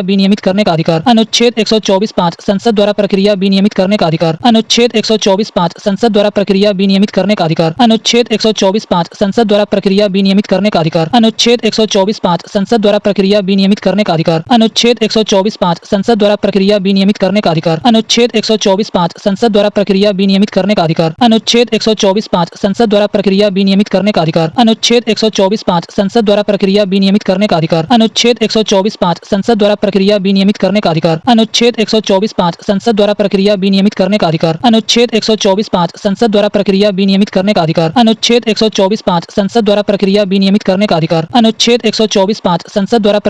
विनियमित करने का अधिकार। अनुच्छेद 124(5) संसद द्वारा प्रक्रिया विनियमित करने का अधिकार। अनुच्छेद 124(5) संसद द्वारा प्रक्रिया विनियमित करने का अधिकार। अनुच्छेद 124(5) संसद द्वारा प्रक्रिया विनियमित करने का अधिकार। अनुच्छेद 124(5) संसद द्वारा प्रक्रिया विनियमित करने का अधिकार। अनुच्छेद 124(5) संसद द्वारा प्रक्रिया विनियमित करने का अधिकार। अनुच्छेद 124(5) संसद द्वारा प्रक्रिया विनियमित करने का अधिकार। अनुच्छेद 124(5) संसद द्वारा प्रक्रिया विनियमित करने का अधिकार। अनुच्छेद 124(5) संसद द्वारा प्रक्रिया विनियमित करने का अधिकार। अनुच्छेद 124(5) संसद द्वारा प्रक्रिया विनियमित करने का अधिकार। अनुच्छेद 124(5) संसद द्वारा प्रक्रिया विनियमित करने का अधिकार। अनुच्छेद 124(5) संसद द्वारा प्रक्रिया विनियमित करने का अधिकार। अनुच्छेद 124(5) संसद द्वारा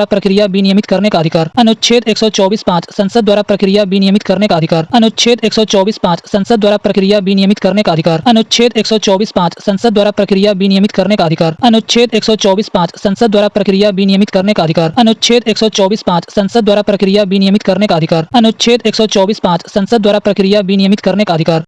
प्रक्रिया विनियमित करने का अधिकार। अनुच्छेद 124(5) संसद द्वारा प्रक्रिया विनियमित करने का अधिकार। अनुच्छेद 124(5) संसद द्वारा प्रक्रिया विनियमित करने का अधिकार। अनुच्छेद 124(5) संसद द्वारा प्रक्रिया विनियमित करने का अधिकार। अनुच्छेद 124(5) संसद द्वारा प्रक्रिया विनियमित करने का अधिकार। अनुच्छेद 124(5) संसद द्वारा प्रक्रिया विनियमित करने का अधिकार। अनुच्छेद 124(5) संसद द्वारा प्रक्रिया विनियमित करने का अधिकार।